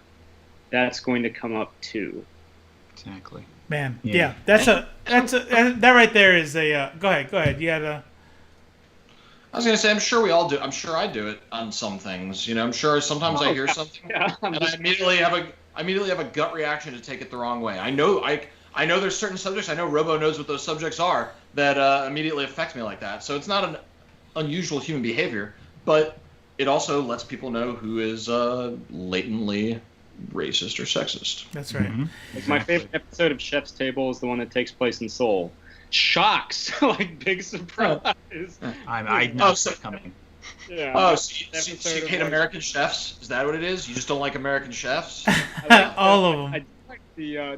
that's going to come up too. Exactly. Man, yeah. That right there is a. Go ahead. You had a. I was gonna say, I'm sure we all do. I'm sure I do it on some things. I'm sure sometimes I hear something and I immediately have a gut reaction to take it the wrong way. I know there's certain subjects. I know Robo knows what those subjects are that immediately affect me like that. So it's not an unusual human behavior, but it also lets people know who is latently racist or sexist. That's right. Mm-hmm. Like my favorite episode of Chef's Table is the one that takes place in Seoul. Shocks, like big surprise. I know it's coming. Yeah. Oh, so you hate American chefs? Is that what it is? You just don't like American chefs? All of them.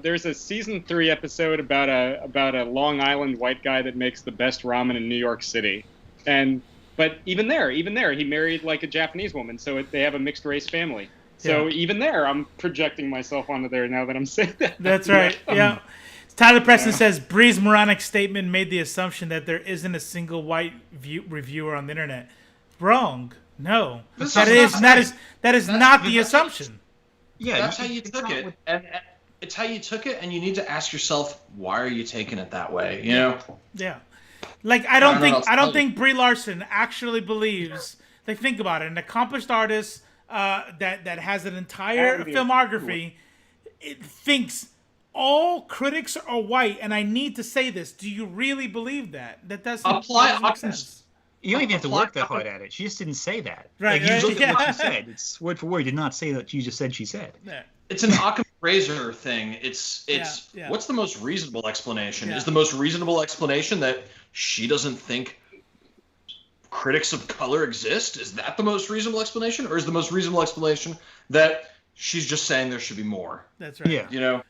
There's a season 3 episode about a Long Island white guy that makes the best ramen in New York City, but even there, he married like a Japanese woman, so they have a mixed race family. So even there, I'm projecting myself onto there now that I'm saying that. That's right. Yeah. Tyler Preston says Bree's moronic statement made the assumption that there isn't a single white reviewer on the internet. Wrong. No. That is not the assumption. Yeah, that's how you took it. And it's how you took it, and you need to ask yourself, why are you taking it that way? Yeah. Like I don't think Brie Larson actually believes. Like think about it, an accomplished artist that has an entire filmography, it thinks all critics are white, and I need to say this. Do you really believe that? That doesn't make sense. You don't even have to work that hard at it. She just didn't say that. Right. Like, you look at what she said. It's word for word. Did not say that you just said she said. Yeah. It's an Occam's razor thing. It's what's the most reasonable explanation? Is the most reasonable explanation that she doesn't think critics of color exist? Is that the most reasonable explanation? Or is the most reasonable explanation that she's just saying there should be more? That's right. Yeah.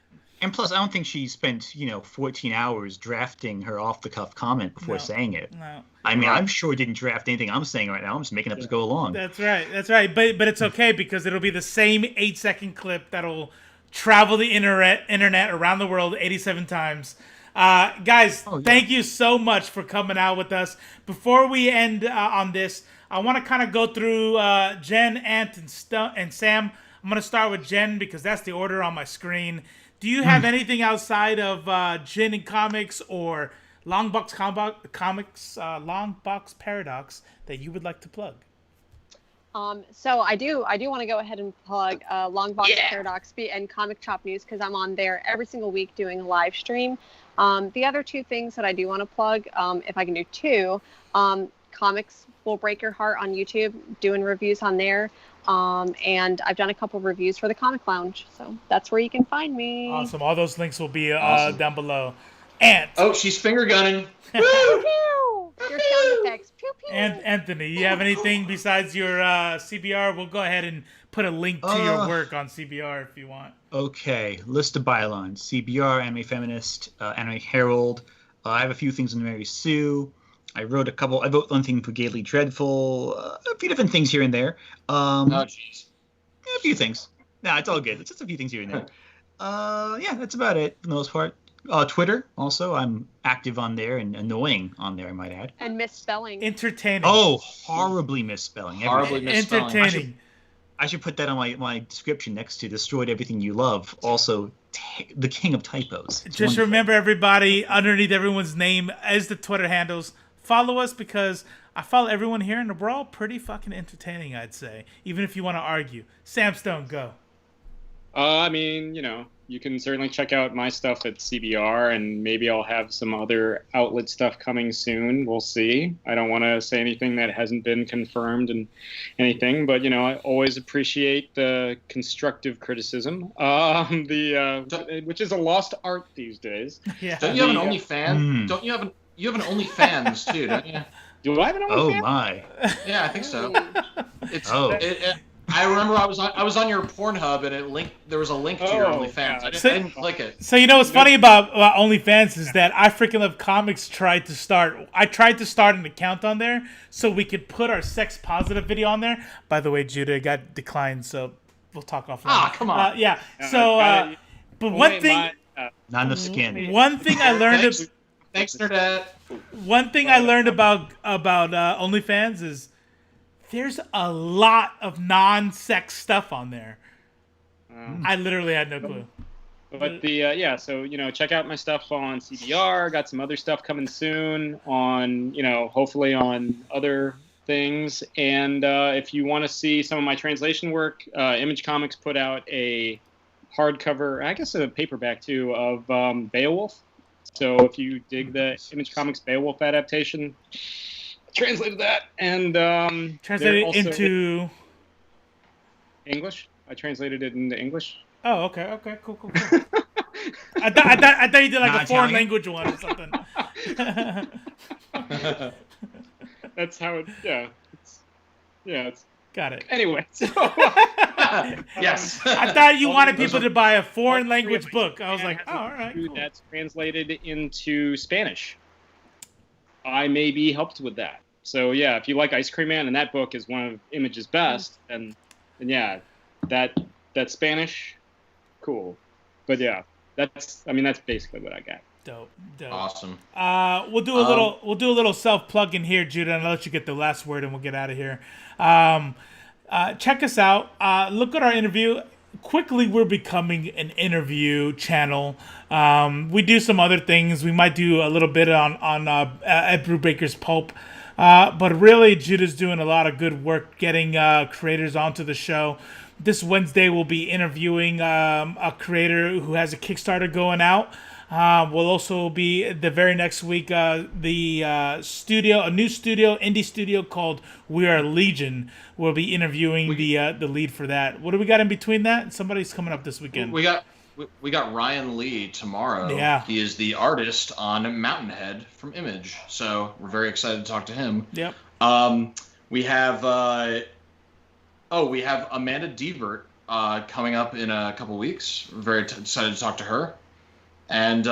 And plus, I don't think she spent, 14 hours drafting her off-the-cuff comment before saying it. No. I mean, I'm sure didn't draft anything I'm saying right now. I'm just making up as go along. That's right. But it's okay because it'll be the same 8-second clip that'll travel the internet around the world 87 times. Guys, thank you so much for coming out with us. Before we end on this, I want to kind of go through Jen, Ant, and Sam. I'm going to start with Jen because that's the order on my screen. Do you have anything outside of Gin and Comics or Longbox Comics, Longbox Paradox that you would like to plug? So I do want to go ahead and plug Longbox Paradox and Comic Chop News because I'm on there every single week doing a live stream. The other two things that I do want to plug, if I can do two, Comics Will Break Your Heart on YouTube, doing reviews on there. And I've done a couple reviews for the Comic Lounge, so that's where you can find me. Awesome. All those links will be Awesome. down below. And Oh, she's finger gunning. Pew, pew. Your sound effects. Pew, pew. and Anthony, you have anything besides your CBR? We'll go ahead and put a link to your work on CBR if you want. Okay, list of bylines: CBR, Anime Feminist, Anime Herald. I have a few things in Mary Sue. I wrote one thing for Gaily Dreadful. A few different things here and there. Oh, jeez. A few things. Nah, it's all good. It's just a few things here and there. Yeah, that's about it for the most part. Twitter, also. I'm active on there and annoying on there, I might add. And misspelling. Entertaining. Oh, horribly misspelling. Horribly misspelling. Entertaining. I should put that on my description next to Destroyed Everything You Love. Also, the king of typos. It's Just wonderful. remember, everybody, underneath everyone's name is the Twitter handles. Follow us because I follow everyone here, and we're all pretty fucking entertaining, I'd say. Even if you want to argue. Sam Stone, go. I mean, you can certainly check out my stuff at CBR, and maybe I'll have some other outlet stuff coming soon. We'll see. I don't want to say anything that hasn't been confirmed and anything, but I always appreciate the constructive criticism, which is a lost art these days. Yeah. Don't you have an OnlyFans? Don't you have an OnlyFans too? Don't you? Do I have an OnlyFans? Oh my! Yeah, I think so. It's Oh. I remember I was on your Pornhub and there was a link to your Oh, OnlyFans. yeah. I didn't click it. So you know what's funny about OnlyFans is that I freaking love comics. I tried to start an account on there so we could put our sex positive video on there. By the way, Judah got declined, so we'll talk offline. Ah, come on. Yeah. So, but one thing, Not enough skin. one thing I learned. Thanks, Nerdette. One thing I learned about OnlyFans is there's a lot of non-sex stuff on there. I literally had no clue. But so check out my stuff on CBR. Got some other stuff coming soon on, hopefully on other things. And if you want to see some of my translation work, Image Comics put out a hardcover, I guess a paperback too, of Beowulf. So if you dig the Image Comics Beowulf adaptation, translated that and Translated also into English. I translated it into English. Oh, okay, cool. I thought you did like Not a foreign Italian? language one or something. That's how it. It's Got it. anyway. So Yes. I thought you wanted people to buy a foreign language book. I was like, oh, all right. Cool. That's translated into Spanish. I may be helped with that. So yeah, if you like Ice Cream Man, and that book is one of Image's best, then yeah, that Spanish, cool. But yeah, that's basically what I got. Dope. Awesome. We'll do a little self plug in here, Judah, and I'll let you get the last word, and we'll get out of here. Check us out. Look at our interview. Quickly, we're becoming an interview channel. We do some other things. We might do a little bit on Ed Brubaker's Pulp. But really, Judah's doing a lot of good work getting creators onto the show. This Wednesday, we'll be interviewing a creator who has a Kickstarter going out. We'll also be the very next week a new studio, indie studio called We Are Legion. We'll be interviewing the lead for that. What do we got in between that? Somebody's coming up this weekend. We got Ryan Lee tomorrow. Yeah. He is the artist on Mountainhead from Image, so we're very excited to talk to him. Yep. We have Amanda Devert coming up in a couple weeks. We're very excited to talk to her. And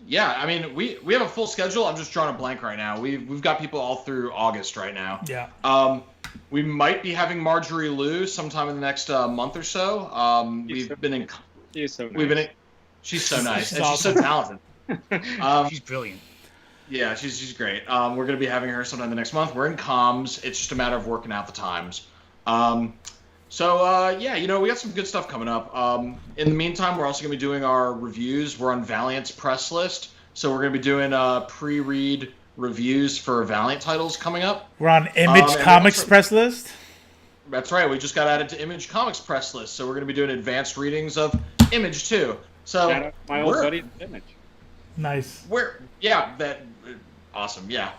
yeah, I mean, we have a full schedule. I'm just drawing a blank right now. We've got people all through August right now. Yeah. We might be having Marjorie Liu sometime in the next month or so. She's so nice. She's so nice, and she's so talented. She's brilliant. Yeah, she's great. We're going to be having her sometime the next month. We're in comms. It's just a matter of working out the times. So we got some good stuff coming up. In the meantime, we're also going to be doing our reviews. We're on Valiant's press list, so we're going to be doing pre-read reviews for Valiant titles coming up. We're on Image Comics press list. That's right. We just got added to Image Comics press list, so we're going to be doing advanced readings of Image too. So shout out my old buddy Image. Nice. Awesome. Yeah.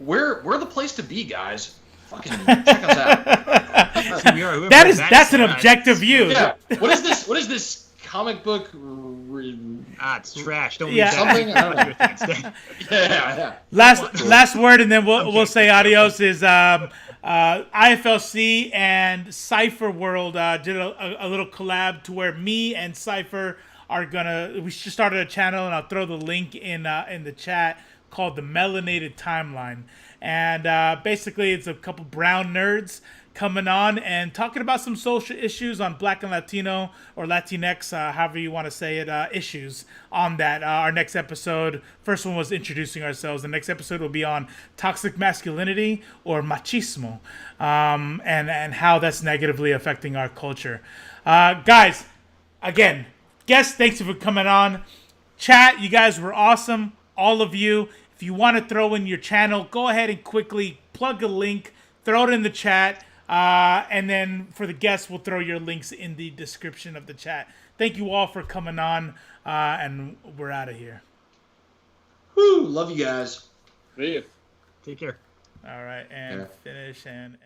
we're the place to be, guys. Fucking check us out. That's an objective view. Yeah. What is this comic book? It's trash. Don't Yeah. read Something. that. I don't know. Yeah. Last word, and then we'll say adios. Is IFLC and Cypher World did a little collab to where me and Cypher are gonna. We just started a channel, and I'll throw the link in the chat, called the Melanated Timeline, and basically it's a couple brown nerds coming on and talking about some social issues on Black and Latino or Latinx, however you want to say it, issues on that. Our next episode, first one was introducing ourselves. The next episode will be on toxic masculinity or machismo, and how that's negatively affecting our culture. Guys, again, guests, thanks for coming on. Chat, you guys were awesome, all of you. If you want to throw in your channel, go ahead and quickly plug a link, throw it in the chat. And then for the guests, we'll throw your links in the description of the chat. Thank you all for coming on, and we're out of here. Woo, love you guys. See you. Take care. All right, and Yeah. finish and